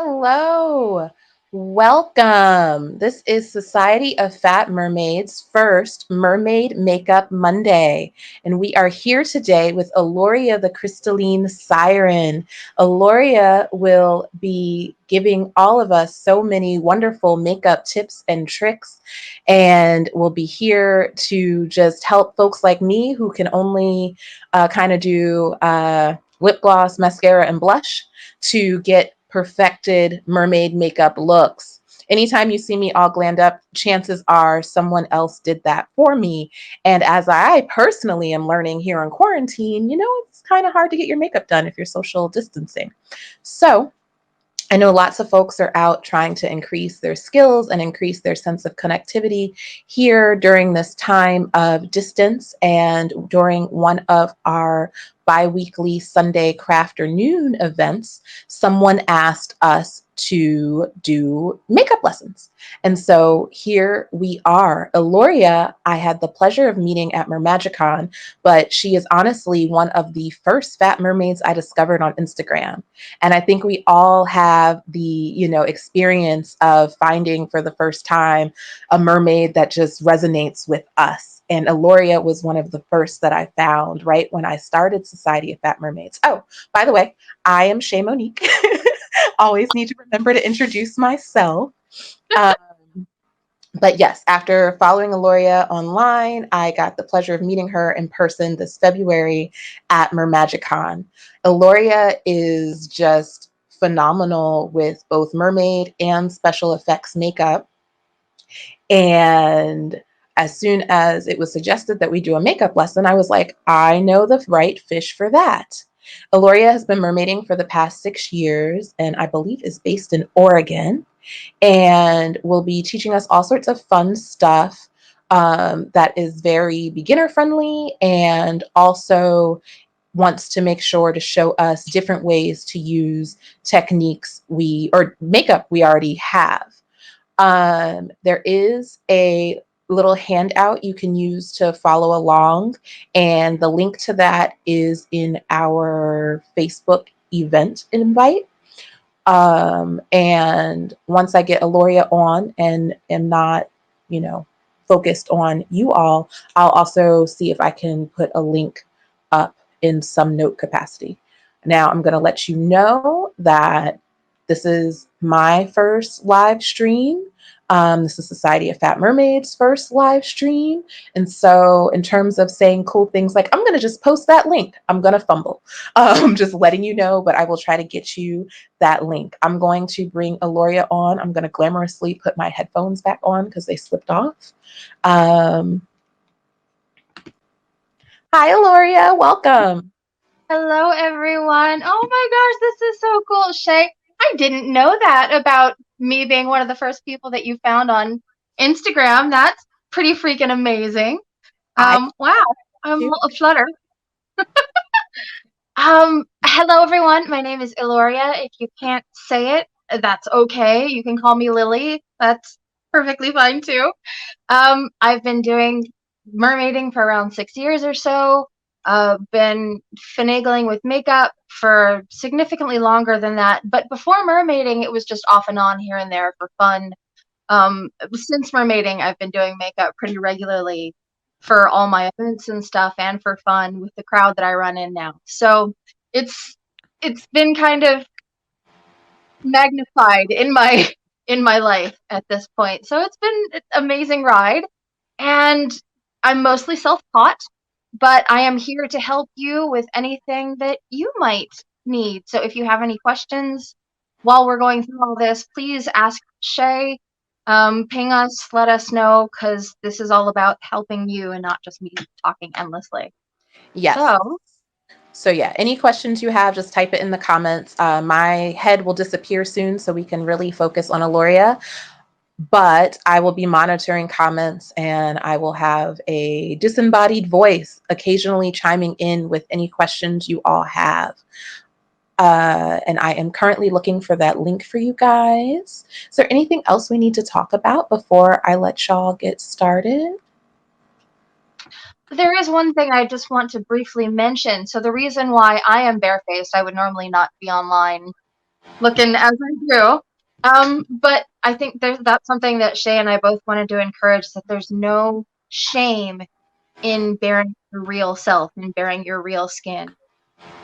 Hello, welcome. This is Society of Fat Mermaids' first Mermaid Makeup Monday, and we are here today with Yl'luria the Crystalline Siren. Yl'luria will be giving all of us so many wonderful makeup tips and tricks, and will be here to just help folks like me who can only kind of do lip gloss, mascara, and blush to get perfected mermaid makeup looks. Anytime you see me all glammed up, chances are someone else did that for me. And as I personally am learning here in quarantine, it's kind of hard to get your makeup done if you're social distancing. So I know lots of folks are out trying to increase their skills and increase their sense of connectivity here during this time of distance. And during one of our bi-weekly Sunday crafternoon events, someone asked us to do makeup lessons. And so here we are. Yl'luria, I had the pleasure of meeting at Mermagicon, but she is honestly one of the first fat mermaids I discovered on Instagram. And I think we all have the, experience of finding for the first time a mermaid that just resonates with us. And Yl'luria was one of the first that I found right when I started Society of Fat Mermaids. Oh, by the way, I am Ché Monique. Always need to remember to introduce myself. Um, but yes, after following Yl'luria online, I got the pleasure of meeting her in person this February at Mermagicon. Yl'luria is just phenomenal with both mermaid and special effects makeup. And as soon as it was suggested that we do a makeup lesson, I was like, I know the right fish for that. Yl'luria has been mermaiding for the past 6 years and I believe is based in Oregon and will be teaching us all sorts of fun stuff that is very beginner friendly and also wants to make sure to show us different ways to use techniques or makeup we already have. There is a little handout you can use to follow along, and the link to that is in our Facebook event invite. And once I get Yl'luria on and am not, you know, focused on you all, I'll also see if I can put a link up in some note capacity. Now, I'm going to let you know that this is my first live stream. This is Society of Fat Mermaids' first live stream. And so, in terms of saying cool things like, I'm going to just post that link, I'm going to fumble. Just letting you know, but I will try to get you that link. I'm going to bring Yl'luria on. I'm going to glamorously put my headphones back on because they slipped off. Um, Hi, Yl'luria. Welcome. Hello, everyone. Oh my gosh, this is so cool. Shay, I didn't know that about me being one of the first people that you found on Instagram. That's pretty freaking amazing. I Wow, I'm too. a flutter. Hello, everyone. My name is Yl'luria. If you can't say it, that's okay. You can call me Lily. That's perfectly fine too. I've been doing mermaiding for around 6 years or so. Been finagling with makeup for significantly longer than that. But before mermaiding, it was just off and on here and there for fun. Since mermaiding, I've been doing makeup pretty regularly for all my events and stuff and for fun with the crowd that I run in now. So it's it's been kind of magnified in my in my life at this point. So it's been an amazing ride. And I'm mostly self taught, but I am here to help you with anything that you might need. So if you have any questions while we're going through all this, please ask Shay. Ping us, let us know, because this is all about helping you and not just me talking endlessly. Yes. So, So yeah, any questions you have, just type it in the comments. My head will disappear soon, so we can really focus on Yl'luria. But I will be monitoring comments and I will have a disembodied voice occasionally chiming in with any questions you all have. And I am currently looking for that link for you guys. Is there anything else we need to talk about before I let y'all get started? there is one thing I just want to briefly mention. So, the reason why I am barefaced, I would normally not be online looking as I do. But I think that's something that Shay and I both wanted to encourage, that there's no shame in bearing your real self and bearing your real skin.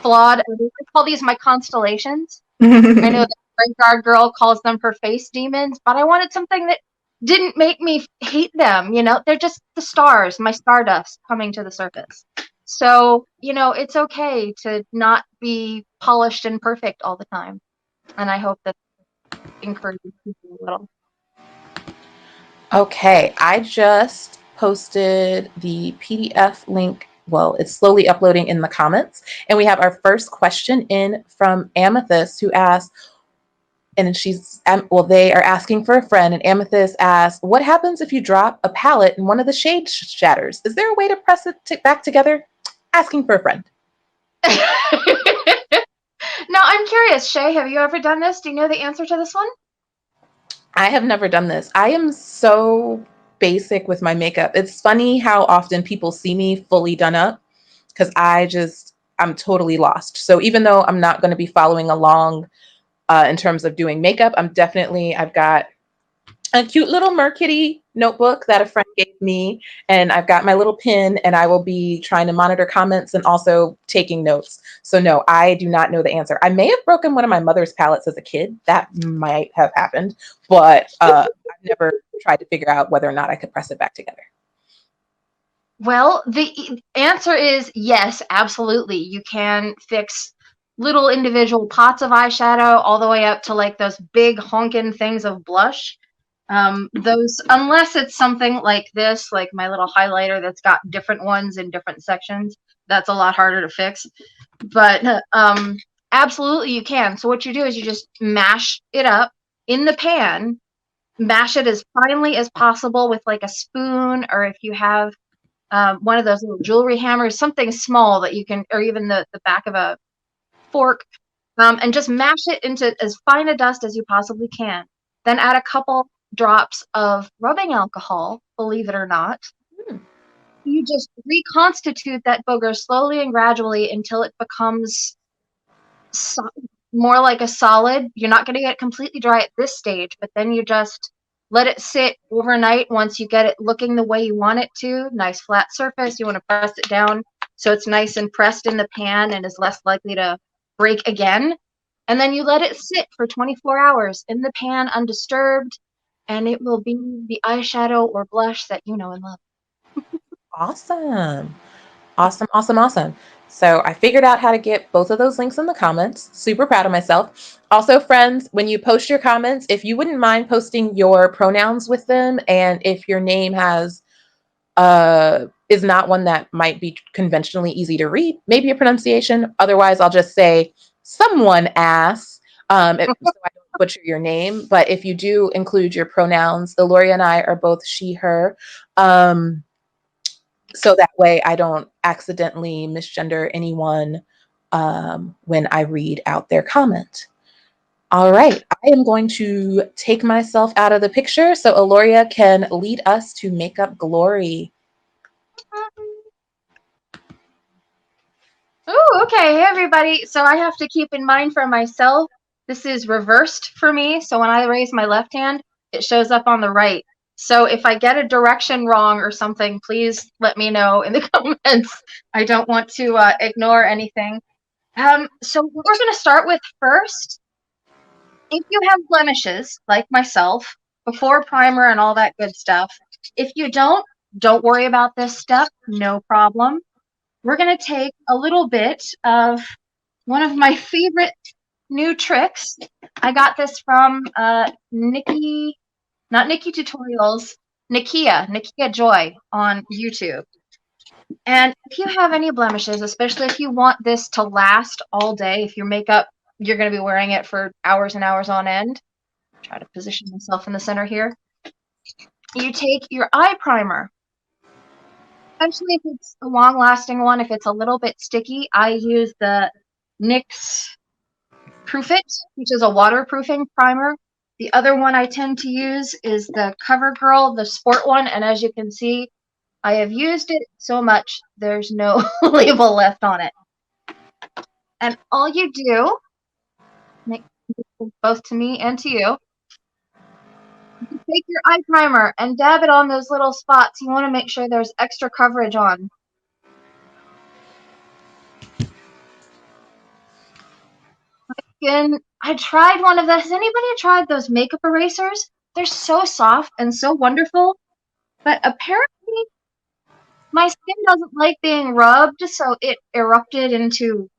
Flawed, I call these my constellations. I know that Guard Girl calls them her face demons, but I wanted something that didn't make me hate them. You know, they're just the stars, my stardust coming to the surface. So, you know, it's okay to not be polished and perfect all the time. And I hope that encourages people a little. Okay, I just posted the PDF link. Well, it's slowly uploading in the comments. And we have our first question in from Amethyst, who asked, and they are asking for a friend. And Amethyst asks, what happens if you drop a palette and one of the shades shatters? Is there a way to press it back together? Asking for a friend. Now, I'm curious, Shay, have you ever done this? Do you know the answer to this one? I have never done this. I am so basic with my makeup. It's funny how often people see me fully done up because I'm totally lost. So even though I'm not going to be following along in terms of doing makeup, I've got a cute little Merkitty notebook that a friend gave me, and I've got my little pin, and I will be trying to monitor comments and also taking notes. So no, I do not know the answer. I may have broken one of my mother's palettes as a kid. That might have happened, but I've never tried to figure out whether or not I could press it back together. Well, the answer is yes, absolutely. You can fix little individual pots of eyeshadow all the way up to like those big honkin' things of blush. Those, unless it's something like this, like my little highlighter that's got different ones in different sections, that's a lot harder to fix. But absolutely you can. So what you do is you just mash it up in the pan, mash it as finely as possible with like a spoon, or if you have one of those little jewelry hammers, something small that you can, or even the back of a fork, and just mash it into as fine a dust as you possibly can. Then add a couple drops of rubbing alcohol, believe it or not. Hmm. You just reconstitute that booger slowly and gradually until it becomes more like a solid. You're not going to get it completely dry at this stage, but then you just let it sit overnight. Once you get it looking the way you want it to, nice flat surface, you want to press it down so it's nice and pressed in the pan and is less likely to break again. And then you let it sit for 24 hours in the pan undisturbed, and it will be the eyeshadow or blush that you know and love. Awesome. Awesome, awesome, awesome. So I figured out how to get both of those links in the comments. Super proud of myself. Also, friends, when you post your comments, if you wouldn't mind posting your pronouns with them, and if your name is not one that might be conventionally easy to read, maybe a pronunciation. Otherwise, I'll just say someone asks, so I don't butcher your name. But if you do include your pronouns, Yl'luria and I are both she, her. So that way I don't accidentally misgender anyone when I read out their comment. All right, I am going to take myself out of the picture so Yl'luria can lead us to Makeup Glory. Oh, okay. Hey, everybody. So I have to keep in mind for myself, this is reversed for me. So when I raise my left hand, it shows up on the right. So if I get a direction wrong or something, please let me know in the comments. I don't want to ignore anything. So what we're going to start with first, if you have blemishes, like myself, before primer and all that good stuff, if you don't worry about this step, no problem. We're going to take a little bit of one of my favorite new tricks. I got this from Nikki, not Nikki Tutorials, Nikia Joy on YouTube. And if you have any blemishes, especially if you want this to last all day, if your makeup, you're going to be wearing it for hours and hours on end. Try to position myself in the center here. You take your eye primer. Especially if it's a long-lasting one, if it's a little bit sticky, I use the NYX Proof It, which is a waterproofing primer. The other one I tend to use is the CoverGirl, the sport one, and as you can see, I have used it so much, there's no label left on it. And all you do, both to me and to you. You take your eye primer and dab it on those little spots. You want to make sure there's extra coverage on. Skin. I tried one of those. Has anybody tried those makeup erasers? They're so soft and so wonderful, but apparently my skin doesn't like being rubbed, so it erupted into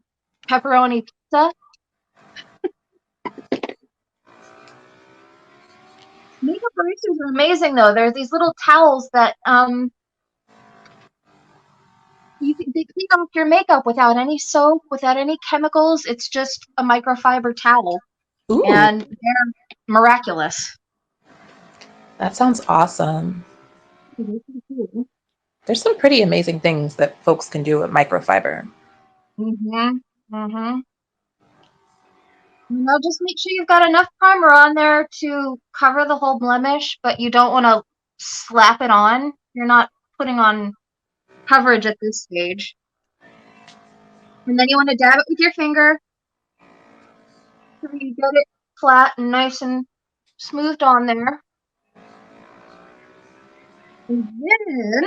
pepperoni pizza. Makeup erasers are amazing, though. They're these little towels that they clean off your makeup without any soap, without any chemicals. It's just a microfiber towel, Ooh, and they're miraculous. that sounds awesome. Mm-hmm. There's some pretty amazing things that folks can do with microfiber. Mm-hmm. Just make sure you've got enough primer on there to cover the whole blemish, but you don't want to slap it on. You're not putting on coverage at this stage. And then you want to dab it with your finger so you get it flat and nice and smoothed on there. And then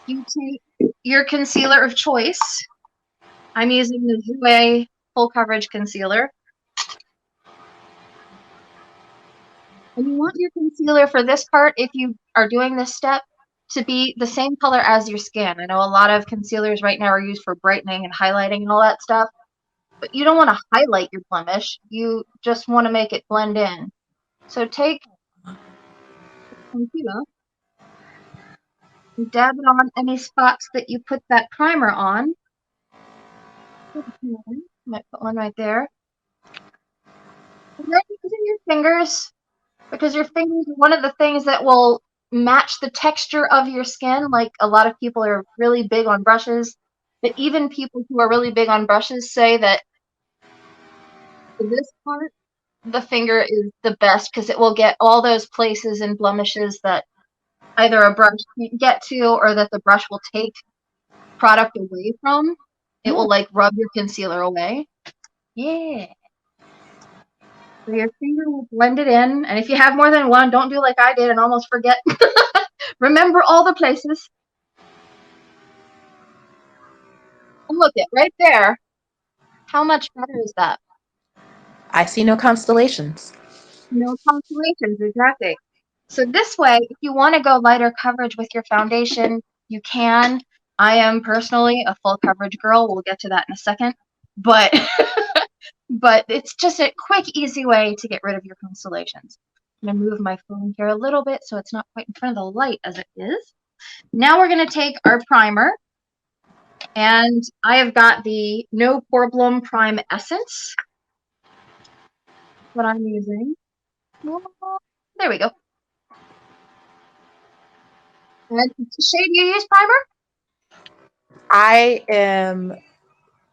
you take your concealer of choice. I'm using the Jouer Full Coverage Concealer. And you want your concealer for this part, if you are doing this step, to be the same color as your skin. I know a lot of concealers right now are used for brightening and highlighting and all that stuff, but you don't want to highlight your blemish. You just want to make it blend in. So take concealer and dab it on any spots that you put that primer on. Might put one right there. And then using your fingers, because your fingers are one of the things that will match the texture of your skin. Like a lot of people are really big on brushes, but even people who are really big on brushes say that for this part, the finger is the best because it will get all those places and blemishes that either a brush can't get to or that the brush will take product away from. It will like rub your concealer away. Yeah. So your finger will blend it in, and if you have more than one, don't do like I did and almost forget. Remember all the places. And look it right there. How much better is that? I see no constellations. No constellations, exactly. So this way, if you want to go lighter coverage with your foundation, you can. I am personally a full coverage girl. We'll get to that in a second. But but it's just a quick, easy way to get rid of your constellations. I'm going to move my phone here a little bit so it's not quite in front of the light as it is. Now we're going to take our primer, and I have got the No Problem Prime Essence, what I'm using. There we go. And shade you use primer? I am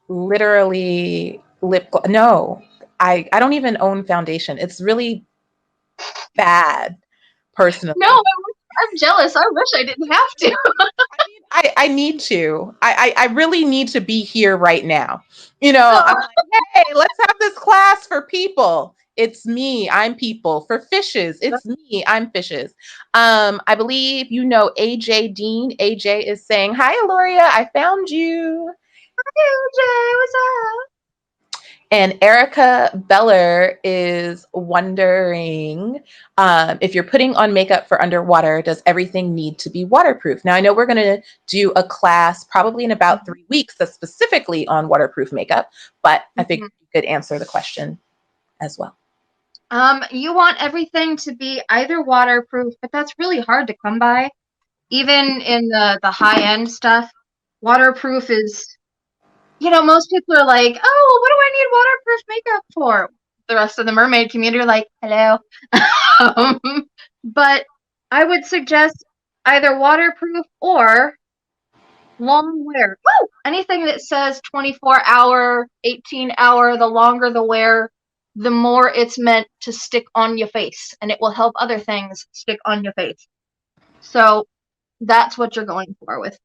literally lip gloss. No, I don't even own foundation. It's really bad, personally. No, I'm jealous. I wish I didn't have to. I need to. I really need to be here right now. You know, I'm like, hey, let's have this class for people. It's me. I'm people. For fishes, it's me. I'm fishes. I believe you know AJ Dean. AJ is saying, hi, Yl'luria. I found you. Hey, AJ, what's up? And Erica Beller is wondering if you're putting on makeup for underwater, does everything need to be waterproof? Now, I know we're going to do a class probably in about 3 weeks that's specifically on waterproof makeup, but I think you could answer the question as well. You want everything to be either waterproof, but that's really hard to come by. Even in the high-end stuff, waterproof is, most people are like, oh, what do I need waterproof makeup for? The rest of the mermaid community are like, hello. But I would suggest either waterproof or long wear. Woo! Anything that says 24-hour, 18-hour, the longer the wear, the more it's meant to stick on your face, and it will help other things stick on your face. So that's what you're going for with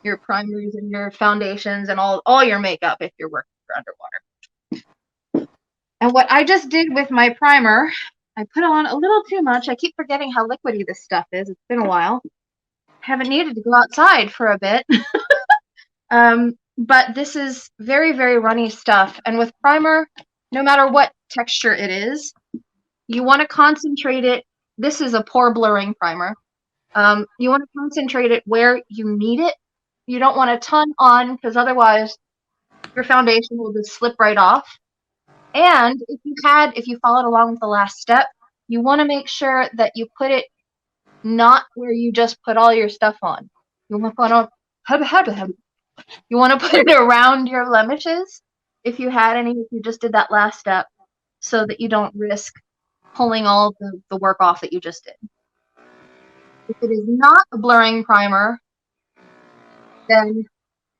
your primers and your foundations and all your makeup if you're working for underwater. And what I just did with my primer, I put on a little too much. I keep forgetting how liquidy this stuff is. It's been a while. Haven't needed to go outside for a bit. But this is very, very runny stuff. And with primer, no matter what texture it is, you want to concentrate it. This is a pore blurring primer. You want to concentrate it where you need it. You don't want a ton on because otherwise your foundation will just slip right off. And if you followed along with the last step, you want to make sure that you put it not where you just put all your stuff on. You want to put it around your blemishes if you had any, if you just did that last step, so that you don't risk pulling all the work off that you just did. If it is not a blurring primer, then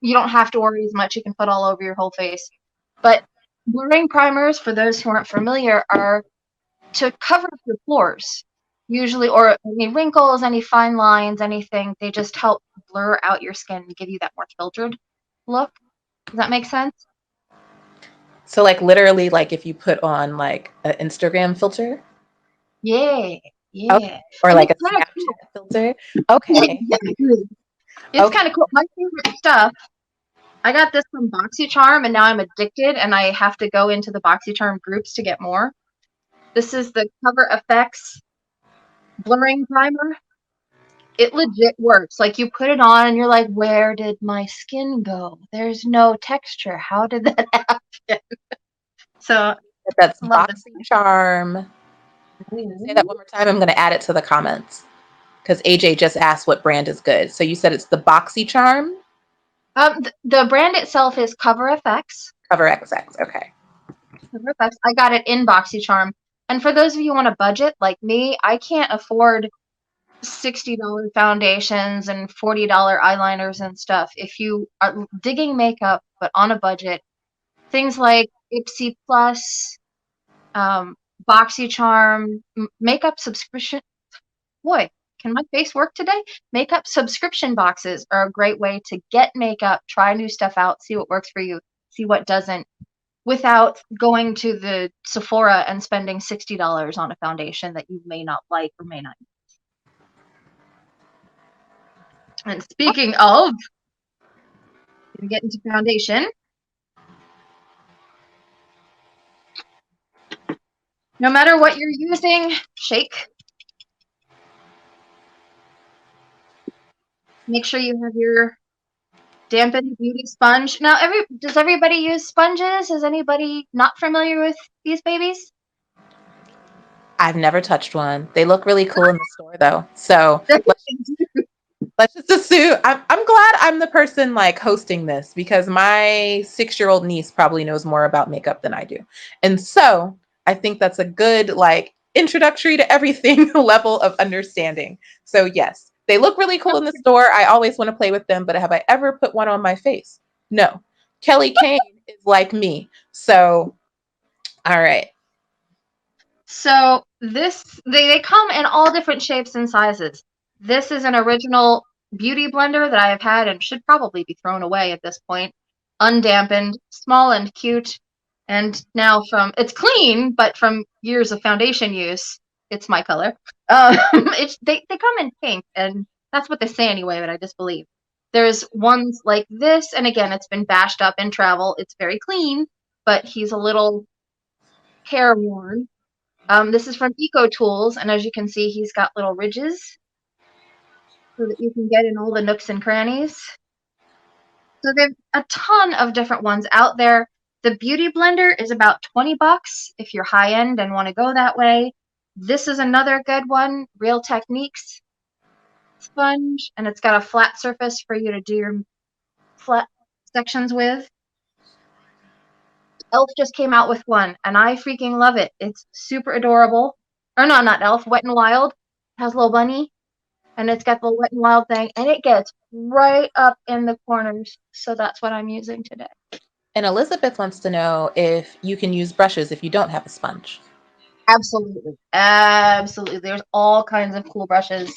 you don't have to worry as much. You can put all over your whole face. But blurring primers, for those who aren't familiar, are to cover up your pores, usually, or any wrinkles, any fine lines, anything. They just help blur out your skin and give you that more filtered look. Does that make sense? So like literally like if you put on like an Instagram filter? Yeah, Okay. yeah. Or And like it's a kind of cool. Snapchat filter? Okay. It's Okay. kind of cool. My favorite stuff. I got this from BoxyCharm, and now I'm addicted, and I have to go into the BoxyCharm groups to get more. This is the Cover FX blurring primer. It legit works. Like you put it on, and you're like, "Where did my skin go? There's no texture. How did that happen?" So That's I love this. BoxyCharm. Say that one more time. I'm going to add it to the comments because AJ just asked what brand is good. So you said it's the BoxyCharm? The brand itself is Cover FX. Cover XX. Okay. Cover FX. I got it in BoxyCharm. And for those of you on a budget like me, I can't afford $60 foundations and $40 eyeliners and stuff. If you are digging makeup but on a budget, things like Ipsy Plus, BoxyCharm, makeup subscription. Boy, can my face work today? Makeup subscription boxes are a great way to get makeup, try new stuff out, see what works for you, see what doesn't, without going to the Sephora and spending $60 on a foundation that you may not like or may not. And speaking of, gonna get into foundation. No matter what you're using, shake. Make sure you have your dampened beauty sponge. Now, does everybody use sponges? Is anybody not familiar with these babies? I've never touched one. They look really cool in the store though. So let's just assume I'm glad I'm the person like hosting this because my 6-year-old niece probably knows more about makeup than I do. And so I think that's a good like introductory to everything level of understanding. So yes, they look really cool in the store. I always want to play with them, but have I ever put one on my face? No. Kelly Kane is like me. So all right. So they come in all different shapes and sizes. This is an original beauty blender that I have had and should probably be thrown away at this point. Undampened, small and cute. And now it's clean, but from years of foundation use, it's my color. They come in pink, and that's what they say anyway, but I disbelieve. There's ones like this, and again, it's been bashed up in travel. It's very clean, but he's a little careworn. This is from Eco Tools, and as you can see, he's got little ridges so that you can get in all the nooks and crannies. So there's a ton of different ones out there. The Beauty Blender is about $20 if you're high end and want to go that way. This is another good one, Real Techniques sponge, and it's got a flat surface for you to do your flat sections with. Elf just came out with one, and I freaking love it. It's super adorable. Or no, not Elf, Wet n Wild. It has a little bunny, and it's got the Wet n Wild thing, and it gets right up in the corners. So that's what I'm using today. And Elizabeth wants to know if you can use brushes if you don't have a sponge. Absolutely. Absolutely. There's all kinds of cool brushes.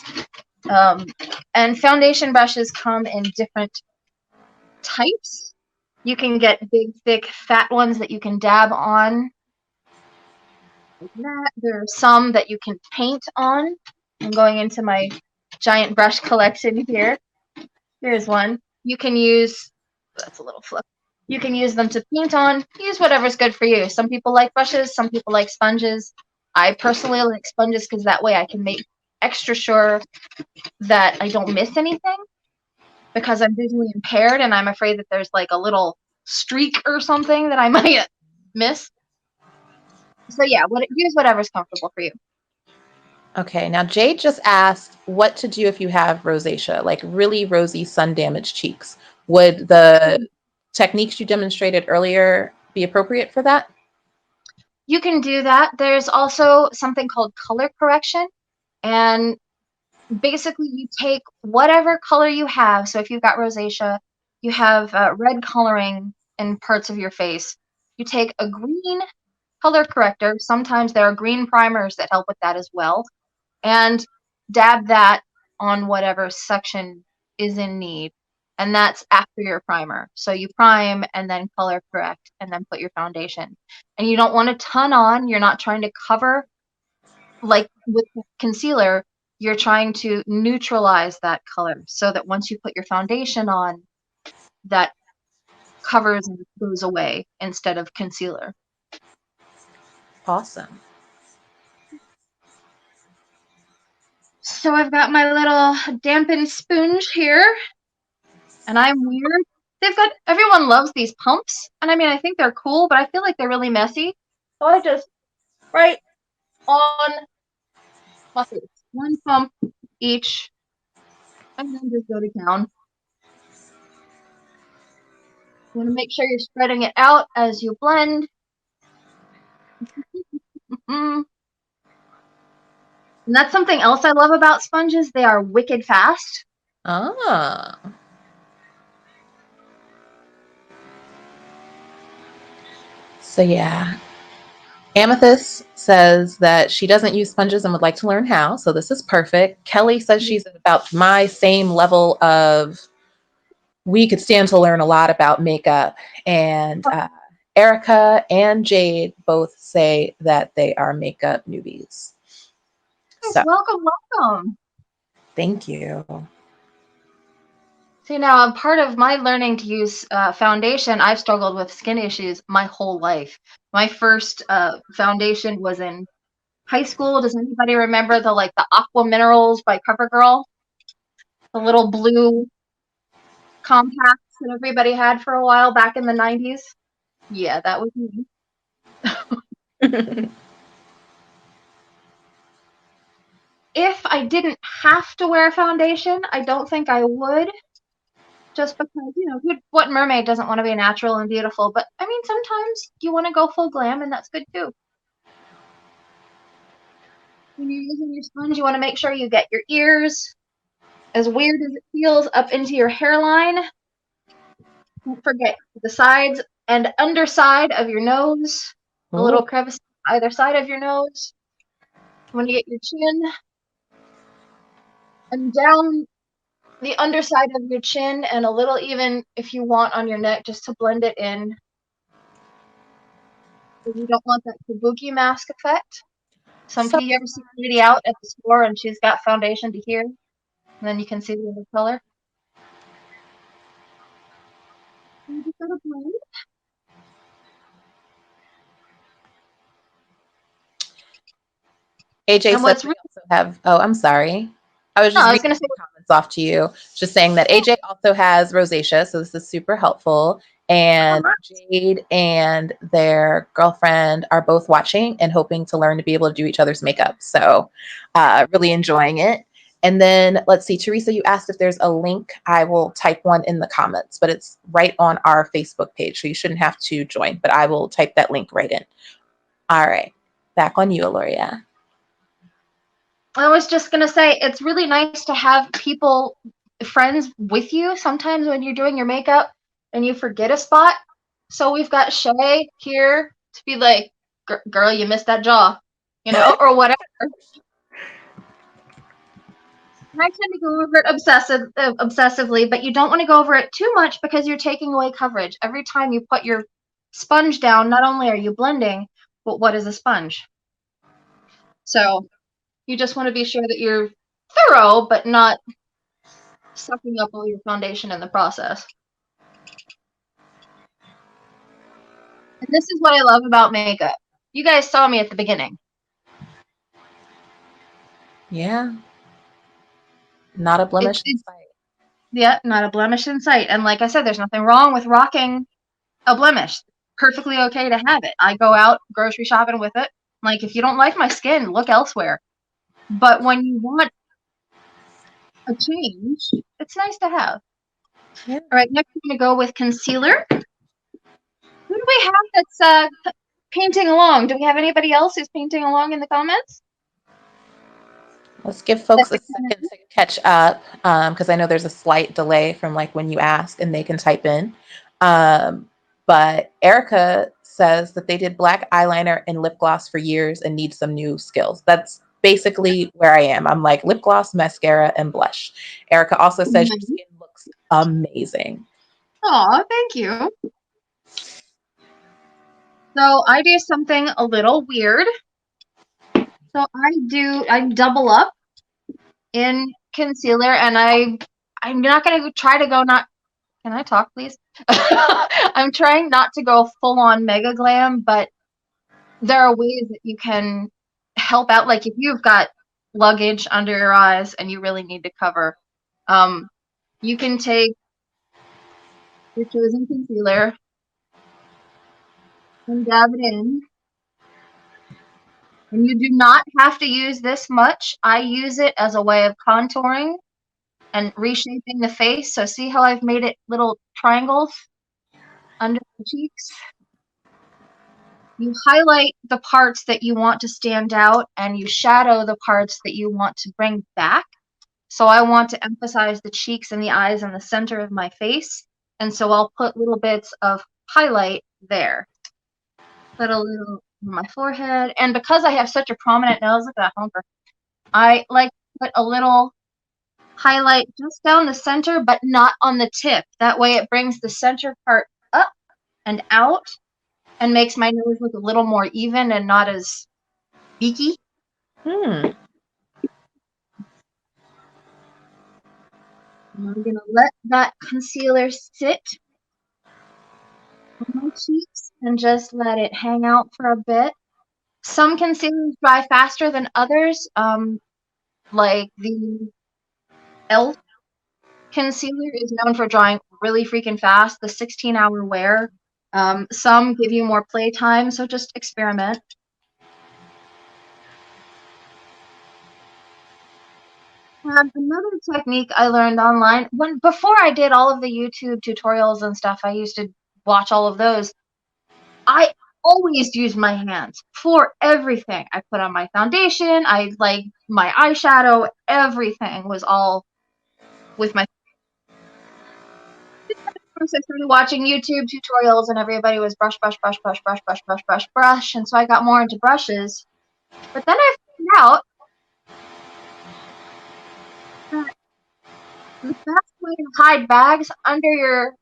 And foundation brushes come in different types. You can get big, thick, fat ones that you can dab on. like that. There are some that you can paint on. I'm going into my giant brush collection here. Here's one. You can use, that's a little flip. You can use them to paint on. Use whatever's good for you. Some people like brushes, some people like sponges. I personally like sponges because that way I can make extra sure that I don't miss anything, because I'm visually impaired and I'm afraid that there's like a little streak or something that I might miss. So yeah, use whatever's comfortable for you. Okay, now Jade just asked what to do if you have rosacea, like really rosy sun damaged cheeks. Would the techniques you demonstrated earlier be appropriate for that? You can do that. There's also something called color correction, and basically you take whatever color you have. So if you've got rosacea, you have red coloring in parts of your face. You take a green color corrector. Sometimes there are green primers that help with that as well, and dab that on whatever section is in need. And that's after your primer. So you prime and then color correct and then put your foundation. And you don't want a ton on. You're not trying to cover like with concealer. You're trying to neutralize that color so that once you put your foundation on, that covers and goes away instead of concealer. Awesome. So I've got my little dampened sponge here, and I'm weird. Everyone loves these pumps, and I mean, I think they're cool, but I feel like they're really messy. So I just, right on my face, one pump each, and then just go to town. You want to make sure you're spreading it out as you blend. And that's something else I love about sponges. They are wicked fast. Ah. So yeah. Amethyst says that she doesn't use sponges and would like to learn how. So this is perfect. Kelly says she's at about my same level of we could stand to learn a lot about makeup. And Erica and Jade both say that they are makeup newbies. So Welcome, welcome. thank you. See, now, a part of my learning to use foundation, I've struggled with skin issues my whole life. My first foundation was in high school. Does anybody remember the Aqua Minerals by Covergirl? The little blue compacts that everybody had for a while back in the 90s? Yeah, that was me. If I didn't have to wear foundation, I don't think I would. Just because, what mermaid doesn't want to be natural and beautiful? But I mean, sometimes you want to go full glam, and that's good too. When you're using your sponge, you want to make sure you get your ears, as weird as it feels, up into your hairline. Don't forget the sides and underside of your nose, the little crevice either side of your nose. You want to get your chin and down the underside of your chin, and a little even if you want on your neck, just to blend it in. You don't want that kabuki mask effect. You ever see a lady out at the store and she's got foundation to here, and then you can see the other color. You just gotta blend. AJ says we also have, oh, I'm sorry. I was just reading comments off to you, just saying that AJ also has rosacea, so this is super helpful. And Jade and their girlfriend are both watching and hoping to learn to be able to do each other's makeup. So really enjoying it. And then let's see, Teresa, you asked if there's a link. I will type one in the comments, but it's right on our Facebook page, so you shouldn't have to join, but I will type that link right in. All right, back on you, Yl'luria. I was just going to say, it's really nice to have friends with you sometimes when you're doing your makeup and you forget a spot. So we've got Shay here to be like, girl, you missed that jaw, or whatever. And I tend to go over it obsessively, but you don't want to go over it too much because you're taking away coverage. Every time you put your sponge down, not only are you blending, but what is a sponge? So you just want to be sure that you're thorough, but not sucking up all your foundation in the process. And this is what I love about makeup. You guys saw me at the beginning. Yeah. Not a blemish in sight. Yeah, not a blemish in sight. And like I said, there's nothing wrong with rocking a blemish. Perfectly okay to have it. I go out grocery shopping with it. Like, if you don't like my skin, look elsewhere. But when you want a change, it's nice to have. Yeah. All right, next we're going to go with concealer. Who do we have that's painting along? Do we have anybody else who's painting along in the comments? Let's give folks a second to catch up because I know there's a slight delay from like when you ask and they can type in. But Erica says that they did black eyeliner and lip gloss for years and need some new skills. That's basically where I am. I'm like lip gloss, mascara, and blush. Erica also says your skin looks amazing. Aw, thank you. So I do something a little weird. So I double up in concealer, and I'm not gonna try to go not. Can I talk, please? I'm trying not to go full on mega glam, but there are ways that you can help out. Like if you've got luggage under your eyes and you really need to cover, you can take your chosen concealer and dab it in. And you do not have to use this much. I use it as a way of contouring and reshaping the face. So see how I've made it little triangles under the cheeks? You highlight the parts that you want to stand out and you shadow the parts that you want to bring back. So I want to emphasize the cheeks and the eyes in the center of my face. And so I'll put little bits of highlight there. Put a little on my forehead. And because I have such a prominent nose, look at that honker, I like to put a little highlight just down the center, but not on the tip. That way it brings the center part up and out and makes my nose look a little more even and not as beaky. Hmm. And I'm gonna let that concealer sit on my cheeks and just let it hang out for a bit. Some concealers dry faster than others, like the e.l.f. concealer is known for drying really freaking fast, the 16-hour wear. Some give you more playtime, so just experiment. Another technique I learned online, before I did all of the YouTube tutorials and stuff, I used to watch all of those. I always used my hands for everything. I put on my foundation, I like my eyeshadow, everything was all with my. I started watching YouTube tutorials and everybody was brush, brush, brush, brush, brush, brush, brush, brush, brush, and so I got more into brushes. But then I found out that the best way to hide bags under your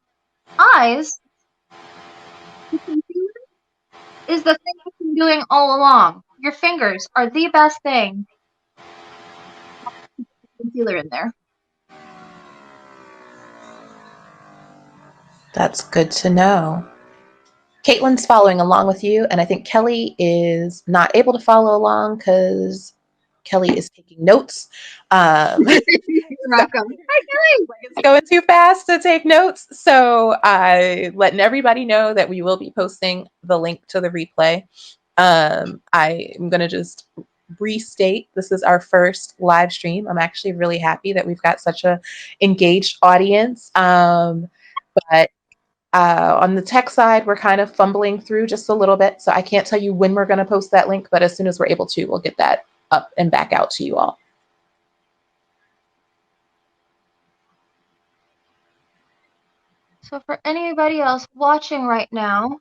eyes is the thing I've been doing all along. Your fingers are the best thing. Concealer in there. That's good to know. Caitlin's following along with you, and I think Kelly is not able to follow along because Kelly is taking notes. Welcome. Hi, Kelly. It's going too fast to take notes. So I letting everybody know that we will be posting the link to the replay. I am going to just restate this is our first live stream. I'm actually really happy that we've got such a engaged audience. But on the tech side, we're kind of fumbling through just a little bit. So I can't tell you when we're going to post that link, but as soon as we're able to, we'll get that up and back out to you all. So for anybody else watching right now,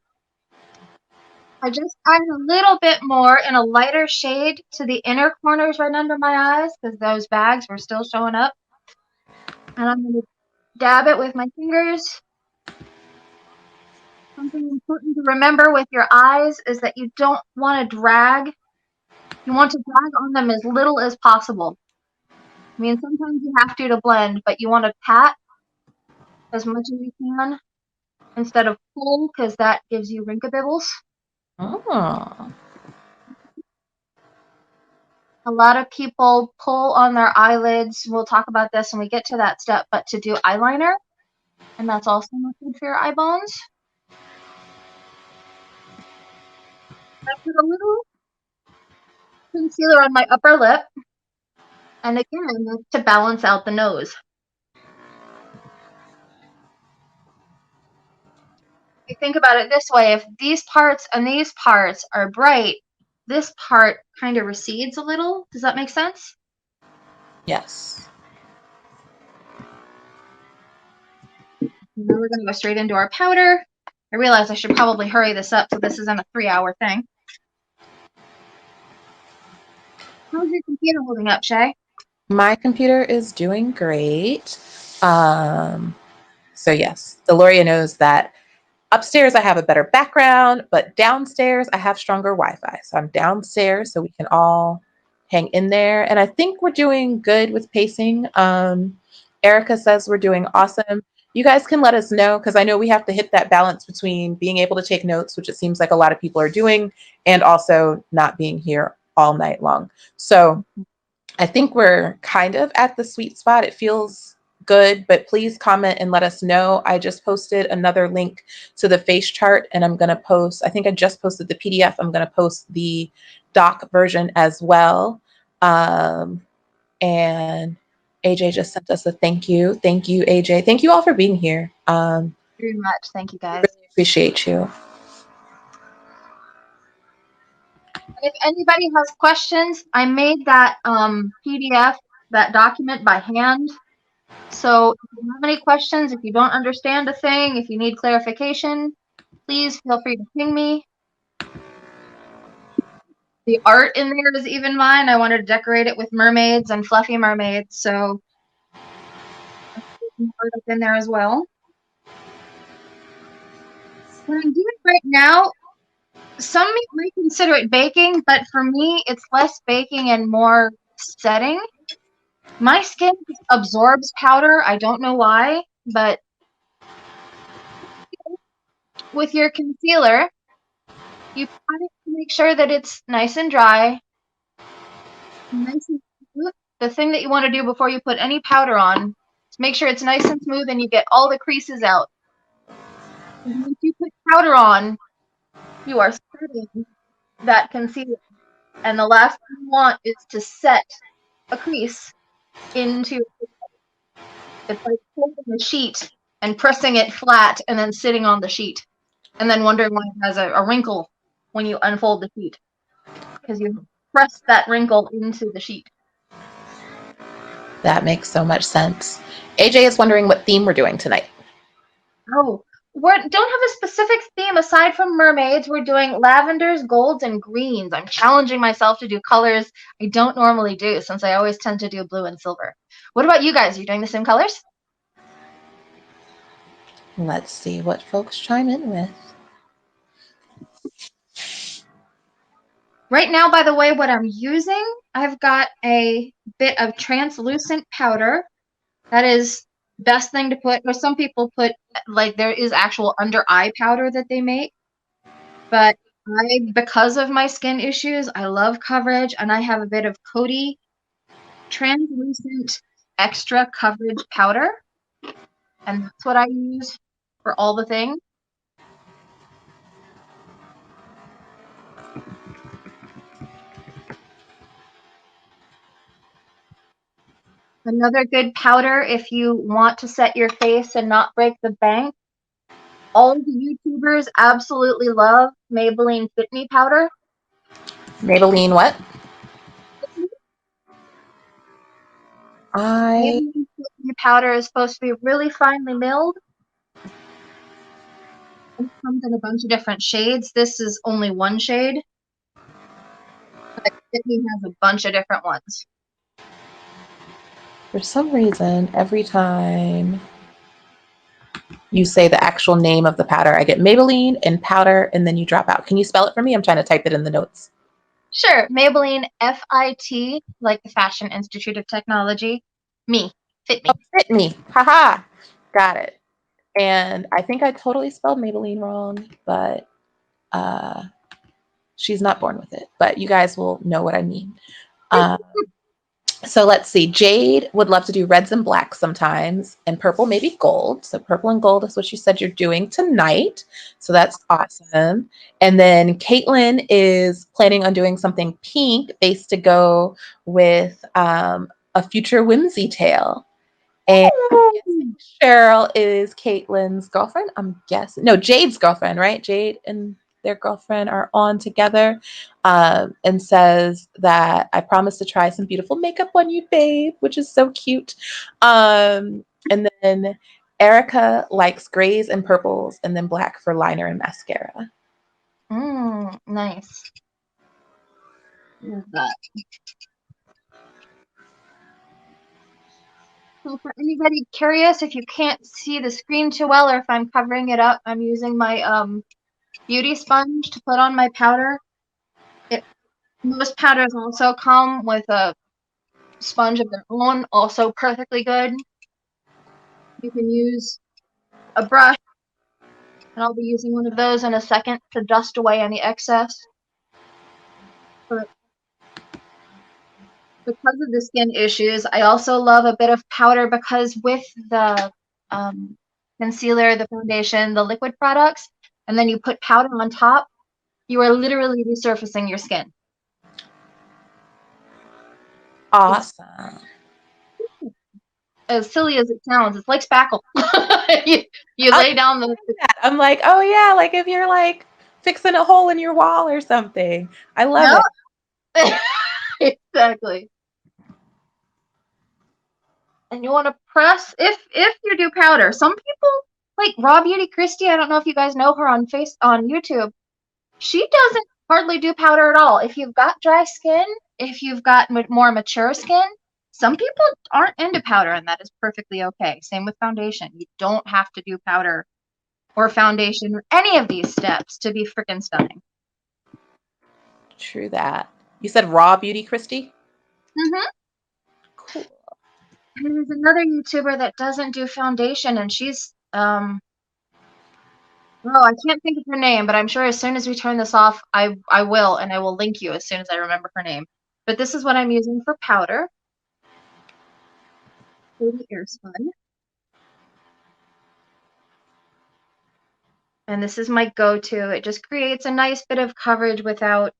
I just added a little bit more in a lighter shade to the inner corners right under my eyes because those bags were still showing up. And I'm going to dab it with my fingers. Something important to remember with your eyes is that you don't want to drag You want to drag on them as little as possible. I mean, sometimes you have to blend, but you want to pat as much as you can instead of pull, because that gives you wrinkle bibbles. Oh. A lot of people pull on their eyelids. We'll talk about this when we get to that step, but to do eyeliner, and that's also not good for your eye bones. I put a little concealer on my upper lip, and again, that's to balance out the nose. You think about it this way, if these parts and these parts are bright, this part kind of recedes a little. Does that make sense? Yes. Now we're going to go straight into our powder. I realize I should probably hurry this up so this isn't a 3-hour thing. How's your computer holding up, Shay? My computer is doing great. So yes, Yl'luria knows that upstairs I have a better background, but downstairs I have stronger Wi-Fi. So I'm downstairs so we can all hang in there. And I think we're doing good with pacing. Erica says we're doing awesome. You guys can let us know because I know we have to hit that balance between being able to take notes, which it seems like a lot of people are doing, and also not being here all night long. So I think we're kind of at the sweet spot. It feels good, but please comment and let us know. I just posted another link to the face chart and I'm going to post, I think I just posted the PDF. I'm going to post the doc version as well. And AJ just sent us a thank you. Thank you, AJ. Thank you all for being here. Very much. Thank you, guys. Really appreciate you. If anybody has questions, I made that PDF, that document by hand. So if you have any questions, if you don't understand a thing, if you need clarification, please feel free to ping me. The art in there is even mine. I wanted to decorate it with mermaids and fluffy mermaids, so art up in there as well. What I'm doing right now, some might consider it baking, but for me, it's less baking and more setting. My skin absorbs powder. I don't know why, but with your concealer, you pat it to make sure that it's nice and dry, nice and smooth. The thing that you want to do before you put any powder on is make sure it's nice and smooth and you get all the creases out. And once you put powder on, you are setting that concealer. And the last thing you want is to set a crease into it. It's like holding a sheet and pressing it flat and then sitting on the sheet and then wondering why it has a wrinkle when you unfold the sheet because you press that wrinkle into the sheet. That makes so much sense. AJ is wondering what theme we're doing tonight. Oh, we don't have a specific theme aside from mermaids. We're doing lavenders, golds, and greens. I'm challenging myself to do colors I don't normally do since I always tend to do blue and silver. What about you guys? Are you doing the same colors? Let's see what folks chime in with. Right now, by the way, what I'm using, I've got a bit of translucent powder. That is the best thing to put. Or some people put, like, there is actual under eye powder that they make. But because of my skin issues, I love coverage, and I have a bit of Coty translucent extra coverage powder. And that's what I use for all the things. Another good powder if you want to set your face and not break the bank. All the YouTubers absolutely love Maybelline Fit Me powder. Maybelline what? Maybelline Fit Me powder is supposed to be really finely milled. It comes in a bunch of different shades. This is only one shade, but Fit Me has a bunch of different ones. For some reason, every time you say the actual name of the powder, I get Maybelline and powder, and then you drop out. Can you spell it for me? I'm trying to type it in the notes. Sure. Maybelline FIT, like the Fashion Institute of Technology. Me. Fit me. Fit me. Haha. Got it. And I think I totally spelled Maybelline wrong, but uh, she's not born with it. But you guys will know what I mean. Uh, so let's see. Jade would love to do reds and blacks sometimes, and purple, maybe gold. So purple and gold is what you said you're doing tonight. So that's awesome. And then Caitlin is planning on doing something pink based to go with a future whimsy tale. And I'm guessing Cheryl is Caitlin's girlfriend. I'm guessing. No, Jade's girlfriend, right? Jade and their girlfriend are on together, and says that I promised to try some beautiful makeup on you, babe, which is so cute. And then Erica likes grays and purples and then black for liner and mascara. Nice. Love that. So for anybody curious, if you can't see the screen too well or if I'm covering it up, I'm using my beauty sponge to put on my powder. Most powders also come with a sponge of their own, also perfectly good. You can use a brush, and I'll be using one of those in a second to dust away any excess. But because of the skin issues, I also love a bit of powder because with the concealer, the foundation, the liquid products, and then you put powder on top, you are literally resurfacing your skin. Awesome. As silly as it sounds, it's like spackle. you I lay down the I'm like, oh yeah, like if you're like fixing a hole in your wall or something. I love no, it. exactly. And you want to press if you do powder. Some people like Raw Beauty Christie. I don't know if you guys know her on YouTube. She doesn't hardly do powder at all. If you've got dry skin, if you've got more mature skin, some people aren't into powder, and that is perfectly okay. Same with foundation. You don't have to do powder or foundation or any of these steps to be freaking stunning. True that. You said Raw Beauty Christie? Mm-hmm. Cool. And there's another YouTuber that doesn't do foundation, and she's oh, I can't think of her name, but I'm sure as soon as we turn this off, I will, and I will link you as soon as I remember her name. But this is what I'm using for powder. For the air spun. And this is my go-to. It just creates a nice bit of coverage without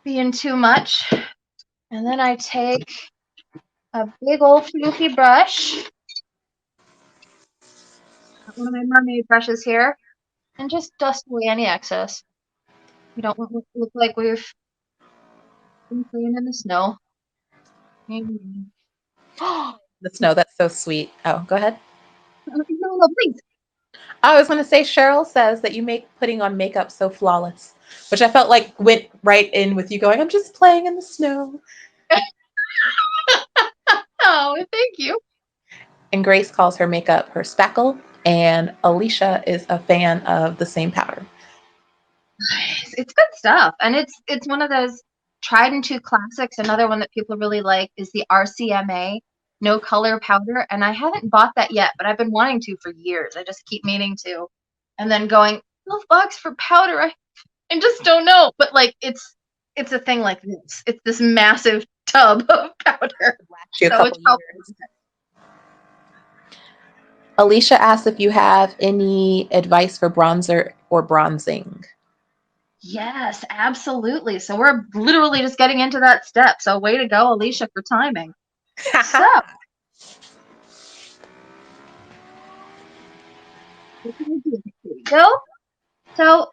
being too much. And then I take a big old floofy brush, one of my mermaid brushes here, and just dust away any excess. We don't want it to look like we've been playing in the snow. The snow, that's so sweet. Oh, go ahead. No, please. I was going to say, Cheryl says that you make putting on makeup so flawless, which I felt like went right in with you going, I'm just playing in the snow. Oh, thank you. And Grace calls her makeup her spackle, and Alicia is a fan of the same powder. It's good stuff, and it's one of those tried and true classics. Another one that people really like is the RCMA no color powder, and I haven't bought that yet, but I've been wanting to for years. I just keep meaning to, and then going $12 for powder. I just don't know, but like it's a thing like this. It's this massive tub of powder. So it's probably Alicia asks if you have any advice for bronzer or bronzing. yes, absolutely. So we're literally just getting into that step. So way to go, Alicia, for timing. So here we go. So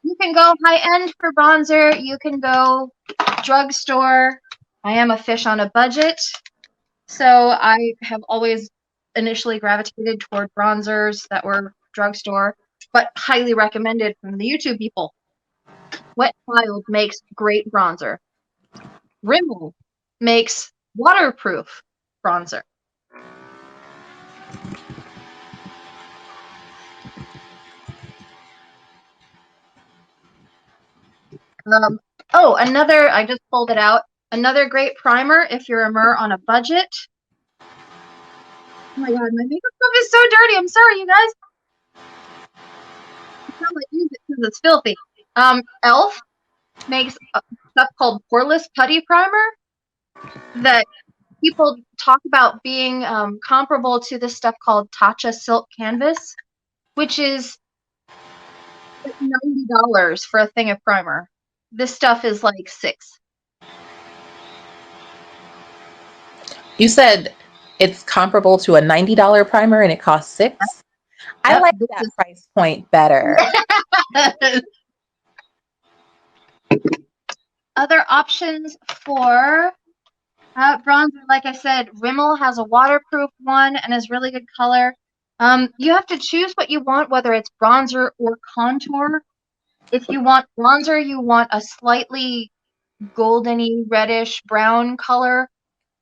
you can go high end for bronzer. You can go drugstore. I am a fish on a budget. So I have always initially gravitated toward bronzers that were drugstore, but highly recommended from the YouTube people. Wet Wild makes great bronzer. Rimmel makes waterproof bronzer. Oh, another, I just pulled it out. Another great primer if you're a mer on a budget. Oh my god, my makeup stuff is so dirty. I'm sorry, you guys. I can't like use it because it's filthy. Elf makes stuff called Poreless Putty Primer that people talk about being comparable to this stuff called Tatcha Silk Canvas, which is like $90 for a thing of primer. This stuff is like $6. You said it's comparable to a $90 primer and it costs $6. I Yep, like that price point better. Other options for bronzer, like I said, Rimmel has a waterproof one and is really good color. You have to choose what you want, whether it's bronzer or contour. If you want bronzer, you want a slightly goldeny, reddish brown color.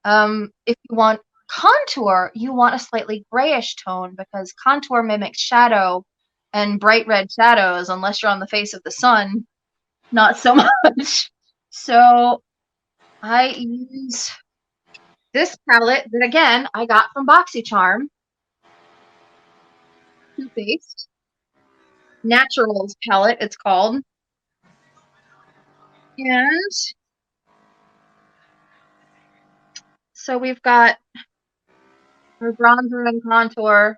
If you want contour, you want a slightly grayish tone because contour mimics shadow and bright red shadows, unless you're on the face of the sun, not so much. So I use this palette that, again, I got from BoxyCharm. Too Faced. Naturals palette, it's called. And so we've got our bronzer and contour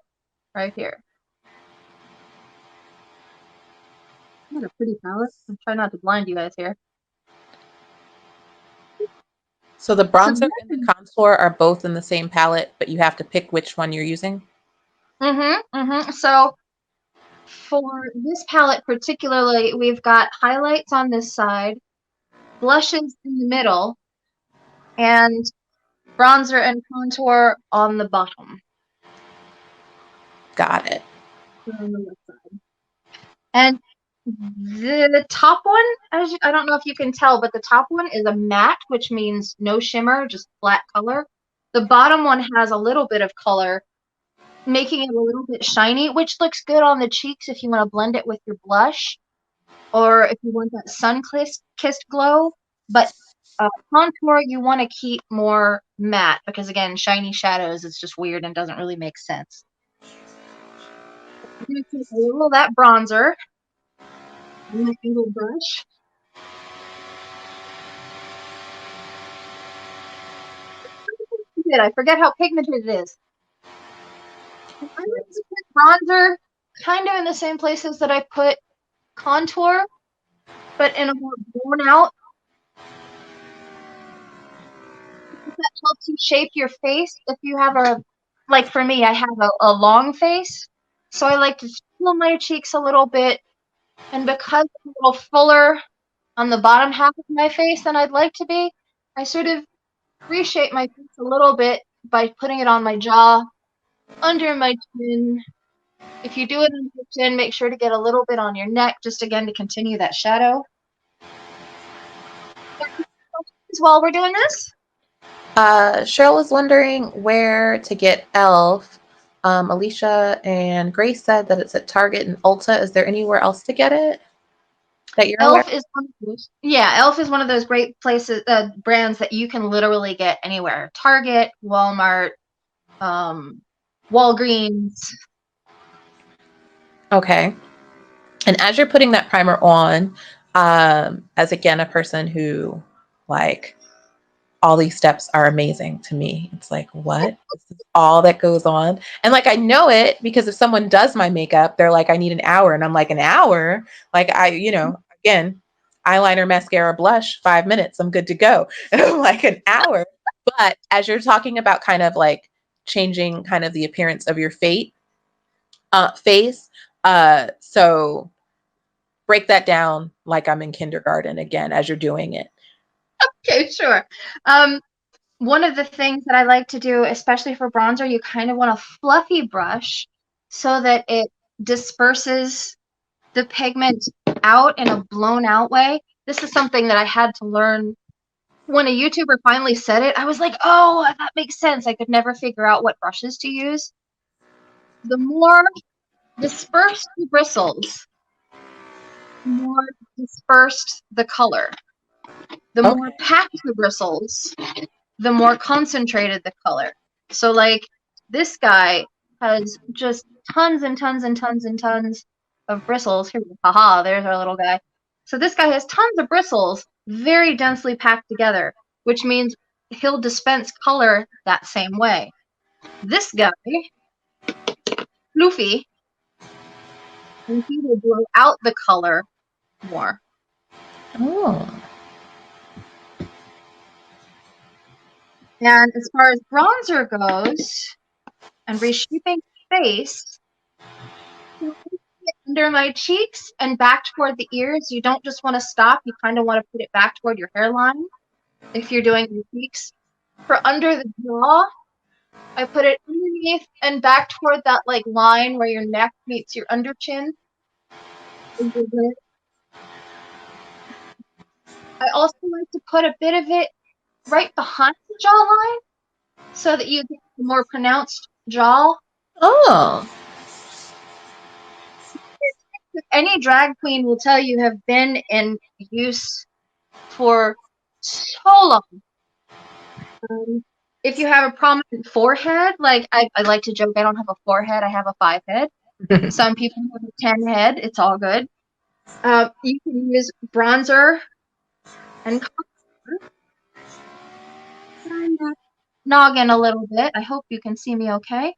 right here. What a pretty palette. I'm trying not to blind you guys here. So the bronzer and the contour are both in the same palette, but you have to pick which one you're using? So for this palette particularly, we've got highlights on this side, blushes in the middle, and bronzer and contour on the bottom. Got it. On the left side. And the top one, I don't know if you can tell, but the top one is a matte, which means no shimmer, just flat color. The bottom one has a little bit of color, making it a little bit shiny, which looks good on the cheeks if you want to blend it with your blush, or if you want that sun-kissed glow. But contour, you want to keep more matte, because again, shiny shadows is just weird and doesn't really make sense. I'm going to take a little of that bronzer on my angled brush. I forget how pigmented it is. I like to put bronzer kind of in the same places that I put contour, but in a more blown out. That helps you shape your face. If you have like for me, I have a long face, so I like to fill my cheeks a little bit, and because I'm a little fuller on the bottom half of my face than I'd like to be, I sort of reshape my face a little bit by putting it on my jaw, under my chin. If you do it on your chin, make sure to get a little bit on your neck, just again to continue that shadow. While we're doing this? Cheryl is wondering where to get e.l.f. Alicia and Grace said that it's at Target and Ulta. Is there anywhere else to get it that you're aware? e.l.f. is one of those, e.l.f. is one of those great places, brands that you can literally get anywhere. Target, Walmart, Walgreens. Okay. And as you're putting that primer on, as again, a person who like all these steps are amazing to me. It's like, what? This is all that goes on. And like, I know it because if someone does my makeup, they're like, I need an hour. And I'm like, an hour? Like again, eyeliner, mascara, blush, 5 minutes, I'm good to go. And I'm like, an hour. But as you're talking about kind of like changing kind of the appearance of your face, so break that down like I'm in kindergarten again as you're doing it. Okay, sure. One of the things that I like to do, especially for bronzer, you kind of want a fluffy brush so that it disperses the pigment out in a blown out way. This is something that I had to learn when a YouTuber finally said it. I was like, oh, that makes sense. I could never figure out what brushes to use. The more dispersed the bristles, more dispersed the color. The Okay. more packed the bristles, the more concentrated the color. So like this guy has just tons and tons and tons and tons of bristles. Here, haha, there's our little guy. So this guy has tons of bristles, very densely packed together, which means he'll dispense color that same way. This guy, Floofy, and he will blow out the color more. Oh. And as far as bronzer goes, and reshaping the face, under my cheeks and back toward the ears, you don't just want to stop, you kind of want to put it back toward your hairline if you're doing your cheeks. For under the jaw, I put it underneath and back toward that like line where your neck meets your under chin. I also like to put a bit of it right behind the jawline so that you get a more pronounced jaw. Oh. Any drag queen will tell you have been in use for so long. If you have a prominent forehead, like I like to joke, I don't have a forehead, I have a 5 head. Some people have a 10 head, it's all good. You can use bronzer and contour. Turn that noggin a little bit. I hope you can see me okay.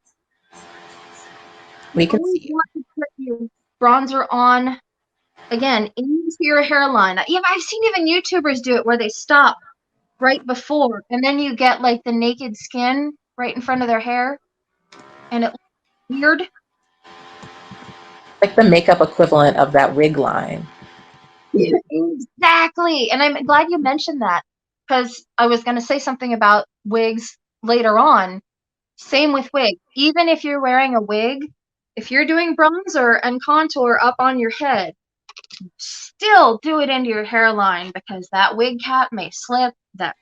We You can always see you. want to put your bronzer on, again, into your hairline. I've seen even YouTubers do it where they stop right before, and then you get like the naked skin right in front of their hair, and it looks weird. Like the makeup equivalent of that wig line. Exactly. And I'm glad you mentioned that because I was going to say something about wigs later on. Same with wig. Even if you're wearing a wig, if you're doing bronzer and contour up on your head, still do it into your hairline because that wig cap may slip, that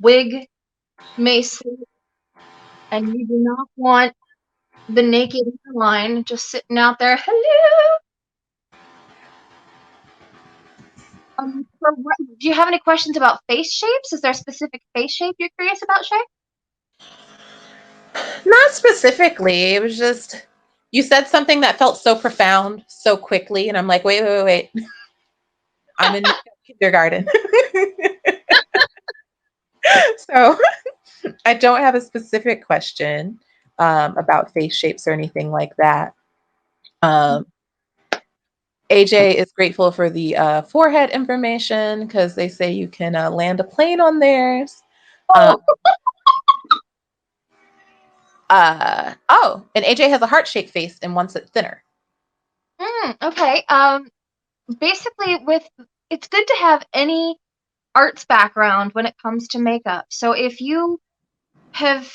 wig may slip, and you do not want the naked hairline just sitting out there. Hello. Do you have any questions about face shapes? Is there a specific face shape you're curious about, Shay? Not specifically. It was just you said something that felt so profound so quickly, and I'm like, wait. I'm in kindergarten. So I don't have a specific question about face shapes or anything like that. AJ is grateful for the forehead information because they say you can land a plane on theirs. Oh, And AJ has a heart-shaped face and wants it thinner. okay. Basically, it's good to have any arts background when it comes to makeup. So if you have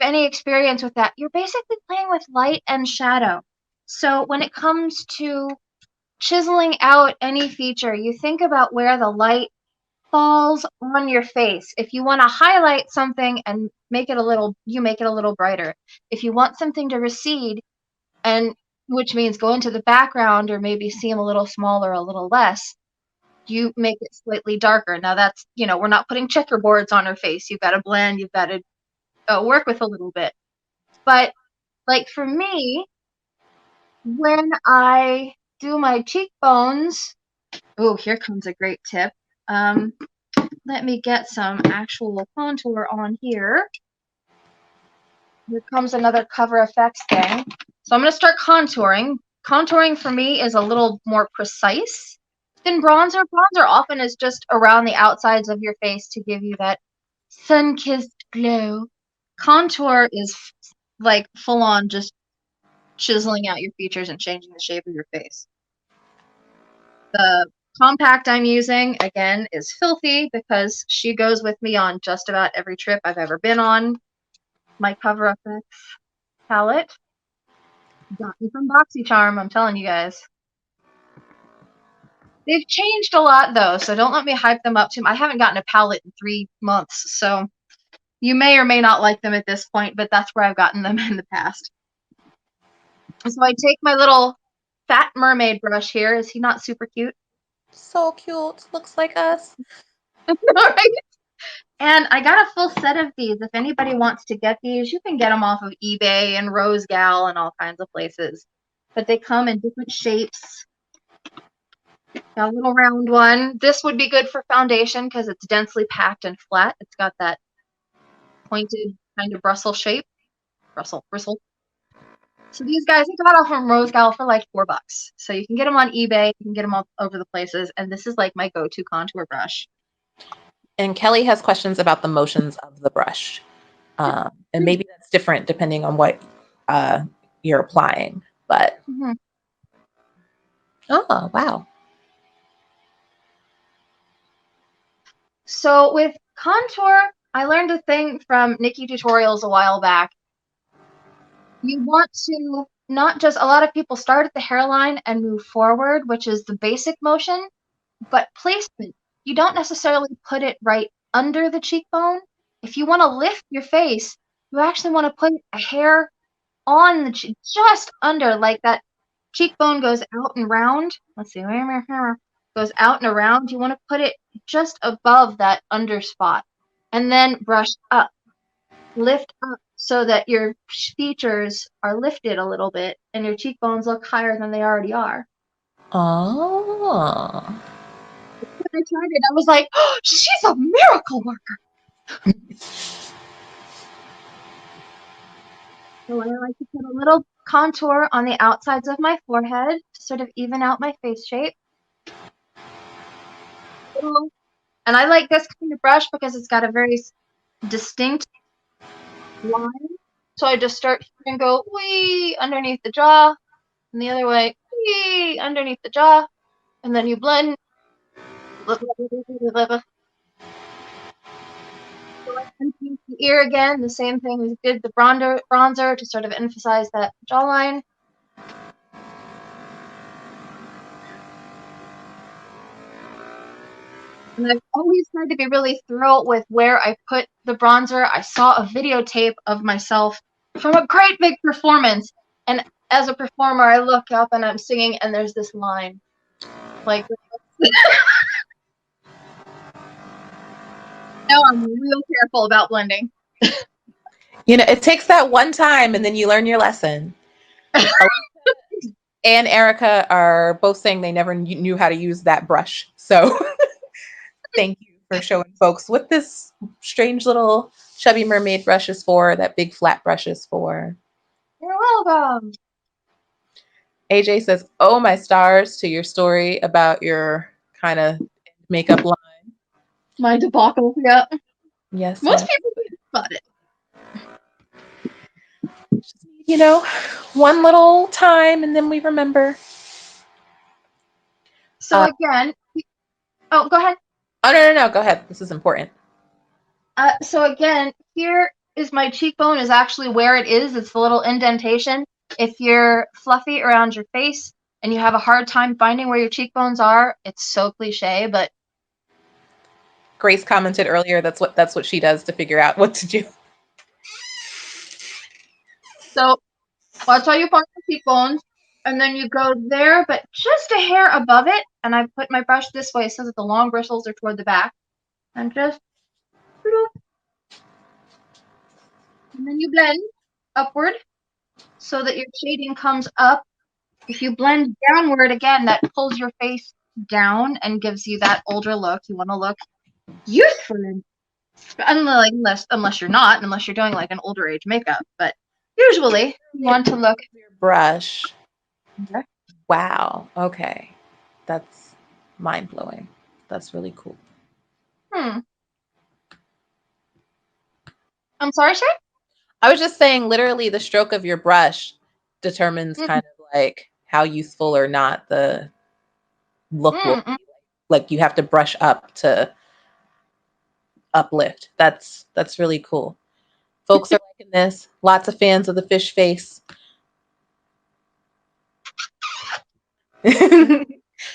any experience with that, you're basically playing with light and shadow. So when it comes to chiseling out any feature, you think about where the light falls on your face. If you want to highlight something and make it a little brighter. If you want something to recede, and which means go into the background or maybe seem a little smaller, a little less, you make it slightly darker. Now that's, we're not putting checkerboards on her face. You've got to blend, you've got to work with a little bit. But like for me, when I do my cheekbones, oh, here comes a great tip. Let me get some actual contour on here. Here comes another cover effects thing. So I'm going to start contouring. Contouring for me is a little more precise than bronzer. Bronzer often is just around the outsides of your face to give you that sun-kissed glow. Contour is like full on just chiseling out your features and changing the shape of your face. The compact I'm using, again, is Filthy because she goes with me on just about every trip I've ever been on. My Cover Effects palette got me from BoxyCharm, I'm telling you guys. They've changed a lot, though, so don't let me hype them up too much. I haven't gotten a palette in 3 months, so you may or may not like them at this point, but that's where I've gotten them in the past. So I take my little fat mermaid brush here. Is he not super cute? So cute. Looks like us. Right? And I got a full set of these. If anybody wants to get these, you can get them off of eBay and Rosegal and all kinds of places. But they come in different shapes. Got a little round one. This would be good for foundation because it's densely packed and flat. It's got that pointed kind of Brussels shape. Bristle. So these guys, I got off from Rosegal for like $4. So you can get them on eBay. You can get them all over the places. And this is like my go-to contour brush. And Kelly has questions about the motions of the brush. And maybe that's different depending on what you're applying. But, oh, wow. So with contour, I learned a thing from Nikki Tutorials a while back. You want to not just, a lot of people start at the hairline and move forward, which is the basic motion, but placement. You don't necessarily put it right under the cheekbone. If you want to lift your face, you actually want to put a hair on the cheek, just under, like that cheekbone goes out and round. Let's see, goes out and around. You want to put it just above that under spot, and then brush up, lift up, so that your features are lifted a little bit, and your cheekbones look higher than they already are. Oh. When I tried it, I was like, oh, she's a miracle worker. So I like to put a little contour on the outsides of my forehead to sort of even out my face shape. And I like this kind of brush because it's got a very distinct line. So I just start here and go wee underneath the jaw, and the other way, wee underneath the jaw, and then you blend. The ear again, the same thing. We did the bronzer to sort of emphasize that jawline. And I've always tried to be really thorough with where I put the bronzer. I saw a videotape of myself from a great big performance. And as a performer, I look up and I'm singing, and there's this line. Like, now I'm real careful about blending. You know, it takes that one time and then you learn your lesson. And Erica are both saying they never knew how to use that brush. So thank you for showing folks what this strange little chubby mermaid brush is for, that big flat brush is for. You're welcome. AJ says, oh, my stars, to your story about your kind of makeup line. My debacle, yeah. Yes. Most people got it. You know, one little time and then we remember. So again, oh, go ahead. Oh, no. Go ahead. This is important. So again, here is my cheekbone is actually where it is. It's the little indentation. If you're fluffy around your face and you have a hard time finding where your cheekbones are, it's so cliche, but Grace commented earlier that's what she does to figure out what to do. So that's how you find the cheekbones, and then you go there, but just a hair above it, and I put my brush this way so that the long bristles are toward the back, and just, and then you blend upward so that your shading comes up. If you blend downward, again, that pulls your face down and gives you that older look. You want to look youthful, unless you're not, unless you're doing like an older age makeup, but usually you want to look. Your brush. Okay. Wow. Okay. That's mind-blowing. That's really cool. I'm sorry, sir? I was just saying, literally, the stroke of your brush determines kind of like how youthful or not the look will be. Like you have to brush up to uplift. That's really cool. Folks are liking this. Lots of fans of the fish face.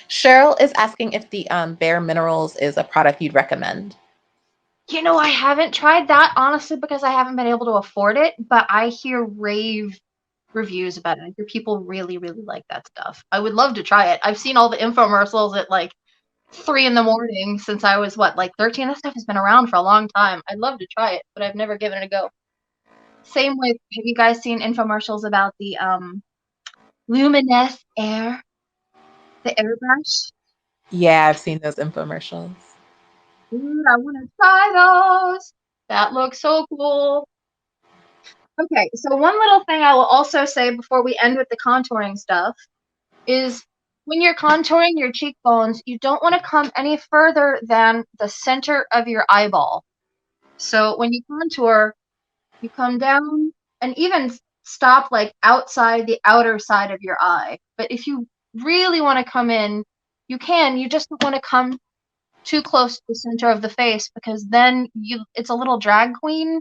Cheryl is asking if the Bare Minerals is a product you'd recommend. You know, I haven't tried that, honestly, because I haven't been able to afford it, but I hear rave reviews about it. I hear people really, really like that stuff. I would love to try it. I've seen all the infomercials at like 3 in the morning since I was, what, like 13? That stuff has been around for a long time. I'd love to try it, but I've never given it a go. Same with, have you guys seen infomercials about the Luminous Air, the airbrush? Yeah, I've seen those infomercials. Ooh, I want to try those. That looks so cool. Okay, so one little thing I will also say before we end with the contouring stuff is when you're contouring your cheekbones, you don't want to come any further than the center of your eyeball. So when you contour, you come down and even stop like outside the outer side of your eye. But if you really want to come in, you can. You just don't want to come too close to the center of the face because then it's a little drag queen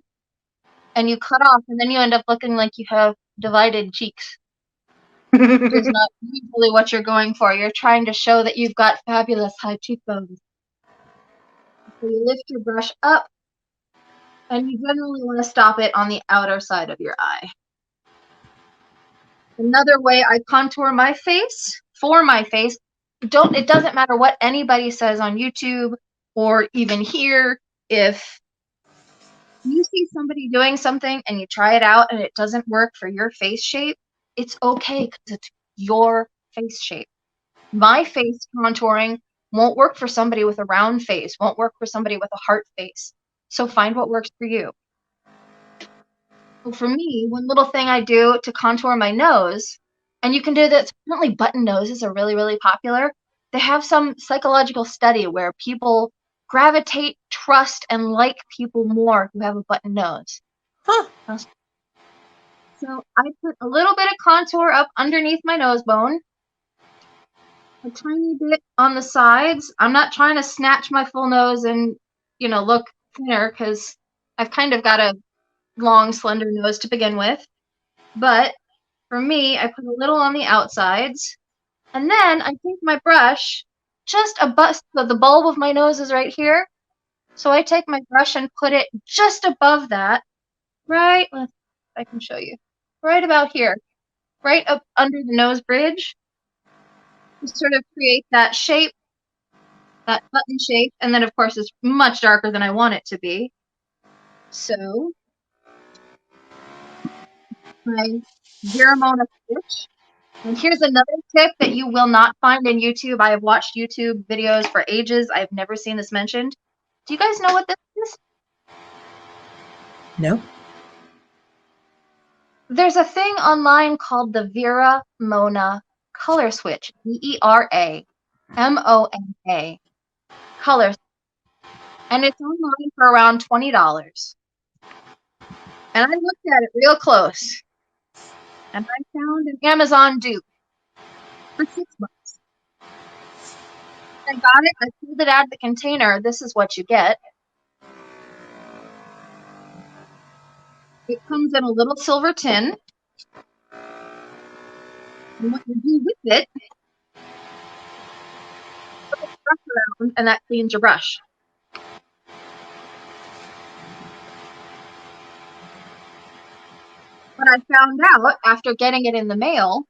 and you cut off and then you end up looking like you have divided cheeks. Which is not usually what you're going for. You're trying to show that you've got fabulous high cheekbones. So you lift your brush up and you generally want to stop it on the outer side of your eye. Another way I contour my face, for my face, it doesn't matter what anybody says on YouTube or even here. If you see somebody doing something and you try it out and it doesn't work for your face shape, it's okay because it's your face shape. My face contouring won't work for somebody with a round face, won't work for somebody with a heart face. So find what works for you. So for me, one little thing I do to contour my nose, and you can do this, apparently button noses are really, really popular. They have some psychological study where people gravitate, trust, and like people more who have a button nose. Huh. So I put a little bit of contour up underneath my nose bone, a tiny bit on the sides. I'm not trying to snatch my full nose and, look thinner because I've kind of got a long, slender nose to begin with. But for me, I put a little on the outsides. And then I take my brush just above, so the bulb of my nose is right here. So I take my brush and put it just above that, right, let's see if I can show you, right about here, right up under the nose bridge, to sort of create that shape, that button shape, and then of course it's much darker than I want it to be. So my Veramona stitch. And here's another tip that you will not find in YouTube. I have watched YouTube videos for ages. I've never seen this mentioned. Do you guys know what this is? No. There's a thing online called the Veramona color switch. Veramona color. And it's online for around $20. And I looked at it real close. And I found an Amazon dupe for $6. I got it. I pulled it out of the container. This is what you get. It comes in a little silver tin. And what you do with it, put the brush around, and that cleans your brush. What I found out after getting it in the mail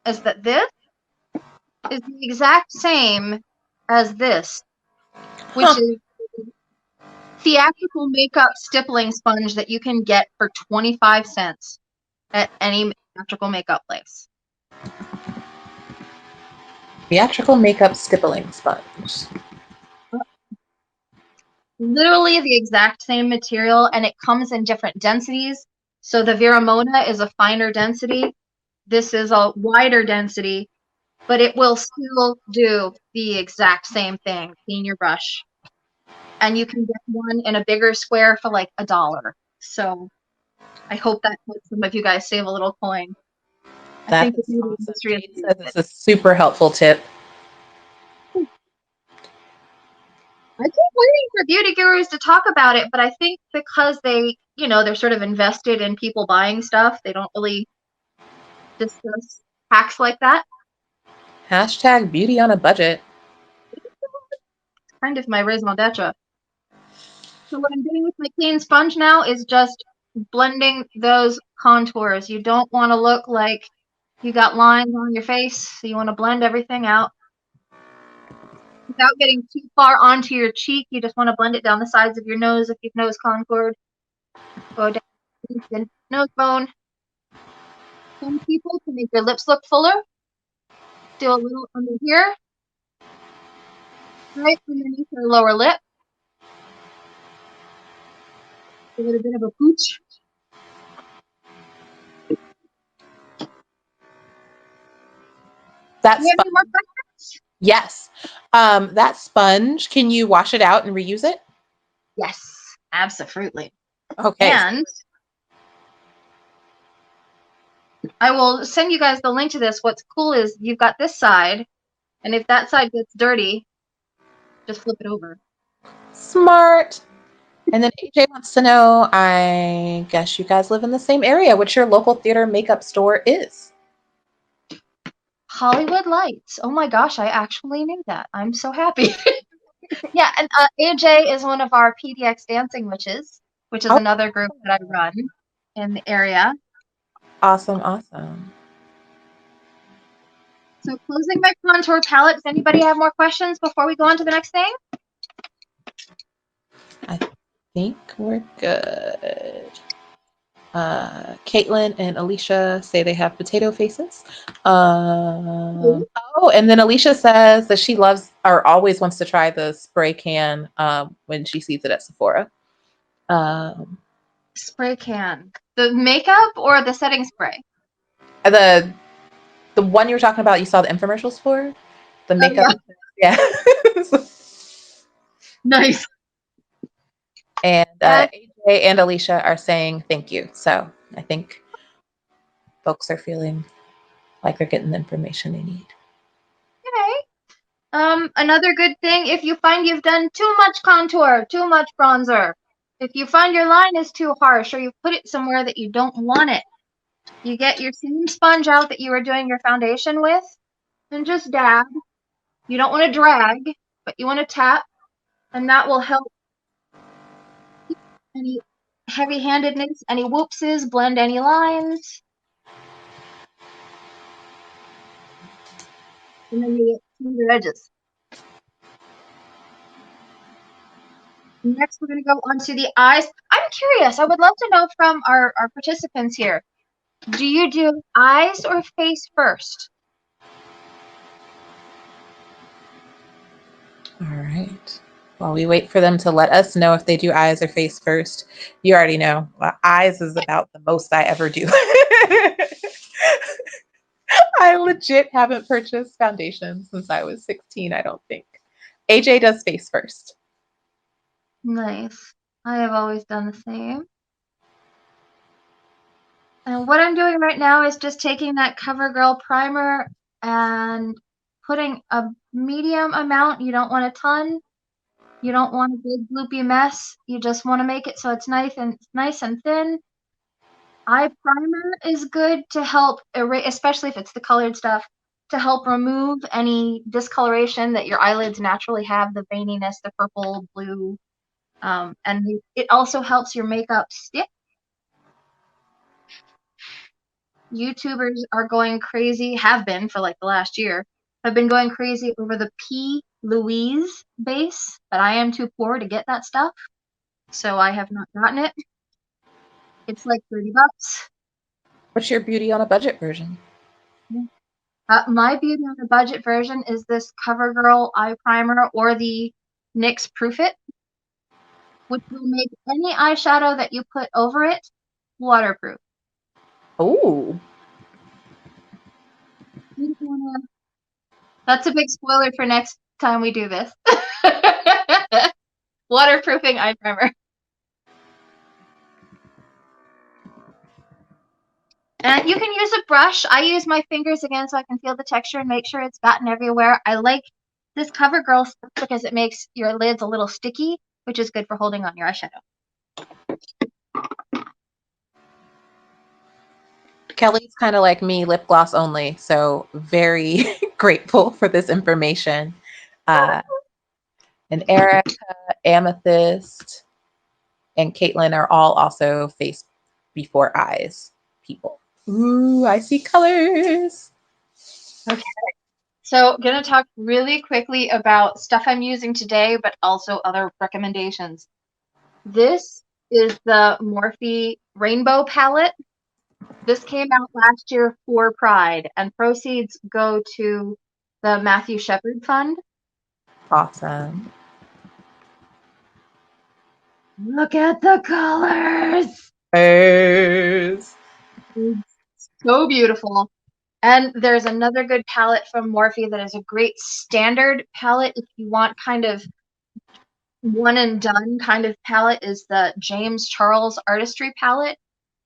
is that this is the exact same as this, which is theatrical makeup stippling sponge that you can get for 25 cents at any theatrical makeup place. Theatrical makeup stippling sponge. Literally the exact same material, and it comes in different densities. So the Veramona is a finer density. This is a wider density, but it will still do the exact same thing. Clean your brush. And you can get one in a bigger square for like $1. So I hope that helps some of you guys save a little coin. I think the beauty industry Jade said this is a super helpful tip. I keep waiting for beauty gurus to talk about it, but I think because they're sort of invested in people buying stuff, they don't really discuss hacks like that. Hashtag beauty on a budget. It's kind of my raison d'etre. So what I'm doing with my clean sponge now is just blending those contours. You don't want to look like you got lines on your face, so you want to blend everything out. without getting too far onto your cheek. You just want to blend it down the sides of your nose if you've nose contoured. Go down the nose bone. Some people, to make their lips look fuller, do a little under here, right underneath their lower lip. Give it a bit of a pooch. That's Do you have any more questions? yes. That sponge, can you wash it out and reuse it? Yes, absolutely. Okay. And I will send you guys the link to this. What's cool is you've got this side, and if that side gets dirty, just flip it over. Smart. And then AJ wants to know, I guess you guys live in the same area, what your local theater makeup store is. Hollywood Lights. Oh my gosh, I actually knew that. I'm so happy. Yeah, and AJ is one of our PDX Dancing Witches, which is another group that I run in the area. Awesome, awesome. So closing my contour palette. Does anybody have more questions before we go on to the next thing? I think we're good. Caitlin and Alicia say they have potato faces. Oh, and then Alicia says that she loves or always wants to try the spray can when she sees it at Sephora. Spray can. The makeup or the setting spray? The one you were talking about, you saw the infomercials for? The makeup? Oh, yeah. Nice. And AJ and Alicia are saying thank you. So I think folks are feeling like they're getting the information they need. Okay. Another good thing, if you find you've done too much contour, too much bronzer, if you find your line is too harsh or you put it somewhere that you don't want it, you get your same sponge out that you were doing your foundation with and just dab. You don't want to drag, but you want to tap, and that will help any heavy-handedness, any whoopses, blend any lines. And then you get smoother edges. Next, we're going to go on to the eyes. I'm curious. I would love to know from our participants here. Do you do eyes or face first? All right. While we wait for them to let us know if they do eyes or face first, you already know. Eyes is about the most I ever do. I legit haven't purchased foundation since I was 16, I don't think. AJ does face first. Nice. I have always done the same. And what I'm doing right now is just taking that CoverGirl primer and putting a medium amount. You don't want a ton. You don't want a big gloopy mess. You just want to make it so it's nice and thin. Eye primer is good to help erase, especially if it's the colored stuff, to help remove any discoloration that your eyelids naturally have, the veininess, the purple, blue. And it also helps your makeup stick. YouTubers are going crazy, have been for like the last year, have been going crazy over the P. Louise base, but I am too poor to get that stuff, so I have not gotten it. It's like $30. What's your beauty on a budget version? My beauty on the budget version is this CoverGirl Eye Primer or the NYX Proof It, which will make any eyeshadow that you put over it waterproof. Oh. That's a big spoiler for next time we do this. Waterproofing eye primer. And you can use a brush. I use my fingers again so I can feel the texture and make sure it's gotten everywhere. I like this CoverGirl stuff because it makes your lids a little sticky, which is good for holding on your eyeshadow. Kelly's kind of like me, lip gloss only, so very grateful for this information. And Erica, Amethyst, and Caitlin are all also face before eyes people. Ooh, I see colors. Okay. So, gonna talk really quickly about stuff I'm using today, but also other recommendations. This is the Morphe Rainbow Palette. This came out last year for Pride, and proceeds go to the Matthew Shepard Fund. Awesome. Look at the colors! Yes. It's so beautiful. And there's another good palette from Morphe that is a great standard palette if you want kind of one and done kind of palette is the James Charles Artistry palette.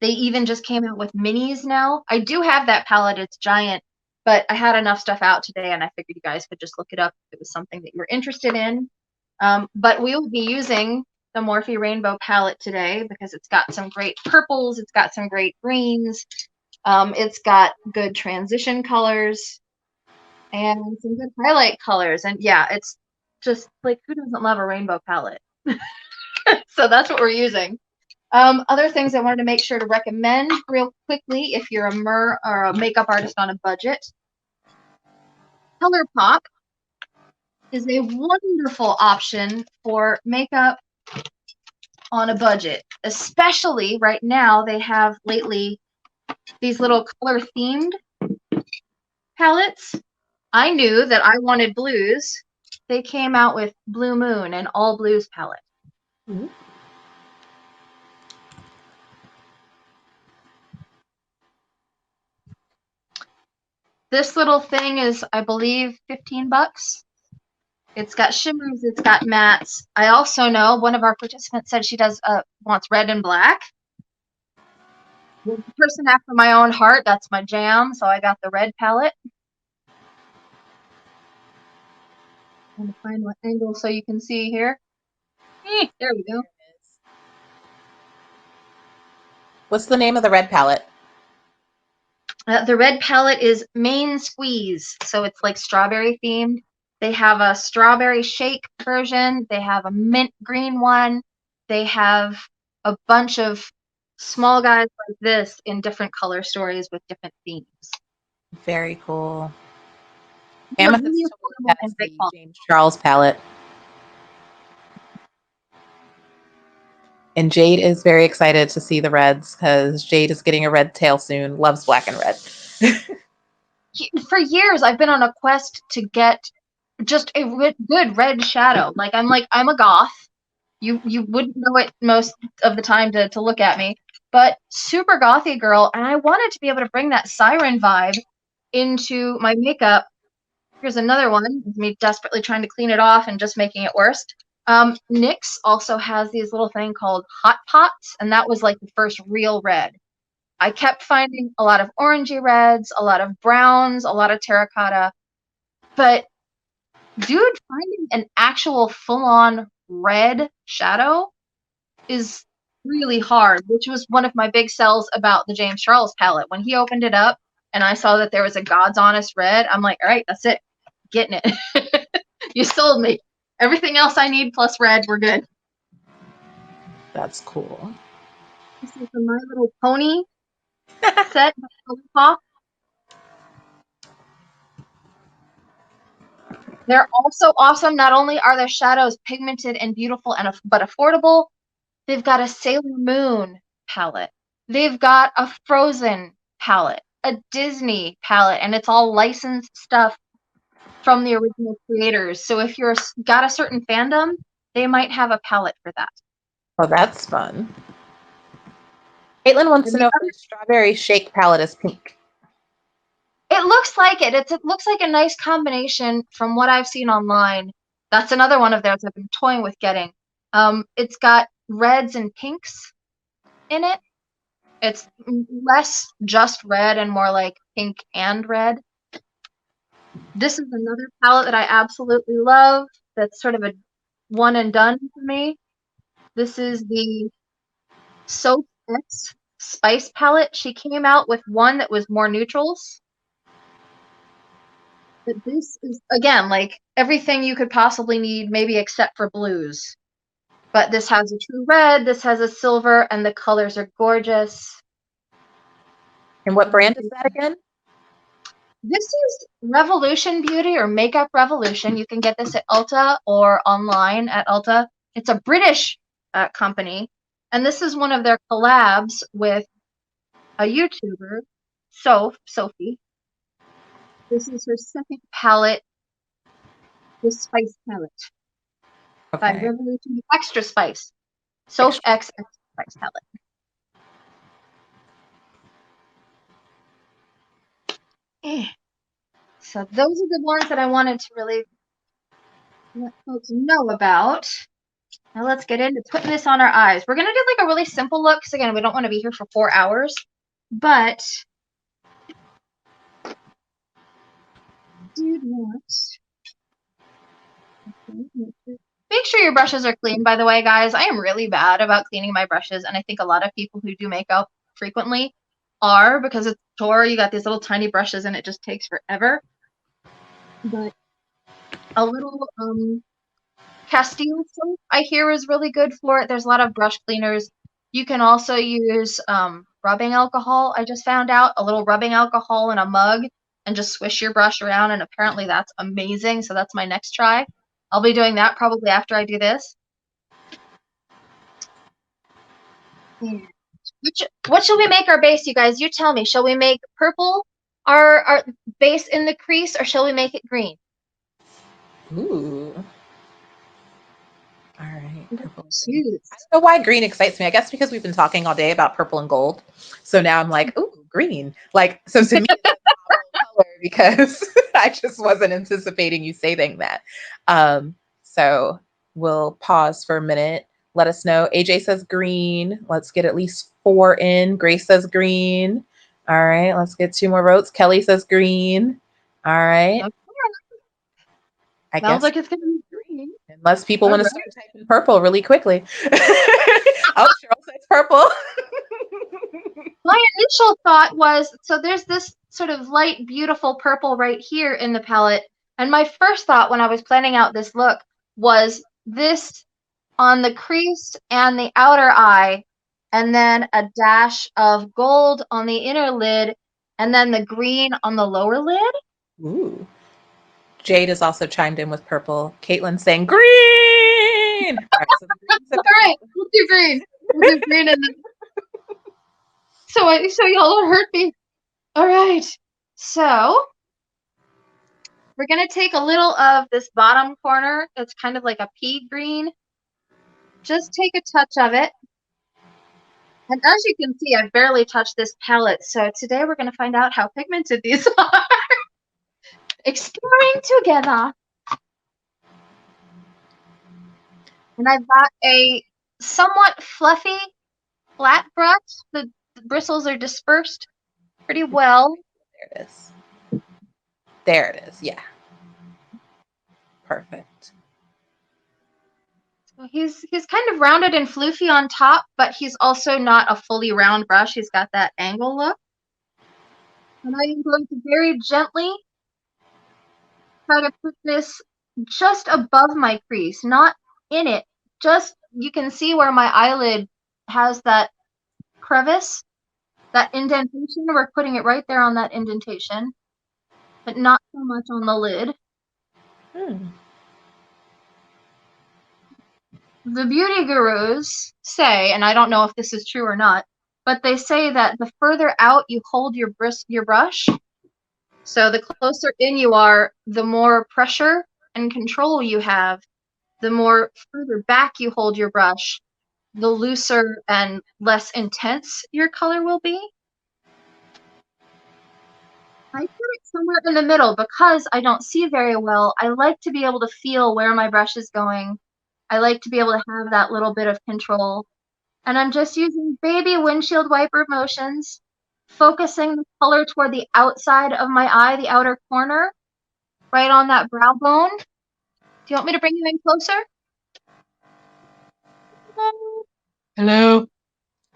They even just came out with minis now. I do have that palette, it's giant, but I had enough stuff out today and I figured you guys could just look it up if it was something that you were interested in. But we will be using the Morphe Rainbow palette today because it's got some great purples, it's got some great greens, it's got good transition colors and some good highlight colors. And yeah, it's just like who doesn't love a rainbow palette? So that's what we're using. Other things I wanted to make sure to recommend real quickly if you're a or a makeup artist on a budget. ColourPop is a wonderful option for makeup on a budget, especially right now. They have lately these little color themed palettes. I knew that I wanted blues. They came out with Blue Moon and all blues palette. Mm-hmm. This little thing is, I believe, 15 bucks. It's got shimmers, it's got mattes. I also know one of our participants said she wants red and black. The person after my own heart, that's my jam, so I got the red palette. I'm gonna find what angle so you can see here. There we go. What's the name of the red palette? The red palette is Main Squeeze, so it's like strawberry themed. They have a strawberry shake version. They have a mint green one. They have a bunch of small guys like this in different color stories with different themes. Very cool. They're Amethyst really totally affordable has and great the quality. James Charles palette. And Jade is very excited to see the reds because Jade is getting a red tail soon. Loves black and red. For years, I've been on a quest to get just a good red shadow. I'm a goth. You wouldn't know it most of the time to look at me, but super gothy girl, and I wanted to be able to bring that siren vibe into my makeup. Here's another one, me desperately trying to clean it off and just making it worse. NYX also has these little thing called Hot Pots, and that was like the first real red. I kept finding a lot of orangey reds, a lot of browns, a lot of terracotta, but dude, finding an actual full-on red shadow is really hard, which was one of my big sells about the James Charles palette. When he opened it up and I saw that there was a God's Honest red, I'm like, all right, that's it. Getting it. You sold me. Everything else I need plus red, we're good. That's cool. This is the My Little Pony set by ColourPop. They're also awesome. Not only are their shadows pigmented and beautiful but affordable, they've got a Sailor Moon palette. They've got a Frozen palette, a Disney palette, and it's all licensed stuff from the original creators. So if you're got a certain fandom, they might have a palette for that. Oh, that's fun. Caitlin wants to know if the strawberry shake palette is pink. It looks like it. It looks like a nice combination from what I've seen online. That's another one of theirs I've been toying with getting. It's got reds and pinks in it. It's less just red and more like pink and red. This is another palette that I absolutely love. That's sort of a one and done for me. This is the SofM Spice palette. She came out with one that was more neutrals. But this is, again, like everything you could possibly need, maybe except for blues. But this has a true red, this has a silver, and the colors are gorgeous. And what brand is that again? This is Revolution Beauty or Makeup Revolution. You can get this at Ulta or online at Ulta. It's a British company, and this is one of their collabs with a YouTuber, Sophie. This is her second palette, the Spice palette by Okay. Revolution Extra Spice. Soph Extra. X Extra Spice palette. So those are the ones that I wanted to really let folks know about. Now let's get into putting this on our eyes. We're going to do like a really simple look because, again, we don't want to be here for 4 hours. But do not. Make sure your brushes are clean, by the way, guys. I am really bad about cleaning my brushes, and I think a lot of people who do makeup frequently are, because it's a chore. You got these little tiny brushes and it just takes forever. But a little Castile soap, I hear, is really good for it. There's a lot of brush cleaners. You can also use rubbing alcohol. I just found out a little rubbing alcohol in a mug and just swish your brush around, and apparently that's amazing. So that's my next try. I'll be doing that probably after I do this. Yeah. What shall we make our base, you guys? You tell me. Shall we make purple our base in the crease, or shall we make it green? Ooh. All right. Purple and green. Choose. I don't know why green excites me. I guess because we've been talking all day about purple and gold. So now I'm like, ooh, green. Like, so to me, it's a novel color because I just wasn't anticipating you saying that. So we'll pause for a minute. Let us know. AJ says green. Let's get at least 4 in. Grace says green. All right. Let's get 2 more votes. Kelly says green. All right. Okay. I Sounds guess like it's gonna be green. unless people All want to right. start typing purple really quickly. Oh, Cheryl says purple. My initial thought was, so there's this sort of light, beautiful purple right here in the palette. And my first thought when I was planning out this look was this on the crease and the outer eye, and then a dash of gold on the inner lid, and then the green on the lower lid. Ooh. Jade has also chimed in with purple. Caitlin's saying green. All right, so the greens have All gotten right, we'll do green. We'll do green, and then so y'all hurt me. All right, so we're gonna take a little of this bottom corner. It's kind of like a pea green. Just take a touch of it. And as you can see, I've barely touched this palette. So today we're gonna find out how pigmented these are. Exploring together. And I've got a somewhat fluffy flat brush. The bristles are dispersed pretty well. there it is. There it is. Yeah. Perfect. So he's kind of rounded and floofy on top, but he's also not a fully round brush. He's got that angle look. And I am going to very gently try to put this just above my crease, not in it. Just, you can see where my eyelid has that crevice, that indentation. We're putting it right there on that indentation, but not so much on the lid. The beauty gurus say, and I don't know if this is true or not, but they say that the further out you hold your brush, so the closer in you are, the more pressure and control you have. The more further back you hold your brush, the looser and less intense your color will be. I put it somewhere in the middle because I don't see very well. I like to be able to feel where my brush is going. I like to be able to have that little bit of control. And I'm just using baby windshield wiper motions, focusing the color toward the outside of my eye, the outer corner, right on that brow bone. Do you want me to bring you in closer? Hello.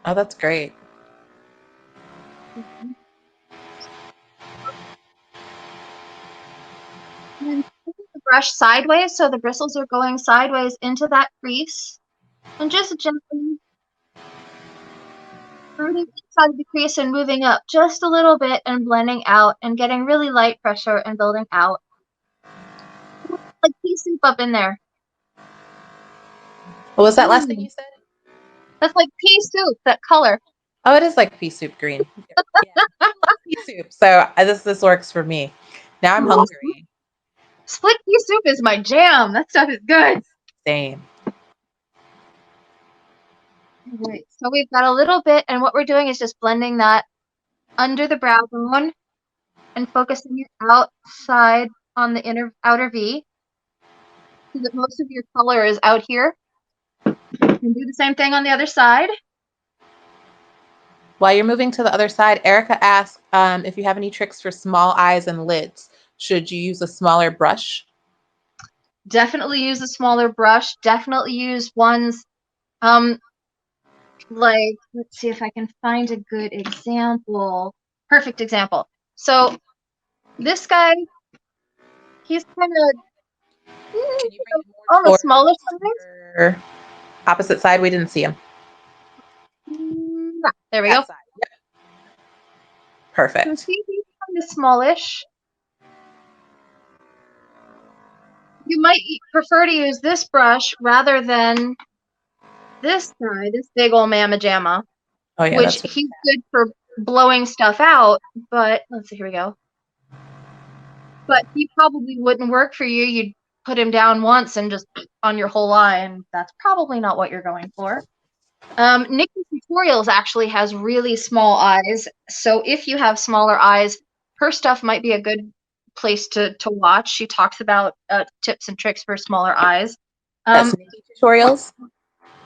Oh, that's great. And then taking the brush sideways, so the bristles are going sideways into that crease. And just gently Starting inside the crease and moving up just a little bit and blending out and getting really light pressure and building out. Like pea soup up in there. What was that last thing you said? That's like pea soup, that color. Oh, it is like pea soup green. Yeah, I love pea soup. So this works for me. Now I'm hungry. Split pea soup is my jam. That stuff is good. Same. Right. So we've got a little bit, and what we're doing is just blending that under the brow bone and focusing it outside on the outer V. So that most of your color is out here. You can do the same thing on the other side. While you're moving to the other side, Erica asked if you have any tricks for small eyes and lids. Should you use a smaller brush? Definitely use a smaller brush. Definitely use ones like, let's see if I can find a good example. Perfect example. So this guy, he's kind of Can you bring it more on the towards smaller side. your opposite side? We didn't see him. There we That go. side. Yep. Perfect. So see, he's kind of smallish. You might prefer to use this brush rather than this guy, this big old mamma jamma, Oh yeah, which that's he's good for blowing stuff out, but let's see, here we go. But he probably wouldn't work for you. You'd put him down once and just on your whole eye, and that's probably not what you're going for. Nikki Tutorials actually has really small eyes, so if you have smaller eyes, her stuff might be a good place to watch. She talks about tips and tricks for smaller eyes. That's Nikki Tutorials.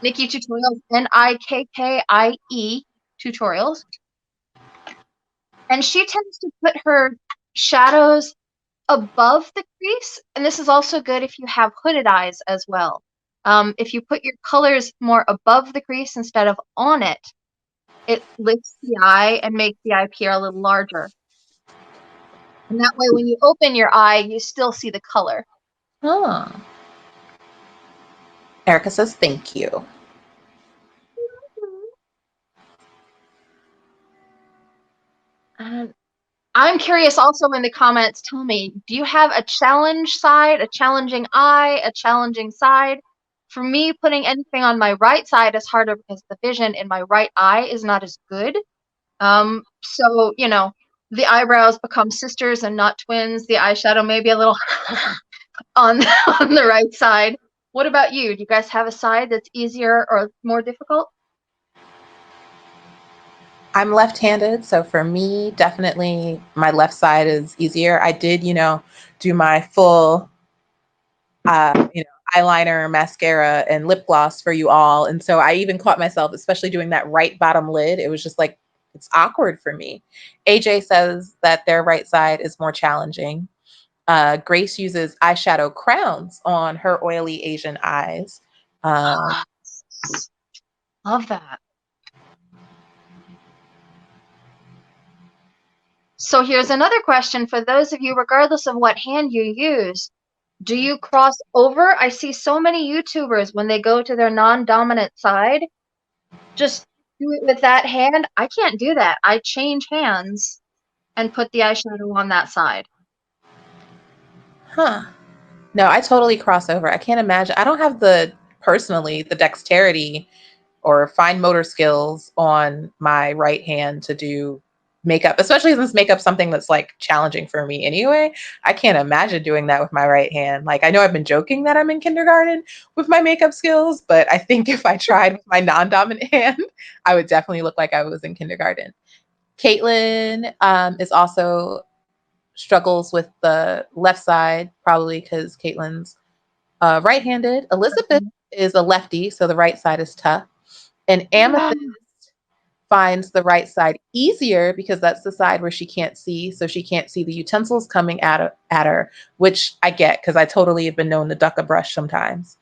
Nikki Tutorials, Nikkie Tutorials. And she tends to put her shadows above the crease, and this is also good if you have hooded eyes as well. If you put your colors more above the crease instead of on it, it lifts the eye and makes the eye appear a little larger. And that way, when you open your eye, you still see the color. Oh. Erica says thank you. And I'm curious also in the comments, tell me, do you have a challenge side, a challenging eye, a challenging side? For me, putting anything on my right side is harder because the vision in my right eye is not as good. So, you know, the eyebrows become sisters and not twins. The eyeshadow may be a little on, on the right side. What about you? Do you guys have a side that's easier or more difficult? I'm left-handed, so for me, definitely my left side is easier. I did, do my full, eyeliner, mascara, and lip gloss for you all. And so I even caught myself, especially doing that right bottom lid. It was just like, it's awkward for me. AJ says that their right side is more challenging. Grace uses eyeshadow crowns on her oily Asian eyes. Love that. So here's another question for those of you, regardless of what hand you use. Do you cross over? I see so many YouTubers when they go to their non-dominant side, just do it with that hand. I can't do that. I change hands and put the eyeshadow on that side. Huh. No, I totally cross over. I can't imagine. I don't have the dexterity or fine motor skills on my right hand to do makeup, especially since makeup's something that's like challenging for me anyway. I can't imagine doing that with my right hand. Like, I know I've been joking that I'm in kindergarten with my makeup skills, but I think if I tried with my non-dominant hand, I would definitely look like I was in kindergarten. Caitlin is also struggles with the left side, probably because Caitlin's right-handed. Elizabeth is a lefty, so the right side is tough. And Amethyst finds the right side easier because that's the side where she can't see. So she can't see the utensils coming at her, which I get because I totally have been known to duck a brush sometimes.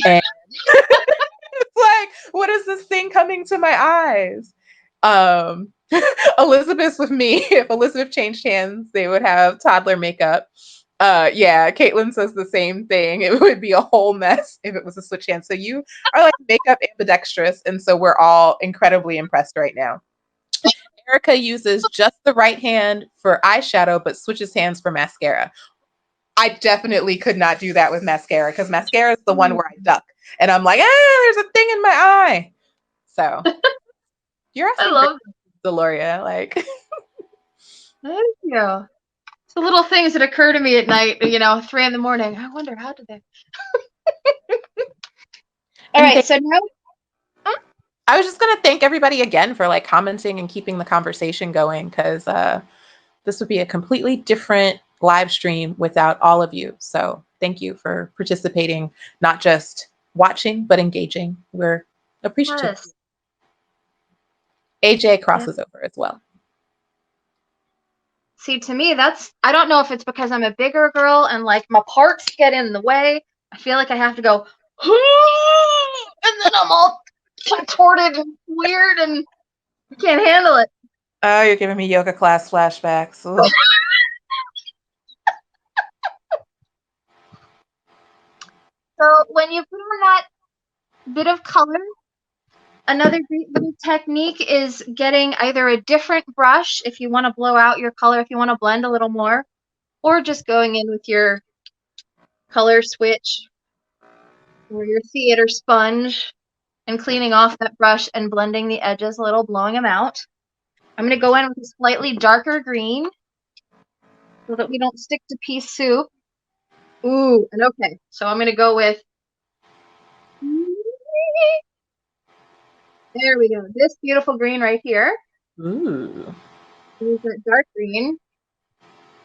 And it's like, what is this thing coming to my eyes? Elizabeth with me, if Elizabeth changed hands, they would have toddler makeup. Yeah, Caitlin says the same thing. It would be a whole mess if it was a switch hand. So you are like makeup ambidextrous, and so we're all incredibly impressed right now. Erica uses just the right hand for eyeshadow, but switches hands for mascara. I definitely could not do that with mascara because mascara is the one where I duck and I'm like, there's a thing in my eye. So you're I asking great love questions, Yl'luria. Like, Thank you. It's the little things that occur to me at night, 3 in the morning. I wonder how did they. All and right, so now I was just gonna thank everybody again for like commenting and keeping the conversation going because this would be a completely different live stream without all of you. So thank you for participating, not just watching but engaging. We're appreciative. yes. AJ Yeah. crosses over as well. See, to me, I don't know if it's because I'm a bigger girl and like my parts get in the way. I feel like I have to go, and then I'm all contorted and weird and I can't handle it. Oh, you're giving me yoga class flashbacks. Ugh. So when you put on that bit of color, another great little technique is getting either a different brush if you want to blow out your color, if you want to blend a little more, or just going in with your color switch or your theater sponge and cleaning off that brush and blending the edges a little, blowing them out. I'm going to go in with a slightly darker green so that we don't stick to pea soup. Ooh, and okay, so I'm going to go with, there we go, this beautiful green right here. Ooh. Use that dark green.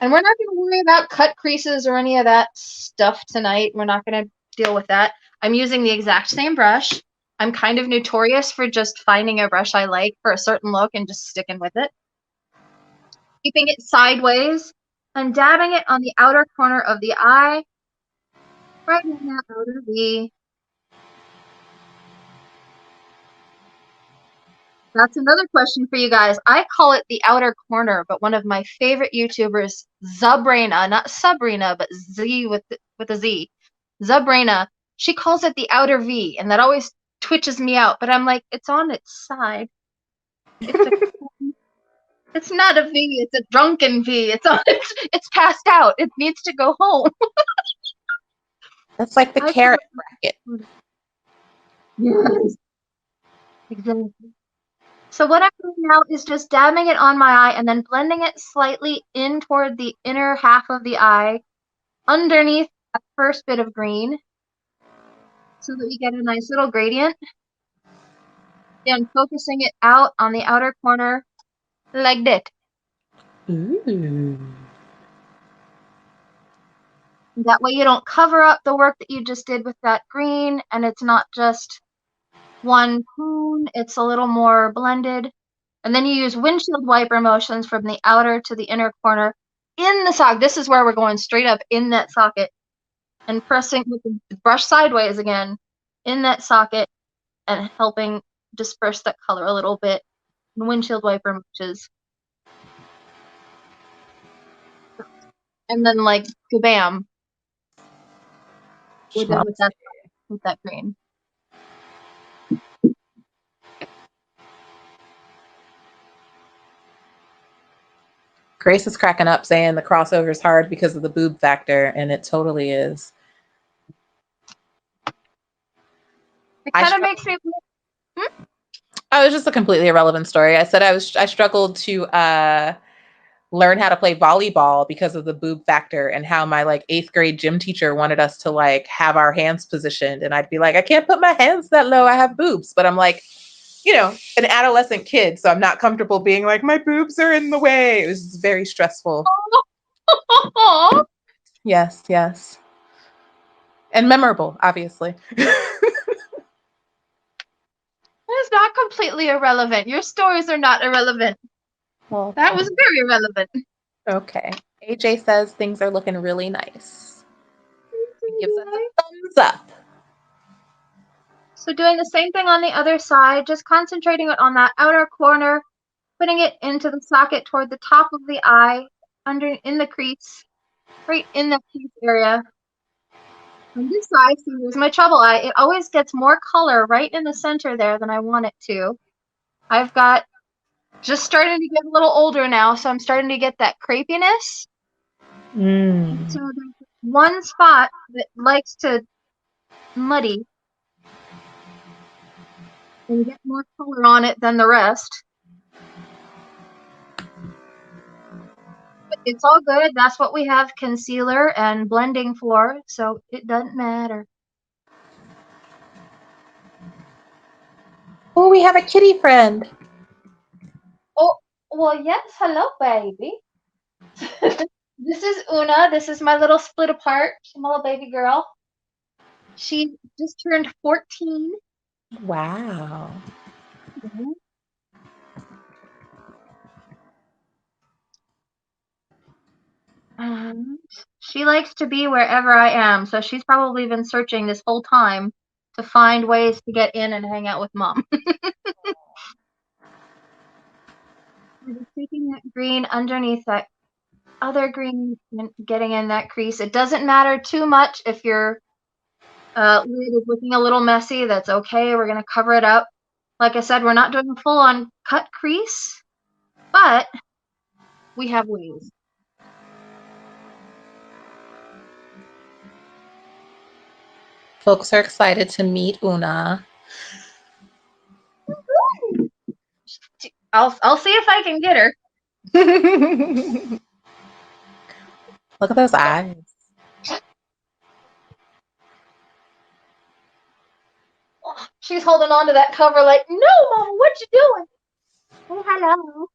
And we're not going to worry about cut creases or any of that stuff tonight. We're not going to deal with that. I'm using the exact same brush. I'm kind of notorious for just finding a brush I like for a certain look and just sticking with it. Keeping it sideways and dabbing it on the outer corner of the eye, right in that outer V. That's another question for you guys. I call it the outer corner, but one of my favorite YouTubers, Zabrina, not Sabrina, but Z with a Z, Zabrina, she calls it the outer V, and that always twitches me out. But I'm like, it's on its side. It's not a V. It's a drunken V. It's passed out. It needs to go home. That's like the carrot bracket. Yes, exactly. So what I'm doing now is just dabbing it on my eye and then blending it slightly in toward the inner half of the eye, underneath that first bit of green, so that we get a nice little gradient. And focusing it out on the outer corner like that. Ooh. That way you don't cover up the work that you just did with that green, and it's not just one tone, it's a little more blended. And then you use windshield wiper motions from the outer to the inner corner in the socket. This is where we're going straight up in that socket and pressing with the brush sideways again in that socket and helping disperse that color a little bit. And windshield wiper motions. And then like kabam. We're done with that green. Grace is cracking up saying the crossover is hard because of the boob factor, and it totally is. It kind of makes me. Oh, it was just a completely irrelevant story. I said I struggled to learn how to play volleyball because of the boob factor and how my like 8th grade gym teacher wanted us to like have our hands positioned, and I'd be like, I can't put my hands that low, I have boobs. But I'm like, an adolescent kid, so I'm not comfortable being like, my boobs are in the way. It was very stressful. Yes, yes. And memorable, obviously. It's not completely irrelevant. Your stories are not irrelevant. Well, that was very relevant. Okay. AJ says things are looking really nice. He gives us a thumbs up. So doing the same thing on the other side, just concentrating it on that outer corner, putting it into the socket toward the top of the eye, in the crease, right in the crease area. On this side, see, here's my trouble eye. It always gets more color right in the center there than I want it to. I've got just starting to get a little older now, so I'm starting to get that crepiness. So there's one spot that likes to muddy and get more color on it than the rest. But it's all good. That's what we have concealer and blending for, so it doesn't matter. Oh, we have a kitty friend. Oh, well, yes. Hello, baby. This is Una. This is my little split apart. She's my little baby girl. She just turned 14. Wow. She likes to be wherever I am, so she's probably been searching this whole time to find ways to get in and hang out with mom. We're just taking that green underneath that other green and getting in that crease. It doesn't matter too much if your lid is looking a little messy. That's okay. We're going to cover it up. Like I said, we're not doing a full-on cut crease, but we have ways. Folks are excited to meet Una. I'll see if I can get her. Look at those eyes. She's holding on to that cover like, no, Mama, what you doing? Oh, hello.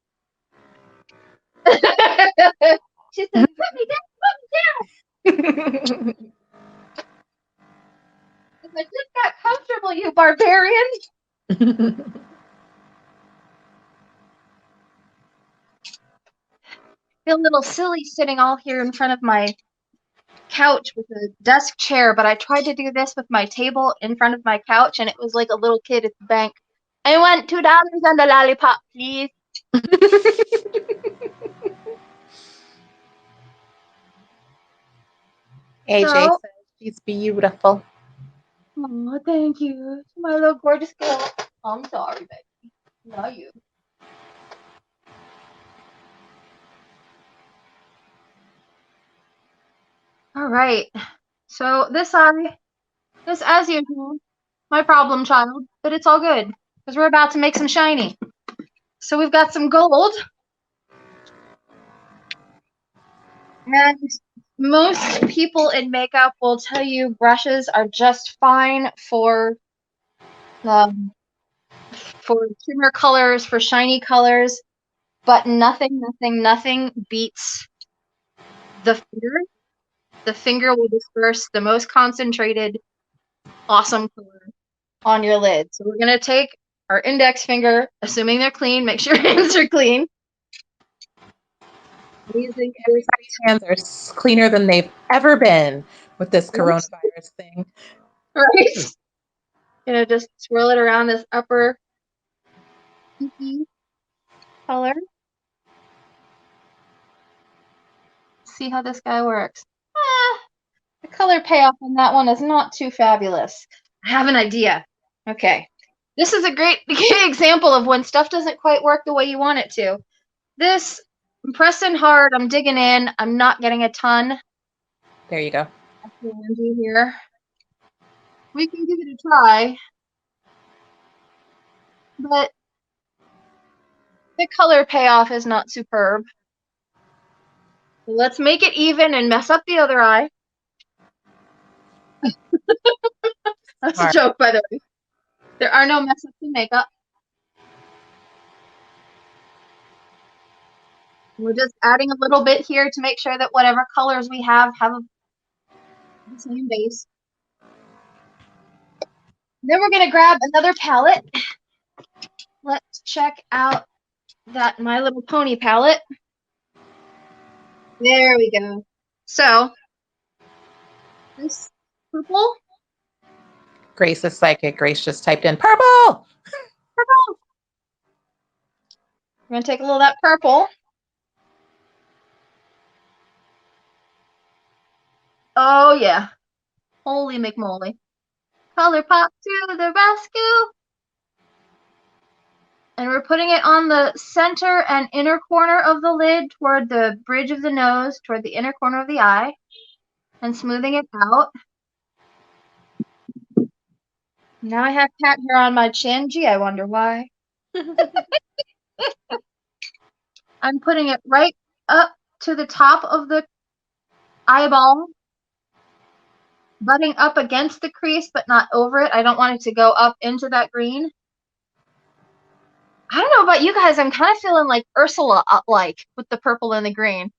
She says, put me down, put me down. I just got comfortable, you barbarian. Feel a little silly sitting all here in front of my couch with a desk chair, but I tried to do this with my table in front of my couch, and it was like a little kid at the bank. I want $2 on the lollipop, please. AJ says she's beautiful. Oh, thank you. My little gorgeous girl. I'm sorry, baby. Not you. All right. So this eye is, as usual, my problem child, but it's all good because we're about to make some shiny. So we've got some gold. And most people in makeup will tell you brushes are just fine for thinner colors, for shiny colors, but nothing beats the finger. The finger will disperse the most concentrated, awesome color on your lid. So we're going to take our index finger, assuming they're clean, make sure your hands are clean. Everybody's hands are cleaner than they've ever been with this coronavirus thing. Right? Just swirl it around this upper color. See how this guy works. The color payoff on that one is not too fabulous. I have an idea. Okay. This is a great example of when stuff doesn't quite work the way you want it to. This, I'm pressing hard, I'm digging in, I'm not getting a ton. There you go. Here. We can give it a try. But the color payoff is not superb. So let's make it even and mess up the other eye. That's a joke, by the way. There are no mess ups in makeup. We're just adding a little bit here to make sure that whatever colors we have the same base. Then we're going to grab another palette. Let's check out that My Little Pony palette. There we go. So, this purple. Grace is psychic. Grace just typed in purple. Purple. We're going to take a little of that purple. Oh, yeah. Holy McMoly. Color pop to the rescue. And we're putting it on the center and inner corner of the lid toward the bridge of the nose, toward the inner corner of the eye, and smoothing it out. Now I have cat hair on my chin. Gee, I wonder why. I'm putting it right up to the top of the eyeball, butting up against the crease, but not over it. I don't want it to go up into that green. I don't know about you guys. I'm kind of feeling like Ursula like with the purple and the green.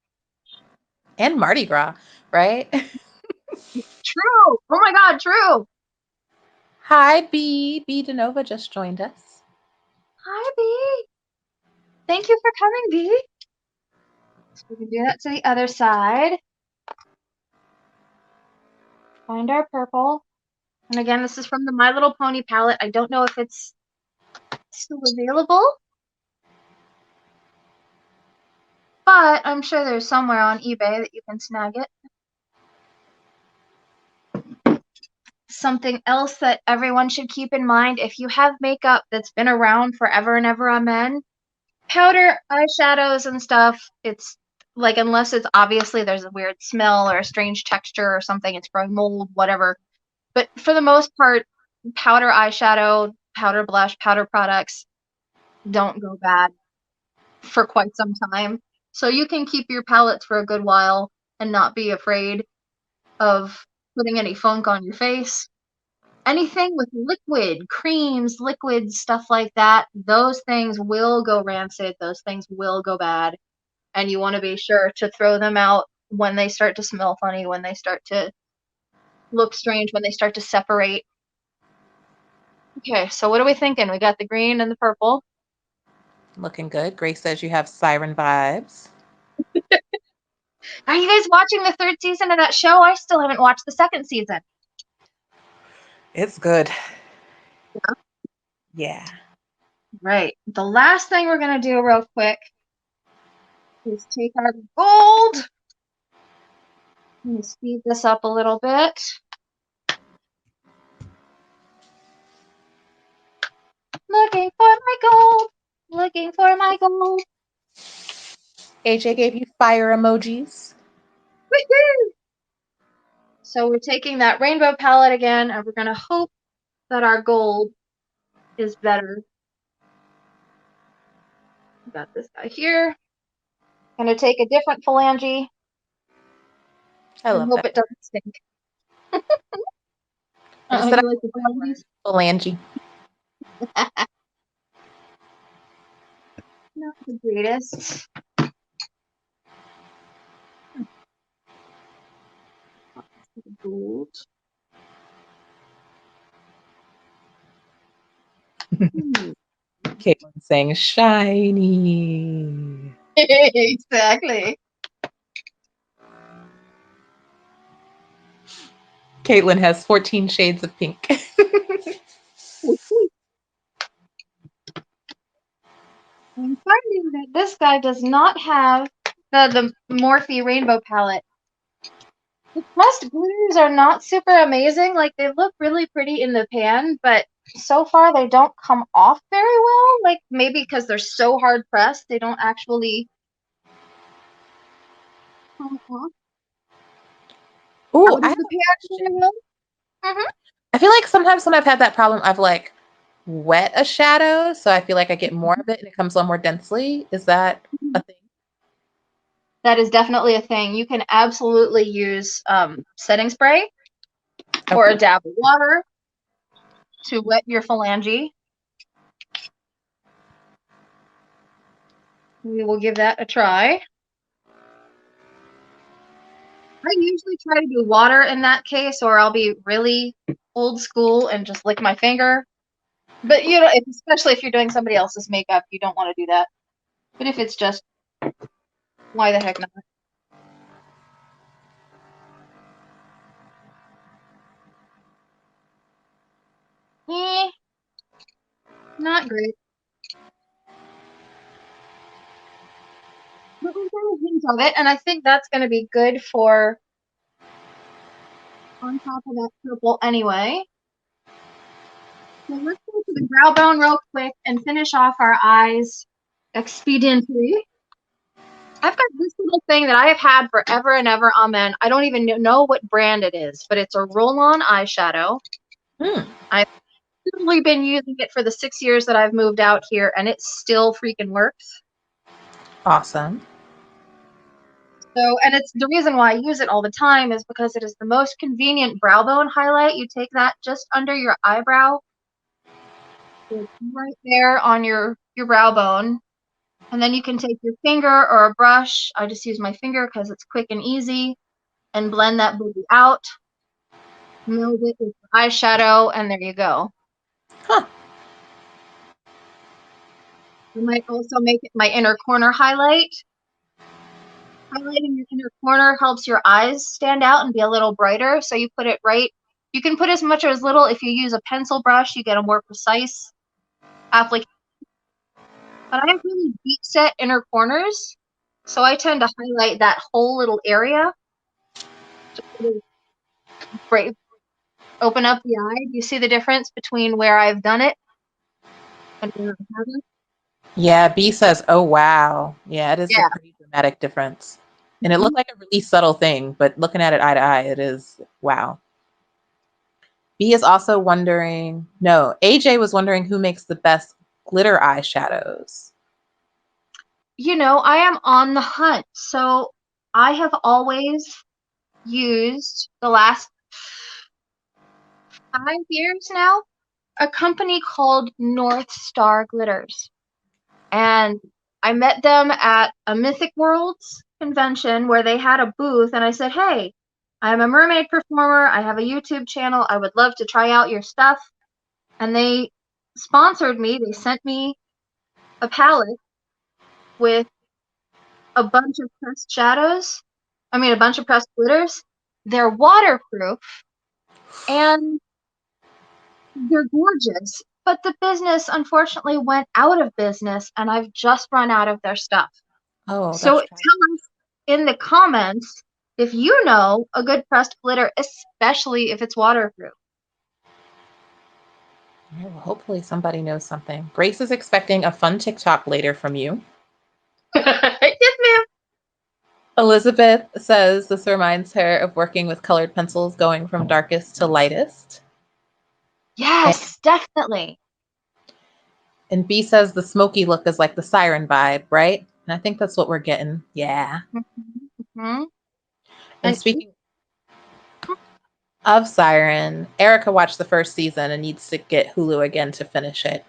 And Mardi Gras, right? True. Oh my God, true. Hi, B. B DeNova just joined us. Hi, B. Thank you for coming, B. So we can do that to the other side. Find our purple. And again, this is from the My Little Pony palette. I don't know if it's still available, but I'm sure there's somewhere on eBay that you can snag it. Something else that everyone should keep in mind, if you have makeup that's been around forever and ever on men, powder, eyeshadows, and stuff, it's like, unless it's obviously there's a weird smell or a strange texture or something, it's growing mold, whatever. But for the most part, powder, eyeshadow, powder blush, powder products don't go bad for quite some time. So you can keep your palettes for a good while and not be afraid of putting any funk on your face. Anything with liquid, creams, liquids, stuff like that, those things will go rancid, those things will go bad. And you want to be sure to throw them out when they start to smell funny, when they start to look strange, when they start to separate. Okay, so what are we thinking? We got the green and the purple. Looking good. Grace says you have siren vibes. Are you guys watching the third season of that show? I still haven't watched the second season. It's good. Yeah. Right. The last thing we're going to do real quick is take our gold. Let me speed this up a little bit. Looking for my gold. Looking for my gold. AJ gave you fire emojis. Woohoo! So we're taking that rainbow palette again, and we're going to hope that our gold is better. Got this guy here. Going to take a different phalange I and love hope that. it doesn't stink. I just You said like the phalanges? phalange. Not the greatest. Gold. Caitlin saying shiny. Exactly. Caitlin has 14 shades of pink. I'm finding that this guy does not have the Morphe Rainbow Palette. The pressed glitters are not super amazing. Like, they look really pretty in the pan, but so far they don't come off very well. Like, maybe because they're so hard pressed, they don't actually come off Ooh, out I of have the a pan very question. well. Mm-hmm. I feel like sometimes when I've had that problem, I've like wet a shadow, so I feel like I get more of it and it comes on more densely. Is that a thing? That is definitely a thing. You can absolutely use setting spray or a Okay. dab of water to wet your phalange. We will give that a try. I usually try to do water in that case, or I'll be really old school and just lick my finger. But you know, especially if you're doing somebody else's makeup, you don't want to do that. But if it's just, why the heck not? Eh, not great. But we've got a hint of it, and I think that's going to be good for on top of that purple anyway. So let's go to the brow bone real quick and finish off our eyes expediently. I've got this little thing that I have had forever and ever. Amen. I don't even know what brand it is, but it's a roll-on eyeshadow. I've literally been using it for the 6 years that I've moved out here, and it still freaking works. Awesome. So, and it's the reason why I use it all the time is because it is the most convenient brow bone highlight. You take that just under your eyebrow, right there on your brow bone, and then you can take your finger or a brush. I just use my finger because it's quick and easy, and blend that booty out. Meld it with eyeshadow, and there you go. Huh. You might also make it my inner corner highlight. Highlighting your inner corner helps your eyes stand out and be a little brighter. So you put it right. You can put as much or as little. If you use a pencil brush, you get a more precise application. But I have really deep set inner corners, so I tend to highlight that whole little area. Just break, open up the eye. Do you see the difference between where I've done it and where I haven't? Yeah, B says, oh, wow. Yeah, it is a pretty dramatic difference. And it looked like a really subtle thing, but looking at it eye to eye, it is, wow. B is also wondering, no, AJ was wondering who makes the best glitter eyeshadows. You know, I am on the hunt. So I have always used the last 5 years now a company called North Star Glitters. And I met them at a Mythic Worlds convention where they had a booth, and I said, hey, I'm a mermaid performer. I have a YouTube channel. I would love to try out your stuff. And they sponsored me. They sent me a palette with a bunch of pressed shadows. I mean, a bunch of pressed glitters. They're waterproof and they're gorgeous. But the business unfortunately went out of business, and I've just run out of their stuff. Oh, So that's tragic. tell us in the comments if you know a good pressed glitter, especially if it's waterproof. Yeah, well, hopefully somebody knows something. Grace is expecting a fun TikTok later from you. Yes, ma'am. Elizabeth says this reminds her of working with colored pencils, going from darkest to lightest. Yes, definitely. And B says the smoky look is like the siren vibe, right? And I think that's what we're getting. Yeah. Mm-hmm. And speaking of Siren, Erica watched the first season and needs to get Hulu again to finish it.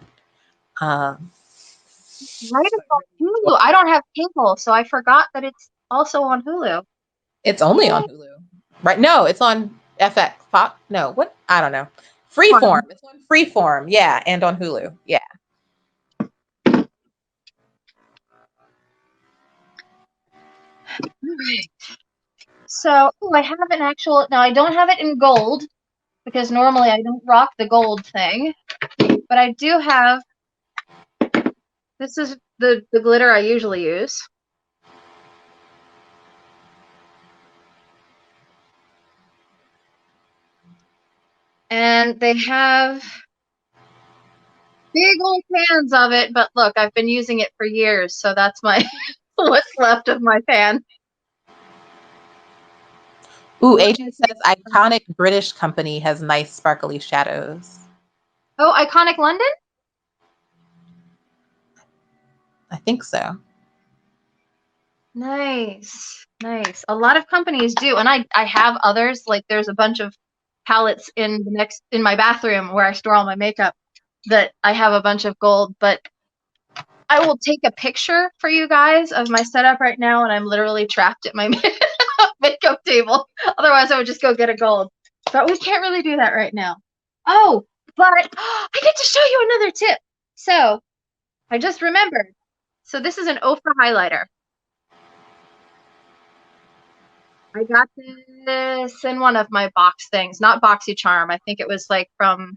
Right on Hulu. I don't have cable, so I forgot that it's also on Hulu. It's only on Hulu, right? No, it's on FX. Pop? No, what? I don't know. Freeform. It's on Freeform, yeah, and on Hulu, yeah. So I have an actual. Now I don't have it in gold because normally I don't rock the gold thing, but I do have. This is the glitter I usually use. And they have big old cans of it, but look, I've been using it for years, so that's my what's left of my pan. Ooh, AJ says iconic British company has nice sparkly shadows. Oh, Iconic London? I think so. Nice. Nice. A lot of companies do, and I have others. Like there's a bunch of palettes in my bathroom where I store all my makeup that I have a bunch of gold, but I will take a picture for you guys of my setup right now, and I'm literally trapped at my makeup table. Otherwise, I would just go get a gold. But we can't really do that right now. Oh, but I get to show you another tip. So I just remembered. So this is an Ofra highlighter. I got this in one of my box things, not BoxyCharm. I think it was like from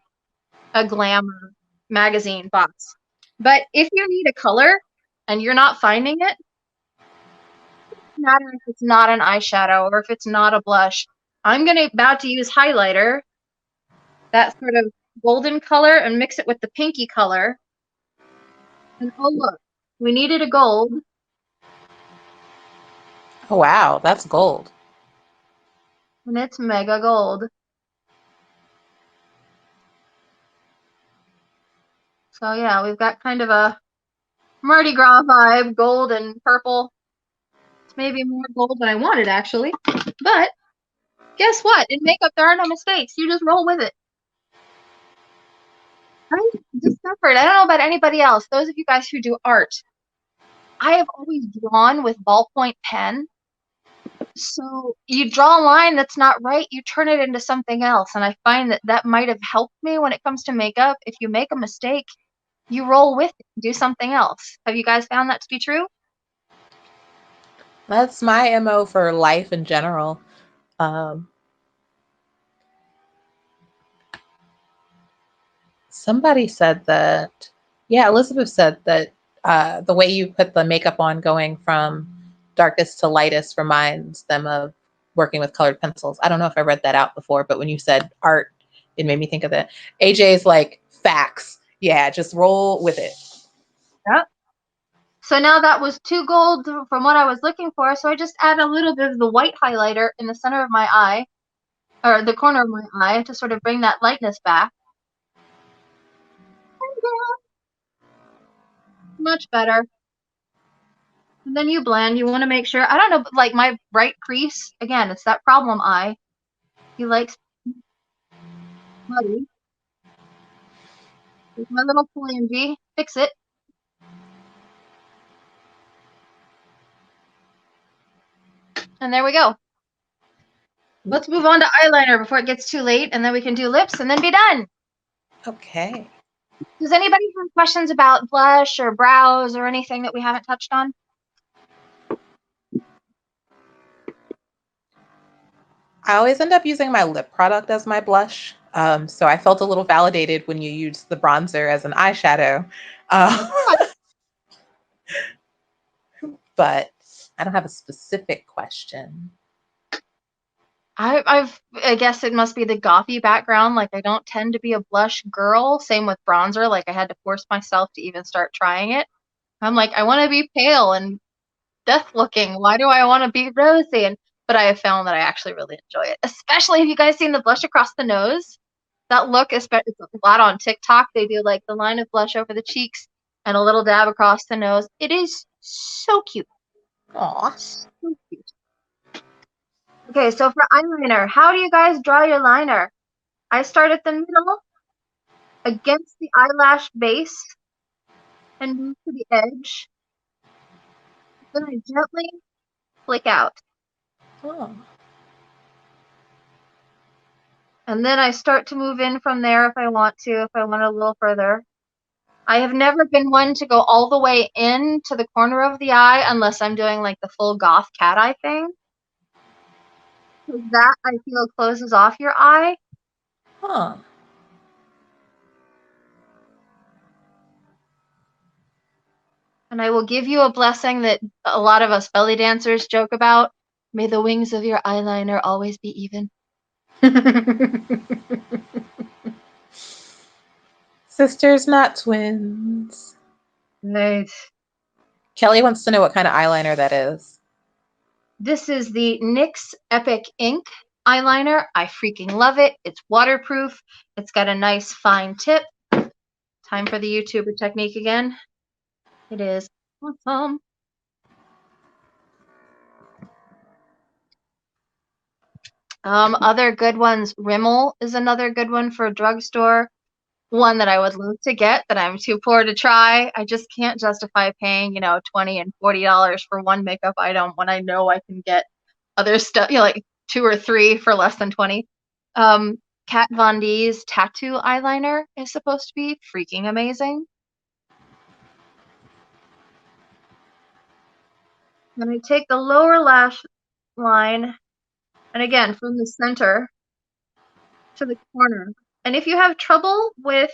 a Glamour magazine box. But if you need a color and you're not finding it, it doesn't matter if it's not an eyeshadow or if it's not a blush. I'm about to use highlighter, that sort of golden color and mix it with the pinky color. And oh look, we needed a gold. Oh, wow, that's gold. And it's mega gold. So yeah, we've got kind of a Mardi Gras vibe, gold and purple. It's maybe more gold than I wanted actually. But guess what? In makeup, there are no mistakes. You just roll with it. I discovered, I don't know about anybody else, those of you guys who do art, I have always drawn with ballpoint pen. So you draw a line that's not right, you turn it into something else. And I find that that might have helped me when it comes to makeup. If you make a mistake, you roll with it, do something else. Have you guys found that to be true? That's my MO for life in general. Um, Somebody said that, yeah, Elizabeth said that the way you put the makeup on going from darkest to lightest reminds them of working with colored pencils. I don't know if I read that out before, but when you said art, it made me think of that. AJ's like, facts. Yeah, just roll with it. Yep. So now that was 2 gold from what I was looking for, so I just add a little bit of the white highlighter in the center of my eye, or the corner of my eye, to sort of bring that lightness back. Much better. And then you blend. You want to make sure, I don't know, like my right crease, again, it's that problem eye. He likes Putty. With my little phalange, fix it. And there we go. Let's move on to eyeliner before it gets too late, and then we can do lips and then be done. Okay. Does anybody have questions about blush or brows or anything that we haven't touched on? I always end up using my lip product as my blush. So I felt a little validated when you used the bronzer as an eyeshadow. Um, but I don't have a specific question. I guess it must be the gothy background. Like, I don't tend to be a blush girl. Same with bronzer. Like, I had to force myself to even start trying it. I'm like, I want to be pale and death looking. Why do I want to be rosy? But I have found that I actually really enjoy it. Especially if you guys seen the blush across the nose. That look, it's a lot on TikTok. They do like the line of blush over the cheeks and a little dab across the nose. It is so cute. Aw. So cute. Okay, so for eyeliner, how do you guys draw your liner? I start at the middle, against the eyelash base, and move to the edge. Then I gently flick out. Oh. And then I start to move in from there if I want a little further. I have never been one to go all the way in to the corner of the eye unless I'm doing like the full goth cat eye thing. Because that, I feel, closes off your eye. Huh. And I will give you a blessing that a lot of us belly dancers joke about. May the wings of your eyeliner always be even. Sisters, not twins. Right. Kelly wants to know what kind of eyeliner that is. This is the NYX Epic Ink eyeliner. I freaking love it. It's waterproof. It's got a nice fine tip. Time for the YouTuber technique again. It is awesome. Other good ones, Rimmel is another good one for a drugstore. One that I would love to get that I'm too poor to try. I just can't justify paying, $20 and $40 for one makeup item when I know I can get other stuff, like 2 or 3 for less than 20. Kat Von D's tattoo eyeliner is supposed to be freaking amazing. Then I take the lower lash line, and again, from the center to the corner. And if you have trouble with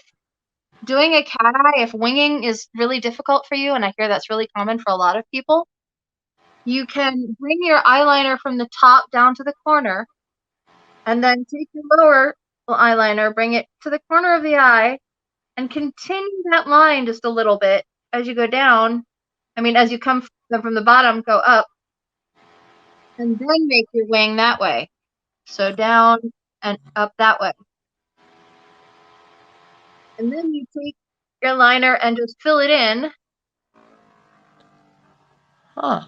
doing a cat eye, if winging is really difficult for you, and I hear that's really common for a lot of people, you can bring your eyeliner from the top down to the corner, and then take your lower eyeliner, bring it to the corner of the eye, and continue that line just a little bit as you go down. I mean, as you come from the bottom, go up, and then make your wing that way. So down and up that way. And then you take your liner and just fill it in. Huh.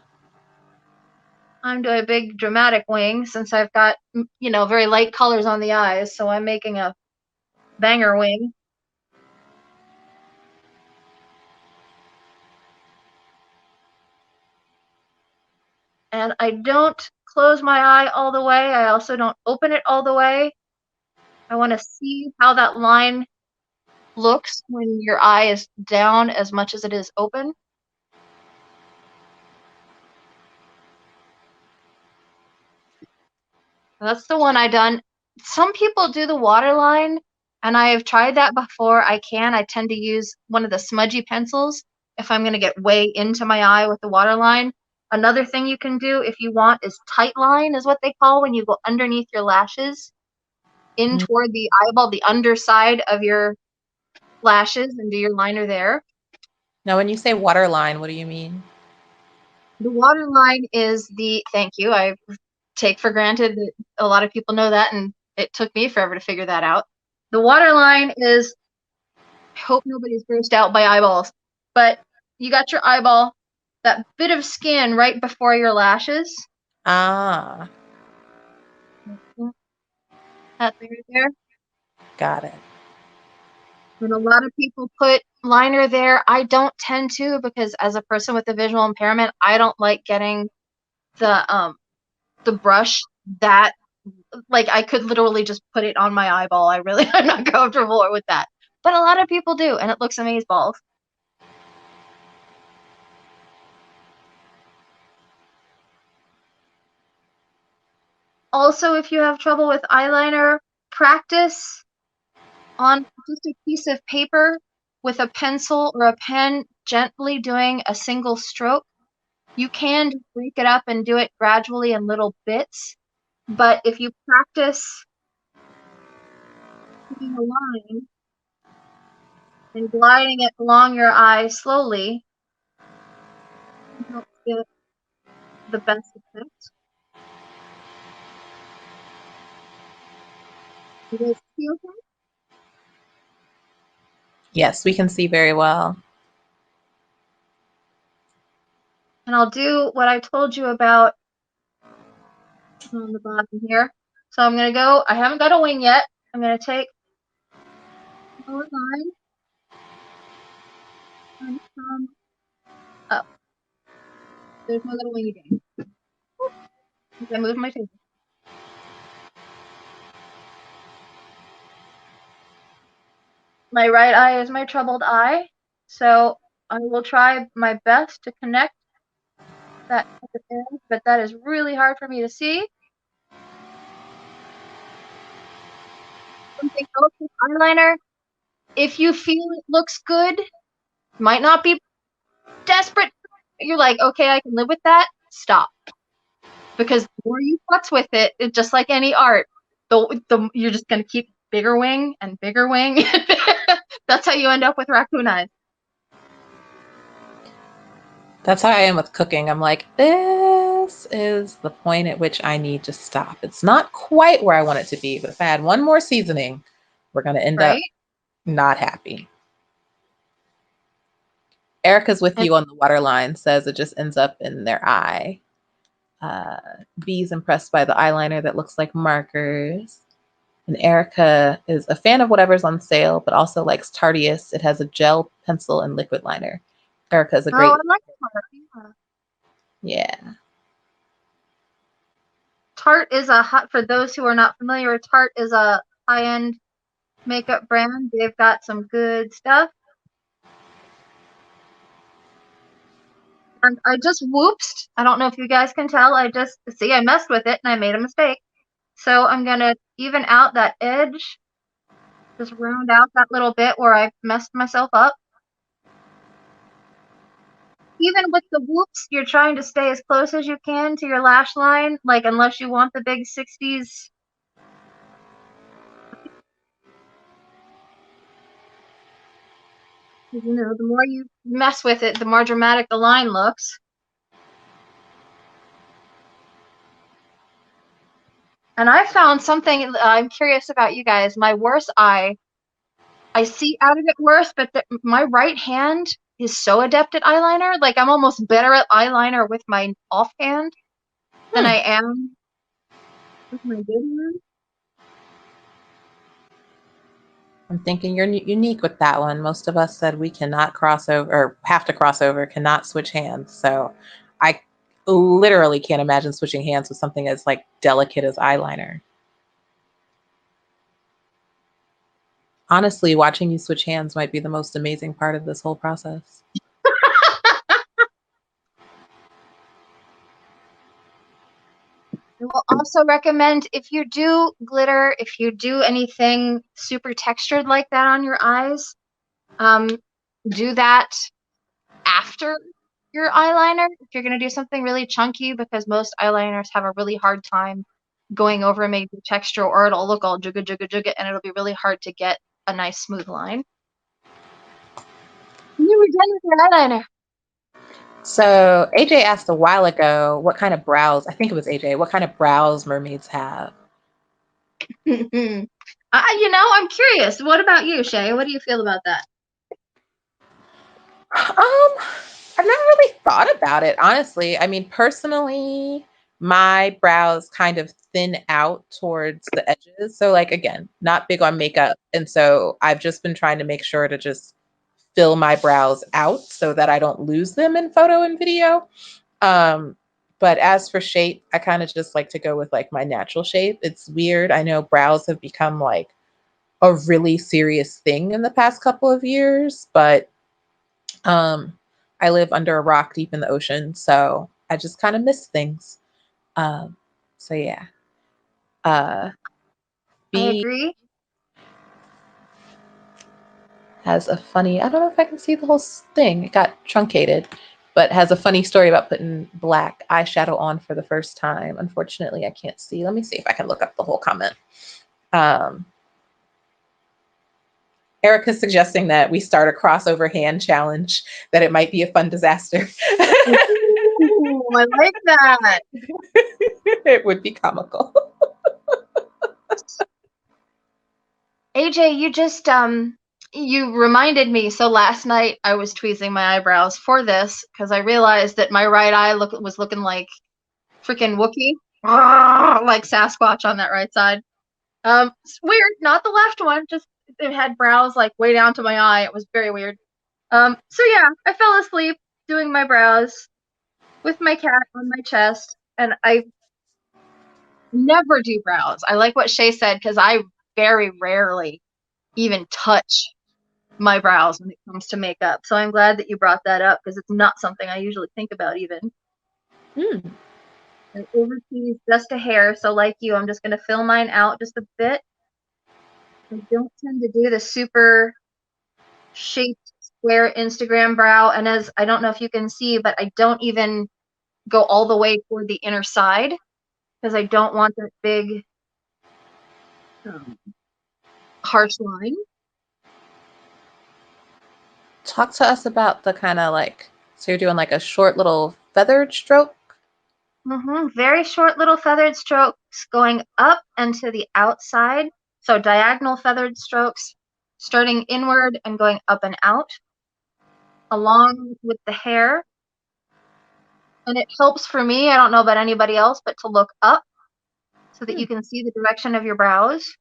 I'm doing a big dramatic wing since I've got, very light colors on the eyes, so I'm making a banger wing. And I don't close my eye all the way. I also don't open it all the way. I want to see how that line looks when your eye is down as much as it is open. That's the one I done. Some people do the waterline, and I have tried that before. I tend to use one of the smudgy pencils if I'm going to get way into my eye with the waterline. Another thing you can do if you want is tight line, is what they call when you go underneath your lashes in toward the eyeball, the underside of your lashes, and do your liner there. Now, when you say waterline, what do you mean? The waterline is thank you. I take for granted that a lot of people know that, and it took me forever to figure that out. The waterline is, I hope nobody's grossed out by eyeballs, but you got your eyeball, that bit of skin right before your lashes. Ah. That thing right there. Got it. And a lot of people put liner there. I don't tend to, because as a person with a visual impairment, I don't like getting the brush that, like, I could literally just put it on my eyeball. I'm not comfortable with that. But a lot of people do, and it looks amazeballs. Also, if you have trouble with eyeliner, practice on just a piece of paper with a pencil or a pen, gently doing a single stroke. You can just break it up and do it gradually in little bits, but if you practice putting a line and gliding it along your eye slowly, it helps get the best effect. You guys see okay? Yes, we can see very well. And I'll do what I told you about on the bottom here. So I'm going to go, I haven't got a wing yet. I'm going to take a line and come up. There's my little wingy thing. I moved my finger. My right eye is my troubled eye, so I will try my best to connect that edge, but that is really hard for me to see. Something else with eyeliner, if you feel it looks good, might not be desperate, you're like, okay, I can live with that, stop. Because the more you futz with it, it's just like any art, you're just going to keep bigger wing and bigger wing. That's how you end up with raccoon eyes. That's how I am with cooking. I'm like, this is the point at which I need to stop. It's not quite where I want it to be, but if I add one more seasoning, we're going to end up not happy. Erica's with you on the waterline, says it just ends up in their eye. B's impressed by the eyeliner that looks like markers. And Erica is a fan of whatever's on sale, but also likes Tarteist. It has a gel pencil and liquid liner. Erica is a great. Oh, I like Tarte. Yeah. Tarte is for those who are not familiar, Tarte is a high-end makeup brand. They've got some good stuff. And I just whoopsed. I don't know if you guys can tell. I messed with it and I made a mistake. So I'm going to even out that edge. Just round out that little bit where I messed myself up. Even with the whoops, you're trying to stay as close as you can to your lash line, like unless you want the big 60s. You know, the more you mess with it, the more dramatic the line looks. And I found something I'm curious about you guys. My worst eye, I see out of it worse, but my right hand is so adept at eyeliner. Like, I'm almost better at eyeliner with my offhand than I am with my good hand. I'm thinking you're unique with that one. Most of us said we cannot cross over or have to cross over, cannot switch hands. So I literally can't imagine switching hands with something as like delicate as eyeliner. Honestly, watching you switch hands might be the most amazing part of this whole process. I will also recommend if you do glitter, if you do anything super textured like that on your eyes, do that after your eyeliner if you're going to do something really chunky, because most eyeliners have a really hard time going over maybe texture, or it'll look all jugga jugga jugga and it'll be really hard to get a nice smooth line. You were done with your eyeliner. So AJ asked a while ago what kind of brows, I think it was AJ, what kind of brows mermaids have. I'm curious. What about you, Shay? What do you feel about that? I've never really thought about it, honestly. I mean, personally, my brows kind of thin out towards the edges. So, like, again, not big on makeup. And so I've just been trying to make sure to just fill my brows out so that I don't lose them in photo and video. Um, but as for shape, I kind of just like to go with like my natural shape. It's weird. I know brows have become like a really serious thing in the past couple of years, but um, I live under a rock deep in the ocean, so I just kind of miss things. Um, so yeah. Uh, I B agree. has a funny. I don't know if I can see the whole thing. It got truncated, but has a funny story about putting black eyeshadow on for the first time. Unfortunately, I can't see. Let me see if I can look up the whole comment. Um, Erica's suggesting that we start a crossover hand challenge. That it might be a fun disaster. Ooh, I like that. It would be comical. AJ, you reminded me. So last night I was tweezing my eyebrows for this because I realized that my right eye was looking like freaking Wookiee, like Sasquatch on that right side. It's weird, not the left one. Just it had brows like way down to my eye. It was very weird. So yeah, I fell asleep doing my brows with my cat on my chest, and I never do brows. I like what Shay said because I very rarely even touch my brows when it comes to makeup. So I'm glad that you brought that up because it's not something I usually think about even. Hmm. I overtease just a hair, so like you, I'm just going to fill mine out just a bit. I don't tend to do the super shaped square Instagram brow, and as I don't know if you can see, but I don't even go all the way toward the inner side because I don't want that big um, harsh line. Talk to us about the kind of like, so you're doing like a short little feathered stroke. Very short little feathered strokes going up and to the outside. So diagonal feathered strokes starting inward and going up and out along with the hair. And it helps for me, I don't know about anybody else, but to look up so that you can see the direction of your brows.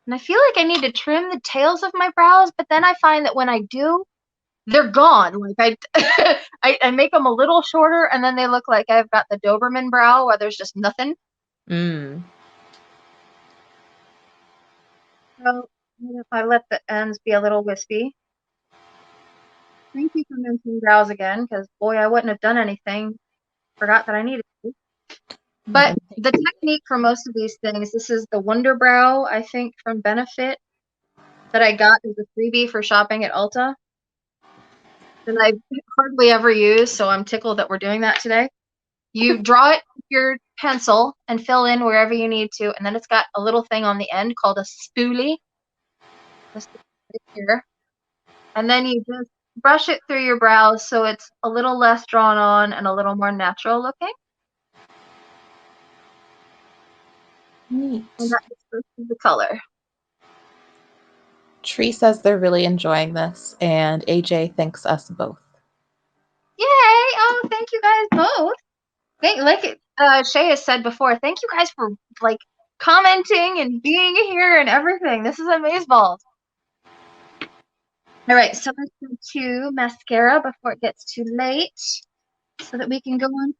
And I feel like I need to trim the tails of my brows, but then I find that when I do, they're gone. Like I make them a little shorter, and then they look like I've got the Doberman brow where there's just nothing. Mm. So if I let the ends be a little wispy. Thank you for mentioning brows again, because boy, I wouldn't have done anything. Forgot that I needed to. But the technique for most of these things, this is the Wonder Brow, I think, from Benefit that I got as a freebie for shopping at Ulta. And I hardly ever use, so I'm tickled that we're doing that today. You draw it with your pencil and fill in wherever you need to. And then it's got a little thing on the end called a spoolie. This is right here. And then you just brush it through your brows so it's a little less drawn on and a little more natural looking. Neat. And that is the color. Tree says they're really enjoying this, and AJ thanks us both. Yay! Oh, thank you guys both. Like Shay has said before, thank you guys for like commenting and being here and everything. This is amazeballs. All right, so let's go to mascara before it gets too late so that we can go on.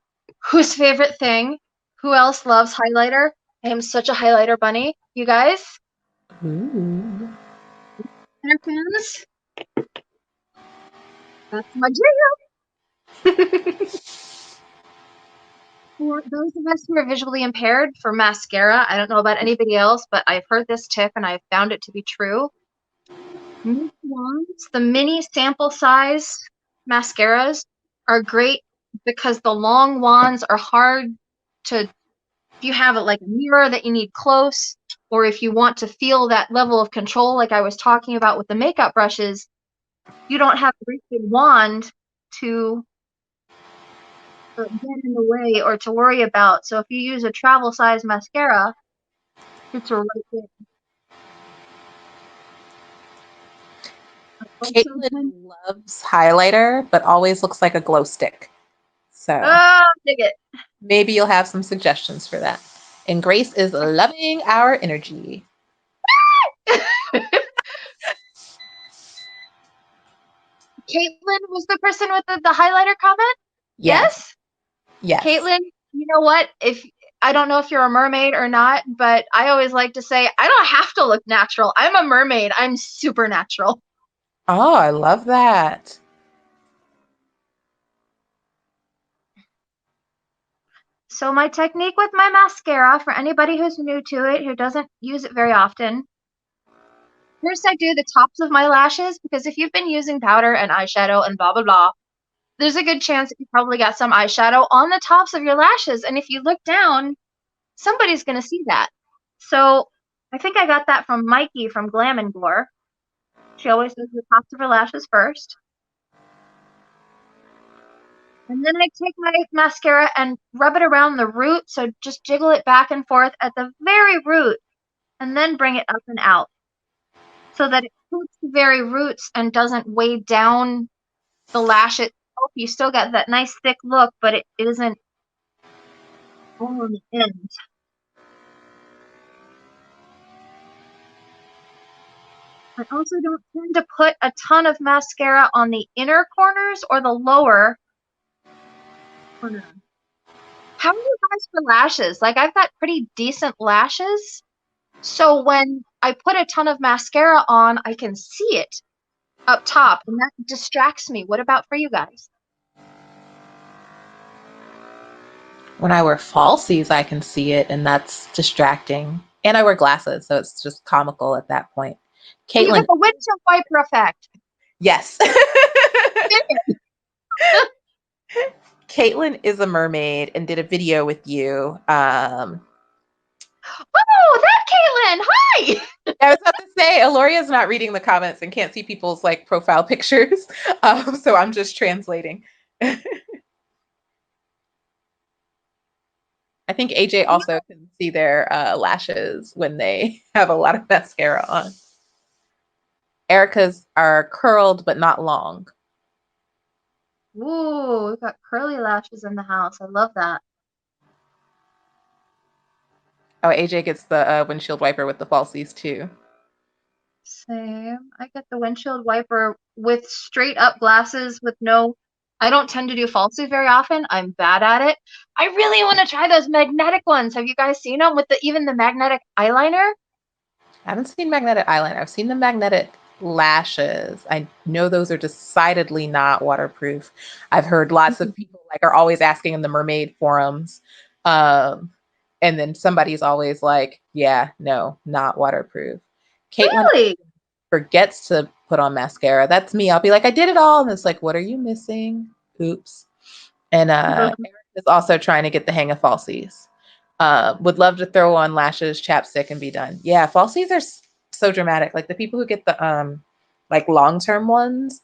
Whose favorite thing? Who else loves highlighter? I am such a highlighter bunny. You guys? Ooh. Fans? That's my jam. For those of us who are visually impaired, for mascara, I don't know about anybody else, but I've heard this tip and I've found it to be true. Mini wands, the mini sample size mascaras are great because the long wands are hard to, if you have it like a mirror that you need close, or if you want to feel that level of control like I was talking about with the makeup brushes, you don't have a great big wand to get in the way or to worry about. So if you use a travel size mascara, it's right there. Caitlin loves highlighter, but always looks like a glow stick. So dig it. maybe you'll have some suggestions for that. And Grace is loving our energy. Caitlin was the person with the highlighter comment? Yes? Yes. Caitlin, you know what? If I don't know if you're a mermaid or not, but I always like to say, I don't have to look natural. I'm a mermaid. I'm super natural. Oh, I love that. So my technique with my mascara, for anybody who's new to it, who doesn't use it very often, first I do the tops of my lashes, because if you've been using powder and eyeshadow and blah, blah, blah, there's a good chance that you probably got some eyeshadow on the tops of your lashes. And if you look down, somebody's going to see that. So I think I got that from Mikey from Glam and Gore. She always does the tops of her lashes first. And then I take my mascara and rub it around the root. So just jiggle it back and forth at the very root and then bring it up and out so that it coats the very roots and doesn't weigh down the lash itself. You still got that nice thick look, but it isn't all on the end. I also don't tend to put a ton of mascara on the inner corners or the lower corner. How are you guys for lashes? Like, I've got pretty decent lashes. So when I put a ton of mascara on, I can see it up top, and that distracts me. What about for you guys? When I wear falsies, I can see it, and that's distracting. And I wear glasses, so it's just comical at that point. You Caitlin, get the windshield wiper effect. yes. Caitlin is a mermaid and did a video with you. Oh, that Caitlin! Hi! I was about to say, Yl'luria's not reading the comments and can't see people's like profile pictures, so I'm just translating. I think AJ also can see their lashes when they have a lot of mascara on. Erica's are curled but not long. Ooh, we've got curly lashes in the house. I love that. Oh, AJ gets the windshield wiper with the falsies too. Same. I get the windshield wiper with straight up glasses with no. I don't tend to do falsies very often. I'm bad at it. I really want to try those magnetic ones. Have you guys seen them with even the magnetic eyeliner? I haven't seen magnetic eyeliner. I've seen the magnetic lashes. I know those are decidedly not waterproof. I've heard lots of people like are always asking in the mermaid forums. And then somebody's always like, yeah, no, not waterproof. Caitlin Really? forgets to put on mascara. That's me. I'll be like, I did it all. And it's like, what are you missing? Oops. And Eric is also trying to get the hang of falsies. Would love to throw on lashes, chapstick, and be done. Yeah, falsies are so dramatic. Like the people who get the like long-term ones.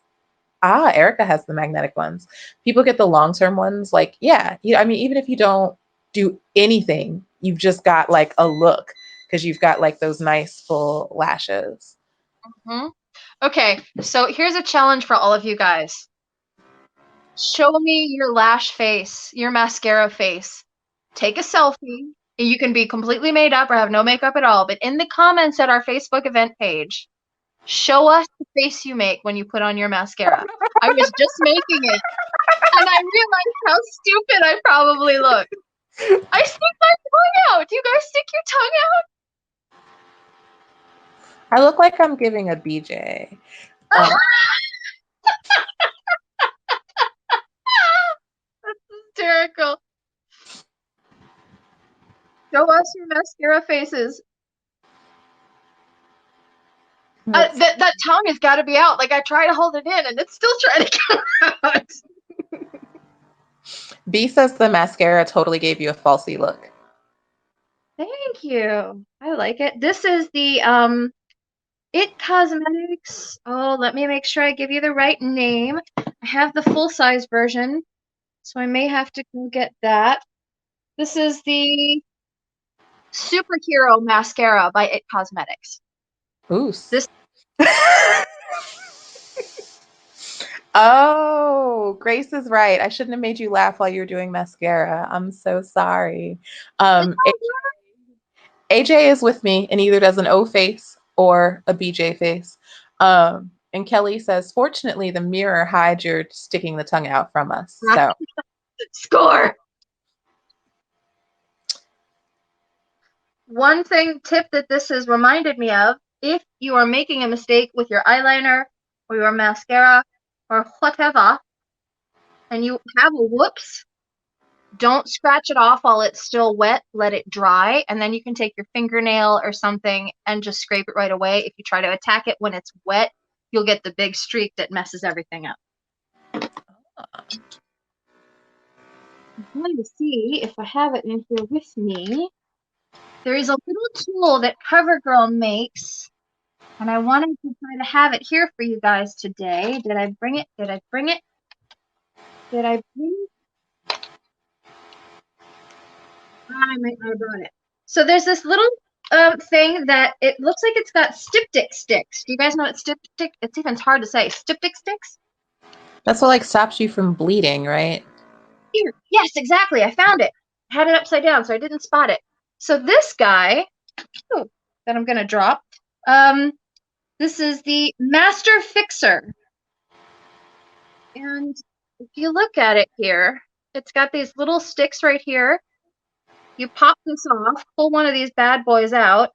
Ah, Erica has the magnetic ones. People get the long-term ones. Like, yeah, I mean, even if you don't do anything, you've just got like a look because you've got like those nice full lashes. Mm-hmm. Okay, so here's a challenge for all of you guys. Show me your lash face, your mascara face. Take a selfie. You can be completely made up or have no makeup at all, but in the comments at our Facebook event page, show us the face you make when you put on your mascara. I was just making it, and I realized how stupid I probably look. I stick my tongue out. Do you guys stick your tongue out? I look like I'm giving a BJ. That's hysterical. Show us your mascara faces. That tongue has got to be out. Like I try to hold it in, and it's still trying to come out. B says the mascara totally gave you a falsy look. Thank you. I like it. This is the It Cosmetics. Oh, let me make sure I give you the right name. I have the full size version, so I may have to go get that. This is the Superhero Mascara by It Cosmetics. Ooh. This Oh, Grace is right. I shouldn't have made you laugh while you were doing mascara. I'm so sorry. AJ is with me and either does an O face or a BJ face. And Kelly says, fortunately, the mirror hides your sticking the tongue out from us. So score. One tip that this has reminded me of, if you are making a mistake with your eyeliner or your mascara or whatever, and you have a whoops, don't scratch it off while it's still wet. Let it dry, and then you can take your fingernail or something and just scrape it right away. If you try to attack it when it's wet, you'll get the big streak that messes everything up. I'm trying to see if I have it in here with me. There is a little tool that CoverGirl makes, and I wanted to try to have it here for you guys today. Did I bring it? Did I bring it? Did I bring it? I brought it. So there's this little thing that it looks like it's got Styptic Sticks. Do you guys know what Styptic? It's even hard to say. Styptic Sticks? that's what like stops you from bleeding, right? Here. Yes, exactly. I found it. I had it upside down, so I didn't spot it. So this guy, that I'm gonna drop. This is the Master Fixer. And if you look at it here, it's got these little sticks right here. You pop this off, pull one of these bad boys out,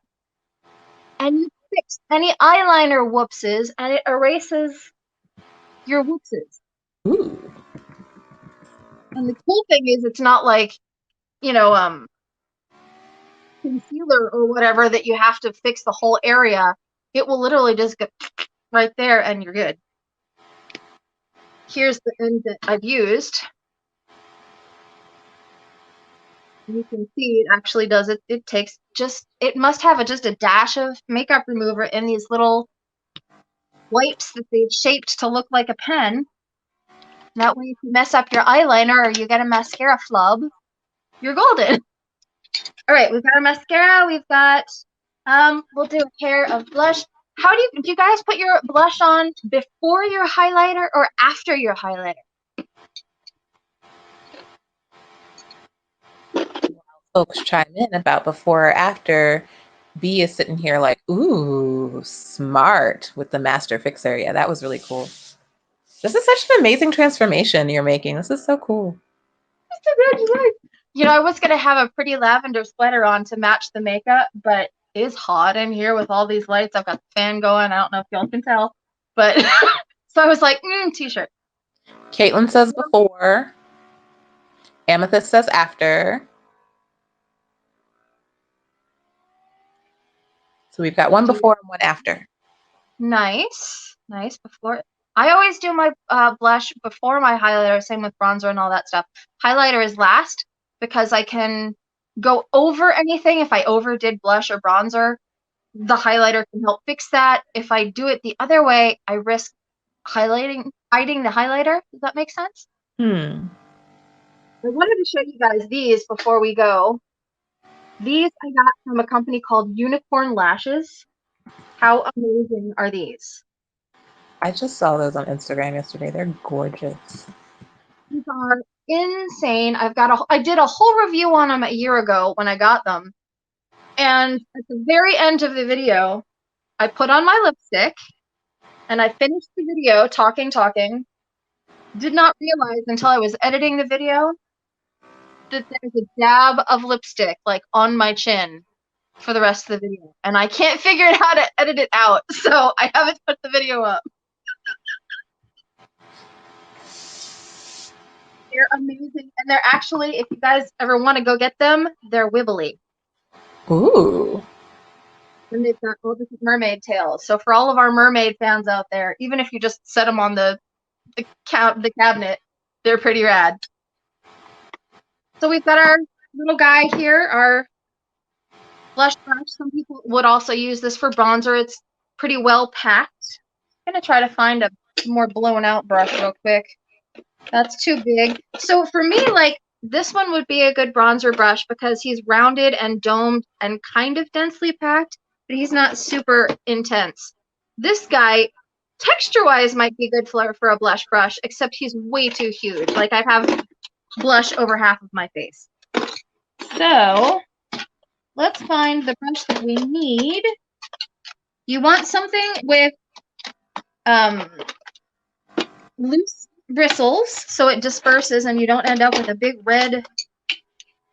and you fix any eyeliner whoopses, and it erases your whoopses. Ooh. And the cool thing is it's not like, you know, concealer or whatever that you have to fix the whole area. It will literally just go right there and you're good. Here's the end that I've used. You can see it actually does it. It takes just, it must have just a dash of makeup remover in these little wipes that they've shaped to look like a pen. That way if you mess up your eyeliner or you get a mascara flub, you're golden. All right, we've got our mascara. We've got, we'll do a pair of blush. How do you guys put your blush on before your highlighter or after your highlighter? Folks chime in about before or after. B is sitting here like, ooh, smart with the master fixer. Yeah, that was really cool. This is such an amazing transformation you're making. This is so cool. You know, I was going to have a pretty lavender sweater on to match the makeup, but it's hot in here with all these lights. I've got the fan going. I don't know if y'all can tell, but so I was like, t-shirt. Caitlin says before. Amethyst says after. So we've got one before and one after. Nice. Nice. Before. I always do my blush before my highlighter, same with bronzer and all that stuff. Highlighter is last because I can go over anything. If I overdid blush or bronzer, the highlighter can help fix that. If I do it the other way, I risk hiding the highlighter. Does that make sense? Hmm. I wanted to show you guys these before we go. These I got from a company called Unicorn Lashes. How amazing are these? I just saw those on Instagram yesterday. They're gorgeous. These are insane. I did a whole review on them a year ago when I got them. And at the very end of the video, I put on my lipstick and I finished the video talking. Did not realize until I was editing the video that there's a dab of lipstick like on my chin for the rest of the video. And I can't figure out how to edit it out. So I haven't put the video up. They're amazing. And they're actually, if you guys ever want to go get them, they're wibbly. Ooh. And they've got all different mermaid tails. So for all of our mermaid fans out there, even if you just set them on the cabinet, they're pretty rad. So we've got our little guy here, our blush brush. Some people would also use this for bronzer. It's pretty well packed. I'm gonna try to find a more blown out brush real quick. That's too big. So for me, like, this one would be a good bronzer brush because he's rounded and domed and kind of densely packed, but he's not super intense. This guy, texture-wise, might be good for a blush brush, except he's way too huge. Like, I have blush over half of my face. So let's find the brush that we need. You want something with loose bristles so it disperses and you don't end up with a big red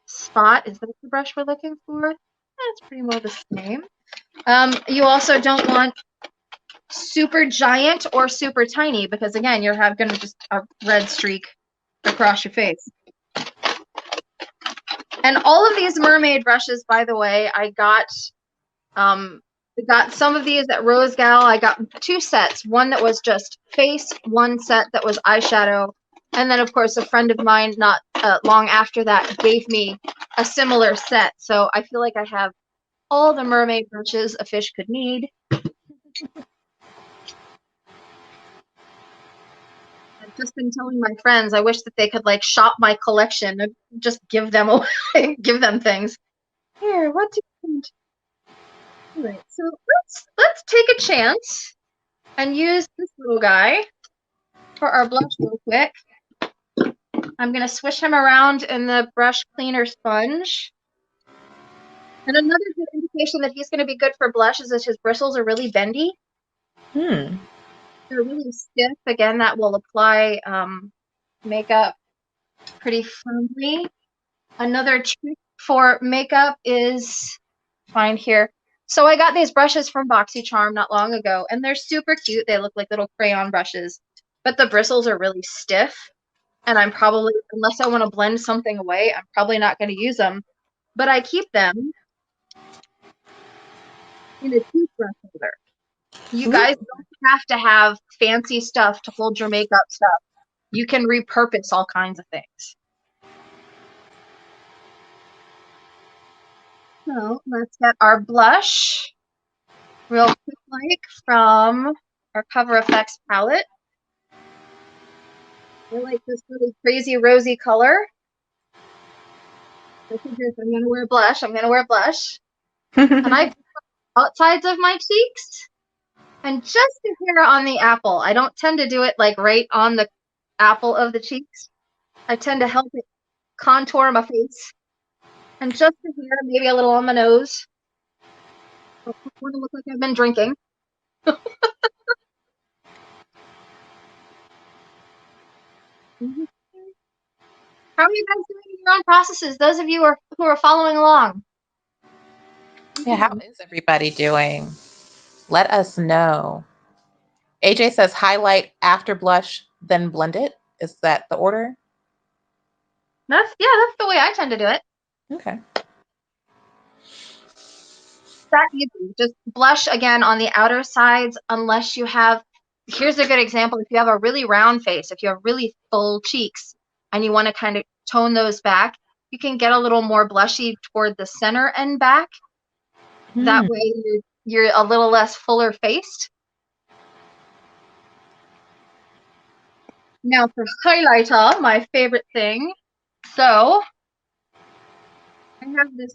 spot. Is that the brush we're looking for? That's pretty well the same. You also don't want super giant or super tiny because, again, you're going to just a red streak across your face. And all of these mermaid brushes, by the way, I got some of these at Rose Gal. I got 2 sets, one that was just face, one set that was eyeshadow. And then, of course, a friend of mine not long after that gave me a similar set. So I feel like I have all the mermaid brushes a fish could need. I've just been telling my friends I wish that they could like shop my collection and just give them away, give them things. Here, what do you want? All right, so let's take a chance and use this little guy for our blush real quick. I'm gonna swish him around in the brush cleaner sponge. And another good indication that he's gonna be good for blush is that his bristles are really bendy. Hmm. They're really stiff. Again, that will apply makeup pretty firmly. Another trick for makeup is, find here. So I got these brushes from BoxyCharm not long ago, and they're super cute. They look like little crayon brushes, but the bristles are really stiff. And I'm probably, unless I want to blend something away, I'm probably not going to use them. But I keep them in a toothbrush holder. You guys don't have to have fancy stuff to hold your makeup stuff. You can repurpose all kinds of things. So let's get our blush real quick, like from our Cover FX palette. I like this really crazy rosy color. I figure if I'm going to wear blush, I'm going to wear blush. And I outsides of my cheeks and just a hair on the apple. I don't tend to do it like right on the apple of the cheeks. I tend to help it contour my face. And just a hair, maybe a little on my nose. I want to look like I've been drinking. How are you guys doing in your own processes? Those of you who are following along. Yeah, how is everybody doing? Let us know. AJ says highlight after blush, then blend it. Is that the order? That's the way I tend to do it. Okay. That easy. Just blush again on the outer sides unless you have, here's a good example. If you have a really round face, if you have really full cheeks and you want to kind of tone those back, you can get a little more blushy toward the center and back. That way you're a little less fuller faced. Now for highlighter, my favorite thing. So I have this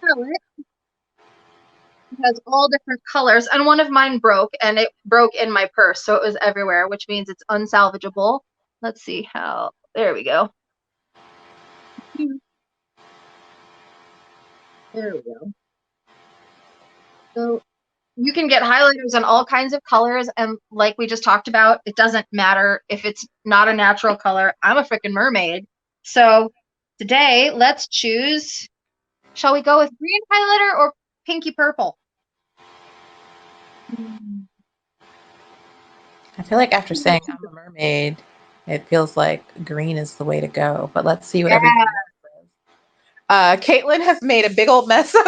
palette. It has all different colors, and one of mine broke, and it broke in my purse, so it was everywhere, which means it's unsalvageable. Let's see how. There we go. There we go. So you can get highlighters in all kinds of colors, and like we just talked about, it doesn't matter if it's not a natural color. I'm a freaking mermaid. So today, let's choose. Shall we go with green highlighter or pinky purple? I feel like after saying I'm a mermaid, it feels like green is the way to go. But let's see what everybody else says. Caitlin has made a big old mess of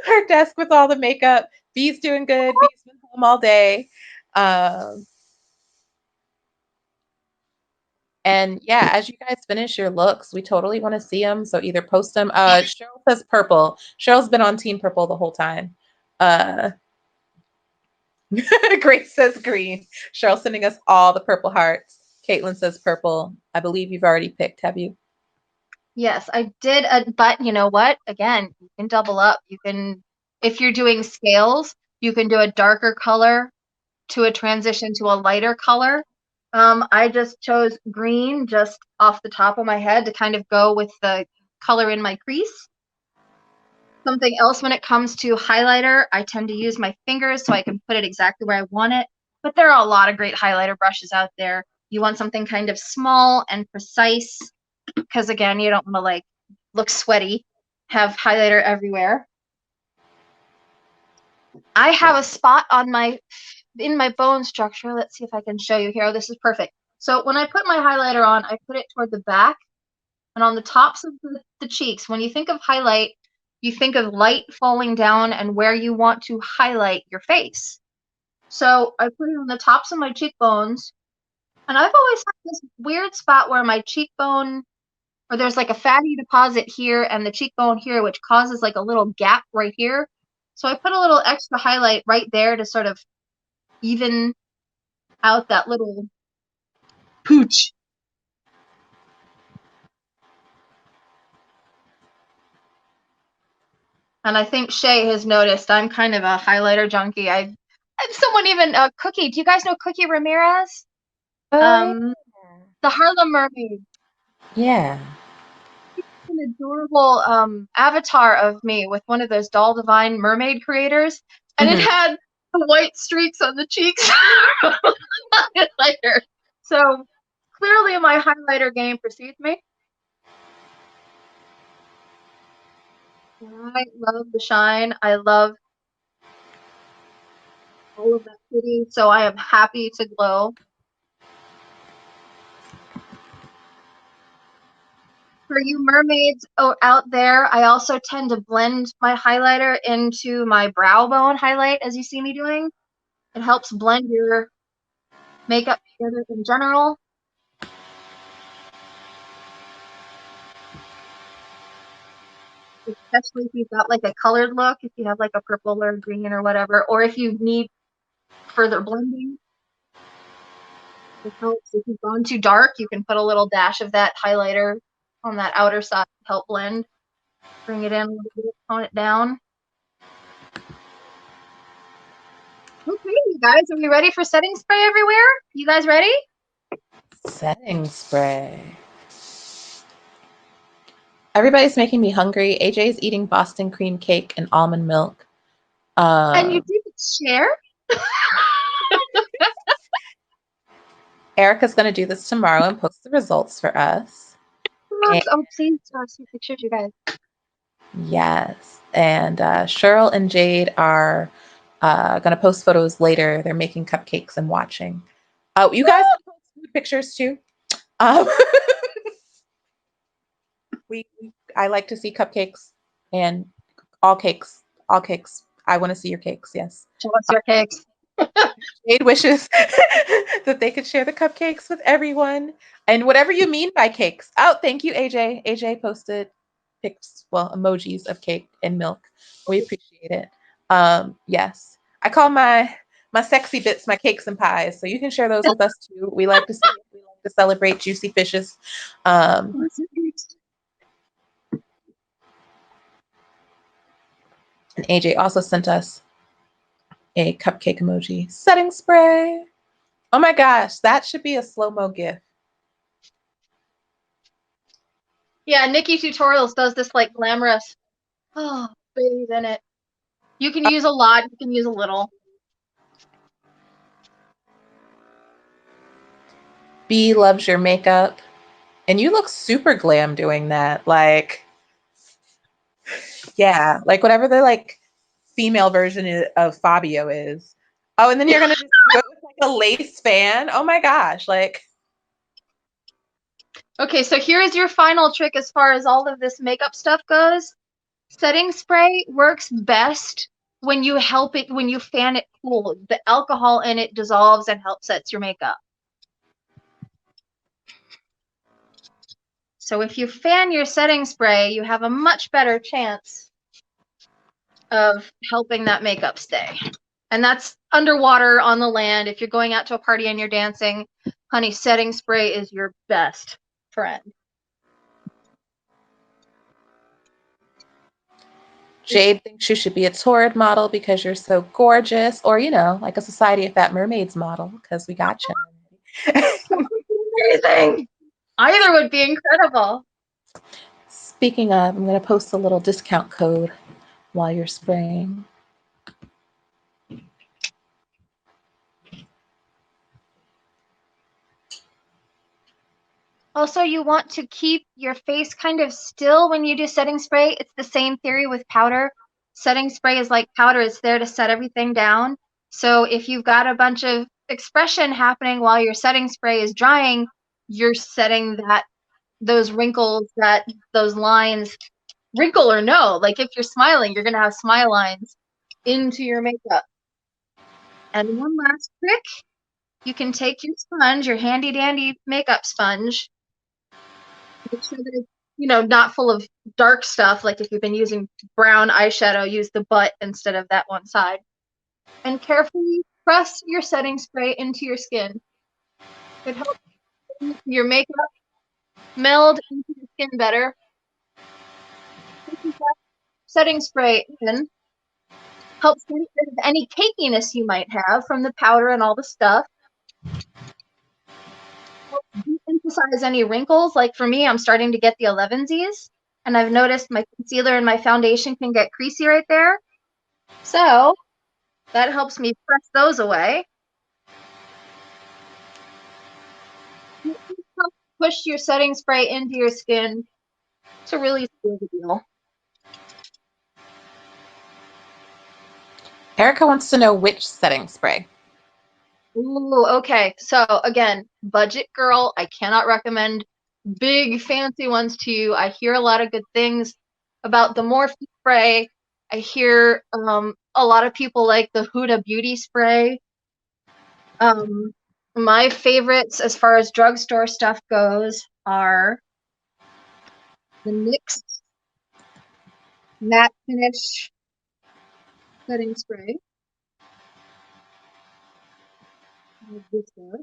her desk with all the makeup. Bee's doing good. Bee's been home all day. And yeah, as you guys finish your looks, we totally want to see them. So either post them. Cheryl says purple. Cheryl's been on Team Purple the whole time. Grace says green. Cheryl sending us all the purple hearts. Caitlin says purple. I believe you've already picked, have you? Yes, I did. But you know what? Again, you can double up. You can, if you're doing scales, you can do a darker color to a transition to a lighter color. I just chose green just off the top of my head to kind of go with the color in my crease. Something else when it comes to highlighter, I tend to use my fingers so I can put it exactly where I want it. But there are a lot of great highlighter brushes out there. You want something kind of small and precise because, again, you don't want to like look sweaty, have highlighter everywhere. I have a spot on in my bone structure. Let's see if I can show you here. Oh, this is perfect. So when I put my highlighter on, I put it toward the back and on the tops of the cheeks. When you think of highlight, you think of light falling down and where you want to highlight your face. So I put it on the tops of my cheekbones, and I've always had this weird spot where my cheekbone, or there's like a fatty deposit here and the cheekbone here, which causes like a little gap right here. So I put a little extra highlight right there to sort of even out that little pooch. And I think Shay has noticed I'm kind of a highlighter junkie. I've someone even Cookie. Do you guys know Cookie Ramirez? Oh, The Harlem Mermaid. yeah. An adorable avatar of me with one of those Doll Divine mermaid creators, and it had white streaks on the cheeks. Highlighter. So clearly my highlighter game precedes me. I love the shine. I love all of that pretty, so I am happy to glow. For you mermaids out there, I also tend to blend my highlighter into my brow bone highlight, as you see me doing. It helps blend your makeup together in general. Especially if you've got like a colored look, if you have like a purple or green or whatever, or if you need further blending. It helps. If you've gone too dark, you can put a little dash of that highlighter on that outer side to help blend. Bring it in a little bit, tone it down. Okay, you guys, are we ready for setting spray everywhere? You guys ready? Setting spray. Everybody's making me hungry. AJ's eating Boston cream cake and almond milk. And you didn't share? Erica's going to do this tomorrow and post the results for us. Oh, please see pictures, you guys. Yes. And Cheryl and Jade are going to post photos later. They're making cupcakes and watching. You guys can post food pictures too. I like to see cupcakes and all cakes. All cakes. I want to see your cakes. Yes. Show us your cakes. Jade wishes that they could share the cupcakes with everyone. And whatever you mean by cakes. Oh, thank you, AJ. AJ posted pics, well, emojis of cake and milk. We appreciate it. Yes. I call my sexy bits my cakes and pies. So you can share those with us too. We like to see it. We like to celebrate juicy fishes. Um, and AJ also sent us a cupcake emoji. Setting spray. Oh my gosh, that should be a slow-mo gif. Yeah, Nikki Tutorials does this like glamorous, oh, bathe in it. You can use a lot, you can use a little. B loves your makeup. And you look super glam doing that. Like, yeah, like whatever the like female version of Fabio is. Oh, and then you're gonna just do it with like a lace fan. Oh my gosh, like Okay, so here's your final trick as far as all of this makeup stuff goes. Setting spray works best when you fan it cool. The alcohol in it dissolves and helps sets your makeup. So if you fan your setting spray, you have a much better chance of helping that makeup stay. And that's underwater, on the land. If you're going out to a party and you're dancing, honey, setting spray is your best friend. Jade thinks you should be a Torrid model because you're so gorgeous, or like a Society of Fat Mermaids model because we got you. Amazing. Either would be incredible. Speaking of, I'm gonna post a little discount code while you're spraying. Also, you want to keep your face kind of still when you do setting spray. It's the same theory with powder. Setting spray is like powder. It's there to set everything down. So if you've got a bunch of expression happening while your setting spray is drying, you're setting those wrinkles, those lines, wrinkle or no. Like if you're smiling, you're gonna have smile lines into your makeup. And one last trick, you can take your sponge, your handy dandy makeup sponge, make sure that it's, not full of dark stuff. Like if you've been using brown eyeshadow, use the butt instead of that one side. And carefully press your setting spray into your skin. It helps your makeup meld into your skin better. Setting spray in helps get rid of any cakiness you might have from the powder and all the stuff. De-emphasize any wrinkles. Like for me, I'm starting to get the 11sies, and I've noticed my concealer and my foundation can get creasy right there. So that helps me press those away. Push your setting spray into your skin to really seal the deal. Erica wants to know which setting spray. Ooh, okay. So again, budget girl, I cannot recommend big fancy ones to you. I hear a lot of good things about the Morphe spray. I hear a lot of people like the Huda Beauty spray. My favorites as far as drugstore stuff goes are the NYX Matte Finish Setting Spray. This stuff.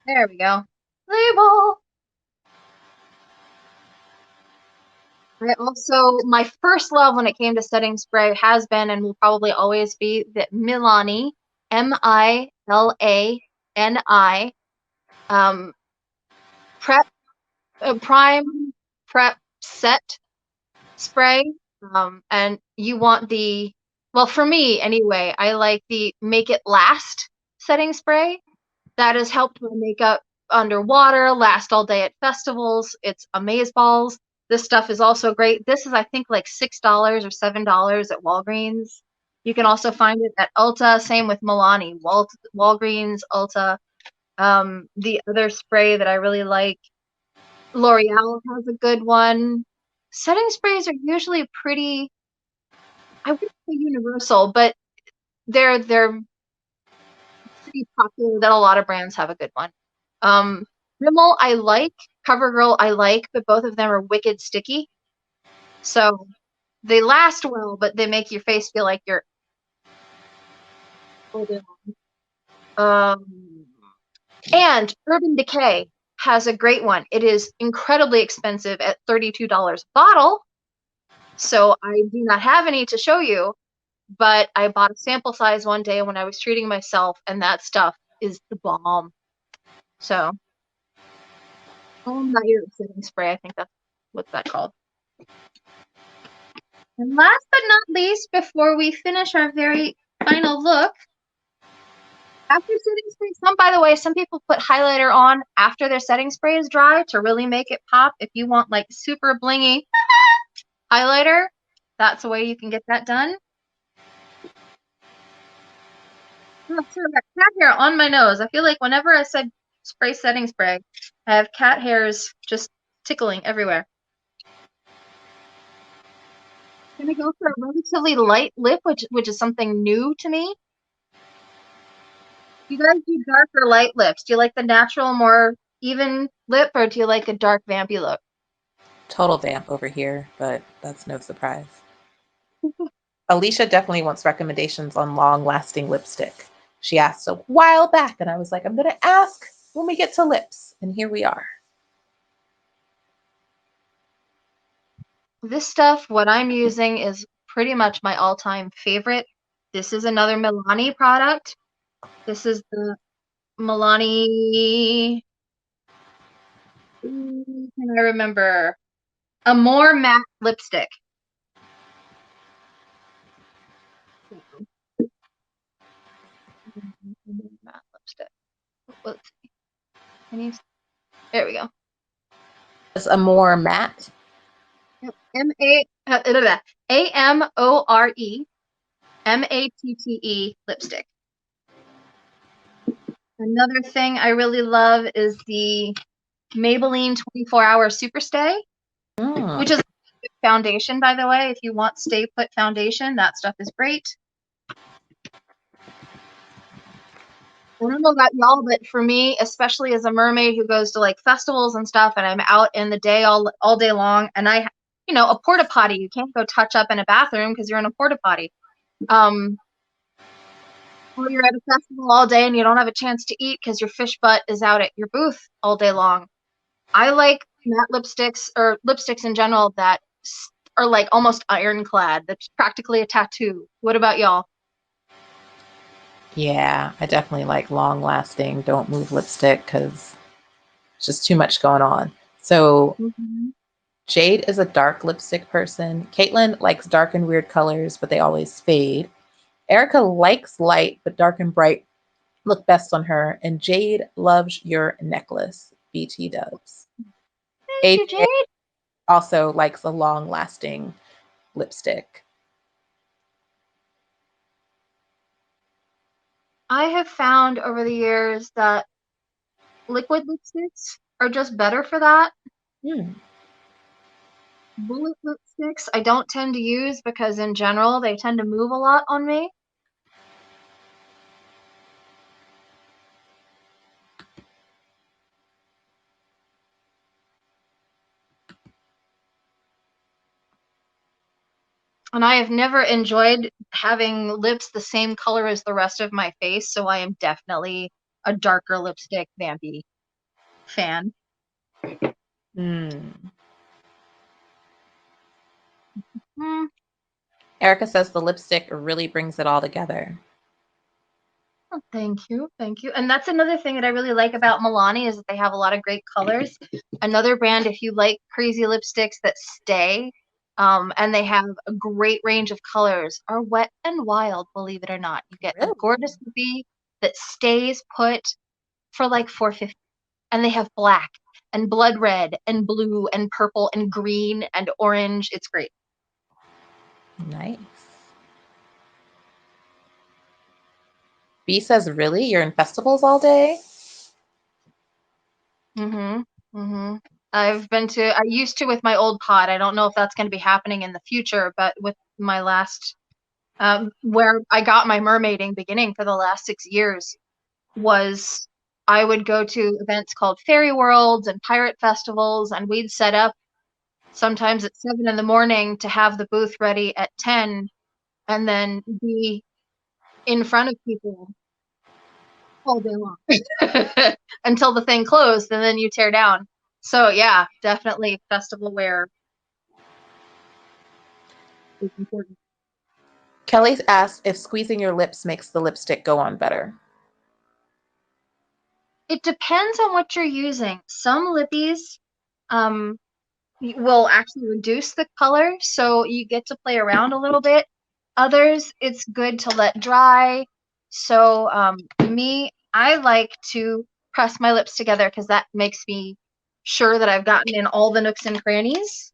There we go. Label. My first love when it came to setting spray has been and will probably always be the Milani, Milani, prep, prime, prep set spray. And you want well, for me anyway, I like the Make It Last setting spray. That has helped my makeup underwater, last all day at festivals. It's amazeballs. This stuff is also great. This is, I think, like $6 or $7 at Walgreens. You can also find it at Ulta. Same with Milani, Walgreens, Ulta. The other spray that I really like, L'Oreal has a good one. Setting sprays are usually pretty, I wouldn't say universal, but they're pretty popular that a lot of brands have a good one. Rimmel I like, CoverGirl I like, but both of them are wicked sticky. So they last well, but they make your face feel like you're holding on. And Urban Decay has a great one. It is incredibly expensive at $32 a bottle. So I do not have any to show you, but I bought a sample size one day when I was treating myself, and that stuff is the bomb. So, not your setting spray. I think that's what's that called. And last but not least, before we finish our very final look, after setting spray, by the way, some people put highlighter on after their setting spray is dry to really make it pop. If you want like super blingy highlighter, that's the way you can get that done. Oh, sure, I got cat hair on my nose. I feel like whenever I said spray setting spray, I have cat hairs just tickling everywhere. I'm gonna go for a relatively light lip, which is something new to me. You guys do dark or light lips? Do you like the natural, more even lip, or do you like a dark, vampy look? Total vamp over here, but that's no surprise. Alicia definitely wants recommendations on long-lasting lipstick. She asked a while back, and I was like, I'm going to ask when we get to lips, and here we are. This stuff, what I'm using, is pretty much my all-time favorite. This is another Milani product. This is the Milani, can I remember? A more matte lipstick. Matte lipstick. Let's see. There we go. It's a more matte. AMORE lipstick. Another thing I really love is the Maybelline 24-hour Superstay, which is a foundation, by the way. If you want stay put foundation, that stuff is great. I don't know about y'all, but for me, especially as a mermaid who goes to like festivals and stuff, and I'm out in the day all day long, and a porta potty, you can't go touch up in a bathroom because you're in a porta potty. Or you're at a festival all day and you don't have a chance to eat because your fish butt is out at your booth all day long. I like matte lipsticks, or lipsticks in general, that are like almost ironclad. That's practically a tattoo. What about y'all? Yeah, I definitely like long-lasting, don't move lipstick because it's just too much going on. So Jade is a dark lipstick person. Caitlin likes dark and weird colors, but they always fade. Erica likes light, but dark and bright look best on her. And Jade loves your necklace. BT dubs. Thank you, Jade. Also likes a long-lasting lipstick. I have found over the years that liquid lipsticks are just better for that. Bullet lipsticks I don't tend to use because in general they tend to move a lot on me. And I have never enjoyed having lips the same color as the rest of my face, so I am definitely a darker lipstick vampy fan. Erica says the lipstick really brings it all together. Oh, thank you. And that's another thing that I really like about Milani is that they have a lot of great colors. Another brand, if you like crazy lipsticks that stay, and they have a great range of colors, are Wet and Wild, believe it or not. You get a gorgeous lippy that stays put for like $4.50. And they have black and blood red and blue and purple and green and orange. It's great. Nice. B says, really? You're in festivals all day? I used to with my old pod. I don't know if that's going to be happening in the future, but with my last, where I got my mermaiding beginning for the last 6 years, was I would go to events called fairy worlds and pirate festivals, and we'd set up sometimes at 7 in the morning to have the booth ready at 10 and then be in front of people all day long until the thing closed and then you tear down. So yeah, definitely festival wear is important. Kelly asked if squeezing your lips makes the lipstick go on better. It depends on what you're using. Some lippies will actually reduce the color, so you get to play around a little bit. Others, it's good to let dry. So me, I like to press my lips together because that makes me sure that I've gotten in all the nooks and crannies,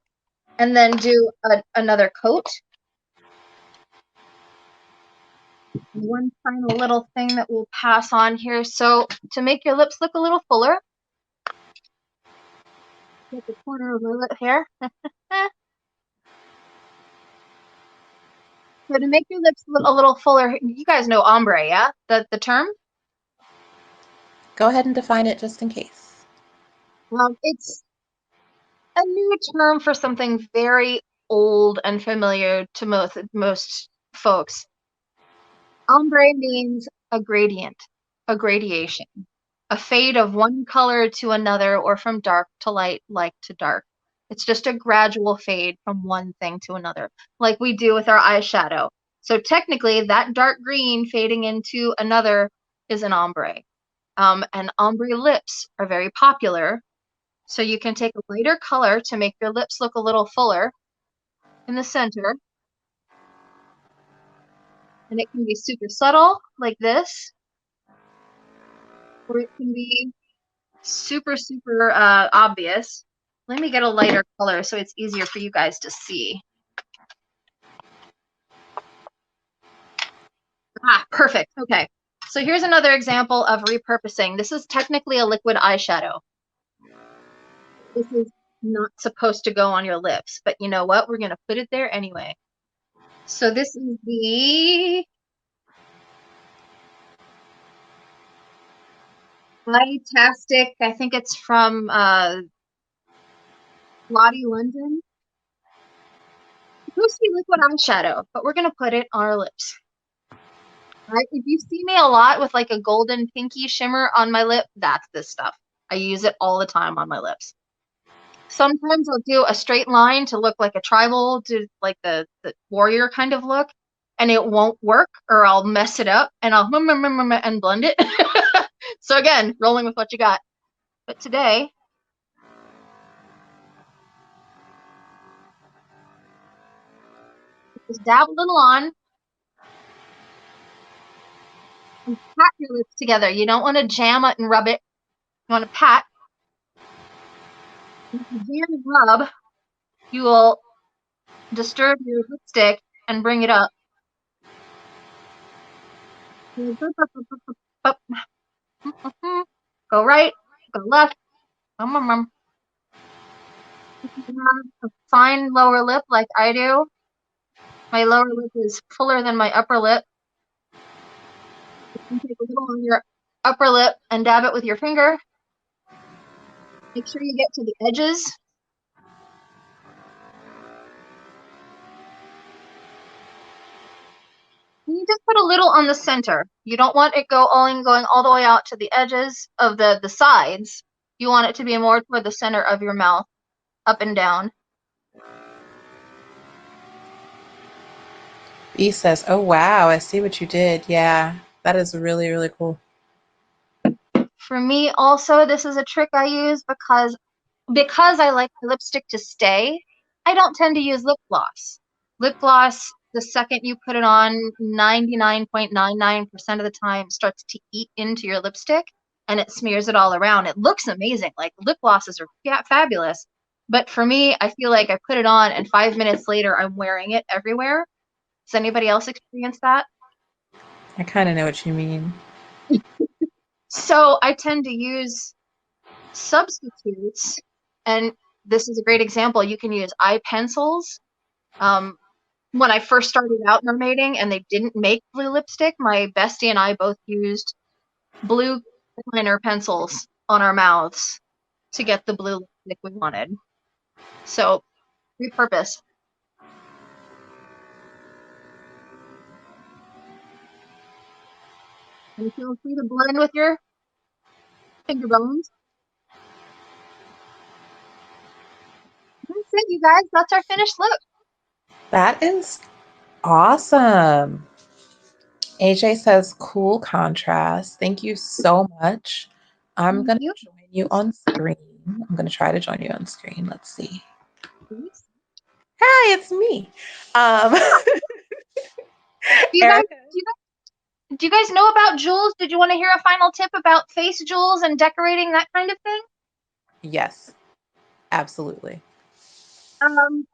and then do another coat. One final little thing that we'll pass on here. So to make your lips look a little fuller, get the corner of my lip here. So to make your lips look a little fuller, you guys know ombre, yeah? The term? Go ahead and define it just in case. Well, it's a new term for something very old and familiar to most folks. Ombre means a gradient, a gradation, a fade of one color to another or from dark to light, light to dark. It's just a gradual fade from one thing to another, like we do with our eyeshadow. So technically, that dark green fading into another is an ombre. And ombre lips are very popular. So you can take a lighter color to make your lips look a little fuller in the center. And it can be super subtle, like this, or it can be super, super obvious. Let me get a lighter color so it's easier for you guys to see. Ah, perfect. Okay. So here's another example of repurposing. This is technically a liquid eyeshadow. This is not supposed to go on your lips, but you know what? We're going to put it there anyway. So this is the Eyetastic. I think it's from Lottie London. It's supposed to be liquid eyeshadow, but we're going to put it on our lips. Right? If you see me a lot with like a golden pinky shimmer on my lip, that's this stuff. I use it all the time on my lips. Sometimes I'll do a straight line to look like a tribal, to like the warrior kind of look, and it won't work, or I'll mess it up and I'll and blend it. So again, rolling with what you got. But today, just dab a little on and pat your lips together. You don't want to jam it and rub it. You want to pat. If you jam and rub, you will disturb your lipstick and bring it up. Go right, go left. If you have a fine lower lip like I do, my lower lip is fuller than my upper lip. You can take a little on your upper lip and dab it with your finger. Make sure you get to the edges. And you just put a little on the center. You don't want it going all the way out to the edges of the sides. You want it to be more toward the center of your mouth, up and down. B says, oh, wow, I see what you did. Yeah, that is really, really cool. For me also, this is a trick I use because I like the lipstick to stay. I don't tend to use lip gloss. Lip gloss, the second you put it on, 99.99% of the time starts to eat into your lipstick and it smears it all around. It looks amazing. Like lip glosses are fabulous. But for me, I feel like I put it on and 5 minutes later I'm wearing it everywhere. Does anybody else experience that? I kind of know what you mean. So I tend to use substitutes, and this is a great example. You can use eye pencils. When I first started out mermaiding and they didn't make blue lipstick, my bestie and I both used blue liner pencils on our mouths to get the blue lipstick we wanted. So, repurpose. And feel free to blend with your finger bones. That's it, you guys. That's our finished look. That is awesome. AJ says, cool contrast. Thank you so much. I'm going You. to join you on screen. I'm going to try to join you on screen. Let's see. Hi, it's me. Do you guys, Erica. do you guys know about jewels? Did you want to hear a final tip about face jewels and decorating, that kind of thing? Yes, absolutely. Um,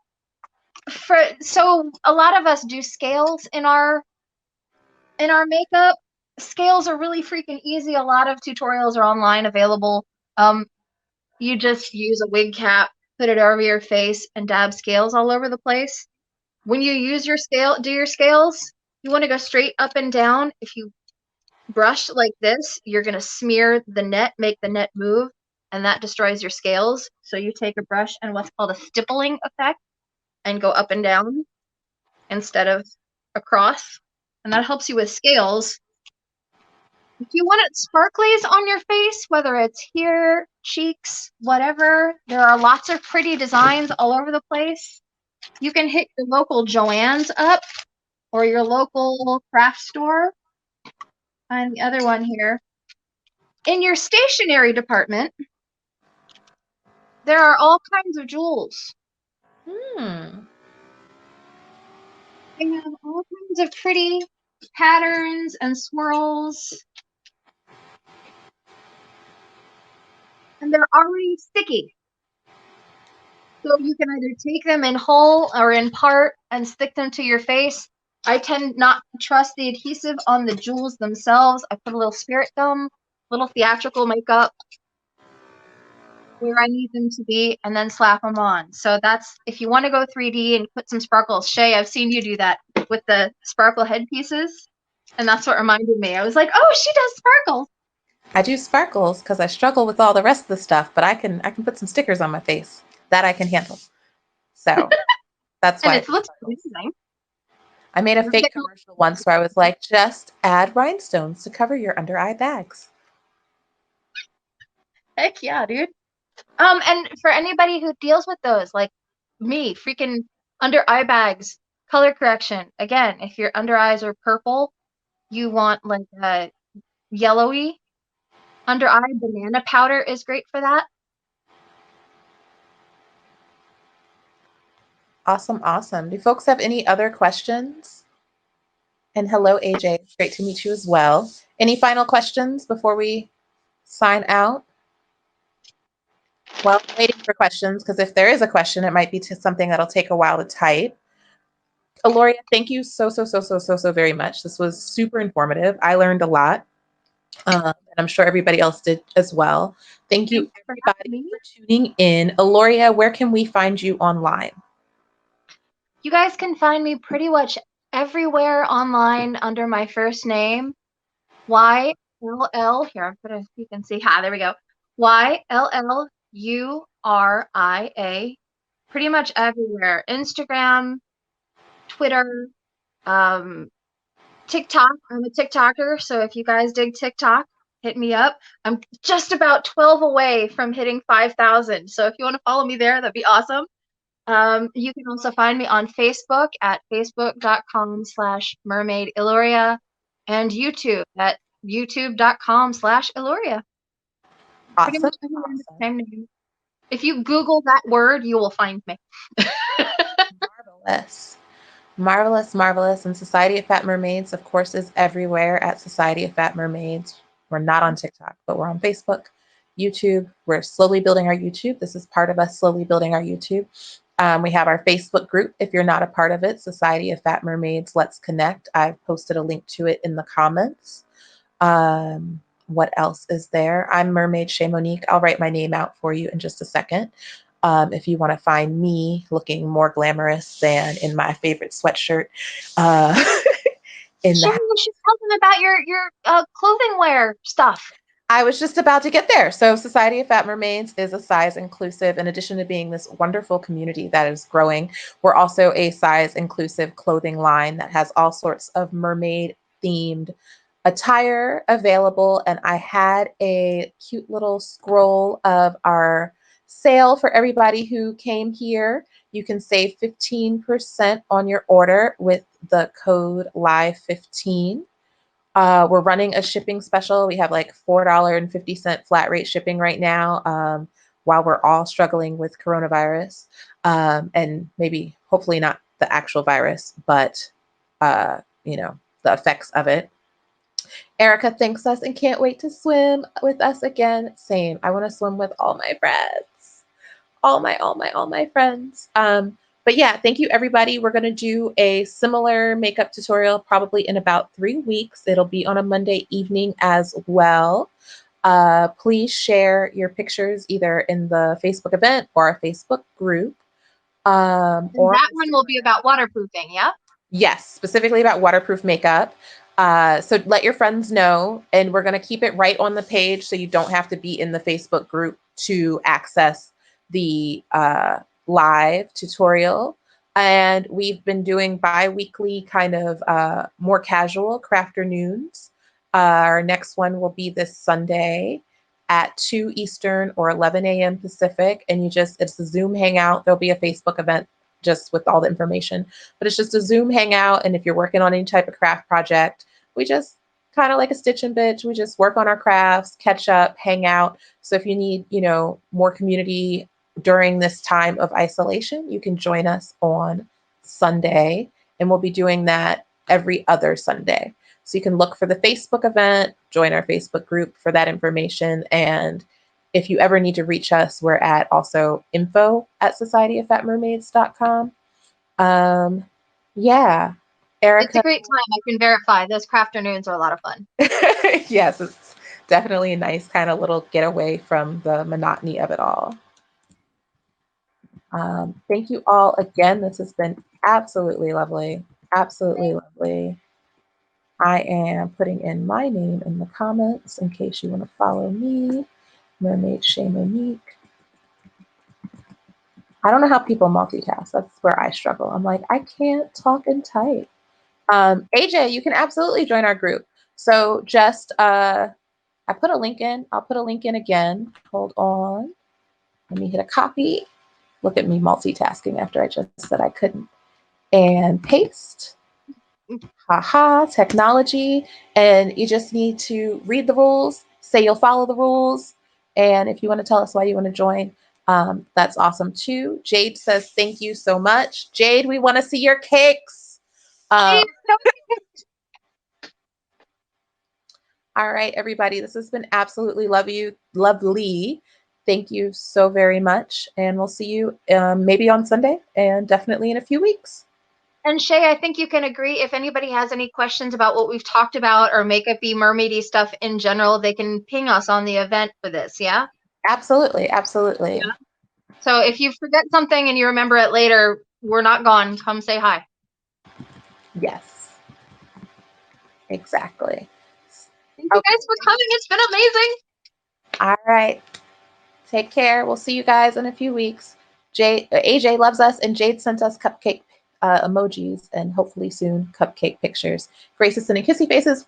so a lot of us do scales in our makeup. Scales are really freaking easy. A lot of tutorials are online available. You just use a wig cap, put it over your face, and dab scales all over the place. When you use your do your scales, you want to go straight up and down. If you brush like this, you're going to smear the net, make the net move, and that destroys your scales. So you take a brush and what's called a stippling effect and go up and down instead of across. And that helps you with scales. If you want it sparklies on your face, whether it's here, cheeks, whatever, there are lots of pretty designs all over the place. You can hit your local Joann's up or your local craft store. And the other one here. In your stationery department, there are all kinds of jewels. Hmm. They have all kinds of pretty patterns and swirls. And they're already sticky. So you can either take them in whole or in part and stick them to your face. I tend not to trust the adhesive on the jewels themselves. I put a little spirit gum, little theatrical makeup where I need them to be, and then slap them on. So that's, if you want to go 3D and put some sparkles. Shay, I've seen you do that with the sparkle headpieces. And that's what reminded me. I was like, oh, she does sparkles. I do sparkles because I struggle with all the rest of the stuff, but I can put some stickers on my face that I can handle. So that's And why I it do looks sparkles. amazing. I made a fake commercial once where I was like, just add rhinestones to cover your under eye bags. Heck yeah, dude. And for anybody who deals with those, like me, freaking under eye bags, color correction. Again, if your under eyes are purple, you want like a yellowy under eye. Banana powder is great for that. Awesome, awesome. Do folks have any other questions? And hello, AJ. It's great to meet you as well. Any final questions before we sign out? Well, I'm waiting for questions because if there is a question, it might be to something that'll take a while to type. Yl'luria, thank you so very much. This was super informative. I learned a lot, and I'm sure everybody else did as well. Thank you, everybody, for tuning in. Yl'luria, where can we find you online? You guys can find me pretty much everywhere online under my first name, YLL. Here, I'm gonna, you can see. There we go. YLLURIA. Pretty much everywhere. Instagram, Twitter, TikTok. I'm a TikToker, so if you guys dig TikTok, hit me up. I'm just about 12 away from hitting 5,000. So if you want to follow me there, that'd be awesome. You can also find me on Facebook at facebook.com/mermaid Yl'luria and YouTube at youtube.com/Yl'luria. Pretty Awesome. much everywhere in the same name. If you Google that word, you will find me. Marvelous. Marvelous, marvelous. And Society of Fat Mermaids, of course, is everywhere at Society of Fat Mermaids. We're not on TikTok, but we're on Facebook, YouTube. We're slowly building our YouTube. This is part of us slowly building our YouTube. We have our Facebook group. If you're not a part of it, Society of Fat Mermaids, Let's Connect. I've posted a link to it in the comments. What else is there? I'm Mermaid Ché Monique. I'll write my name out for you in just a second. If you want to find me looking more glamorous than in my favorite sweatshirt. in the Sherry, you should tell them about your clothing wear stuff. I was just about to get there. So, Society of Fat Mermaids is a size inclusive. In addition to being this wonderful community that is growing, we're also a size inclusive clothing line that has all sorts of mermaid themed attire available. And I had a cute little scroll of our sale for everybody who came here. You can save 15% on your order with the code LIVE15. We're running a shipping special. We have like $4.50 flat rate shipping right now, while we're all struggling with coronavirus, and maybe hopefully not the actual virus, but the effects of it. Erica thanks us and can't wait to swim with us again. Same. I want to swim with all my friends, all my friends. But yeah, thank you everybody. We're going to do a similar makeup tutorial probably in about 3 weeks. It'll be on a Monday evening as well. Please share your pictures either in the Facebook event or our Facebook group. And that one will be about waterproofing, yeah? Yes, specifically about waterproof makeup. So let your friends know, and we're going to keep it right on the page so you don't have to be in the Facebook group to access the live tutorial. And we've been doing bi-weekly kind of more casual crafternoons. Our next one will be this Sunday at 2 Eastern or 11 a.m. Pacific. And it's a Zoom hangout. There'll be a Facebook event just with all the information, but it's just a Zoom hangout. And if you're working on any type of craft project, we just kind of like a stitch and bitch. We just work on our crafts, catch up, hang out. So if you need, more community during this time of isolation, you can join us on Sunday, and we'll be doing that every other Sunday. So you can look for the Facebook event, join our Facebook group for that information. And if you ever need to reach us, we're at also info@societyoffatmermaids.com. Yeah. Erica. It's a great time. I can verify. Those crafternoons are a lot of fun. Yes, it's definitely a nice kind of little getaway from the monotony of it all. Thank you all again. This has been absolutely lovely. Absolutely lovely. I am putting in my name in the comments in case you want to follow me, Mermaid Ché Monique. I don't know how people multitask. That's where I struggle. I'm like, I can't talk and type. AJ, you can absolutely join our group. So just, I put a link in. I'll put a link in again. Hold on. Let me hit a copy. Look at me multitasking after I just said I couldn't. And paste. Haha, technology. And you just need to read the rules, say you'll follow the rules. And if you want to tell us why you want to join, that's awesome too. Jade says, thank you so much. Jade, we want to see your cakes. All right, everybody, this has been absolutely lovely. Thank you so very much. And we'll see you maybe on Sunday and definitely in a few weeks. And Shay, I think you can agree if anybody has any questions about what we've talked about or makeup-y, mermaidy stuff in general, they can ping us on the event for this, yeah? Absolutely, absolutely. Yeah. So if you forget something and you remember it later, we're not gone. Come say hi. Yes, exactly. Thank you guys for coming. It's been amazing. All right. Take care. We'll see you guys in a few weeks. AJ loves us, and Jade sent us cupcake emojis, and hopefully soon cupcake pictures. Grace is sending kissy faces.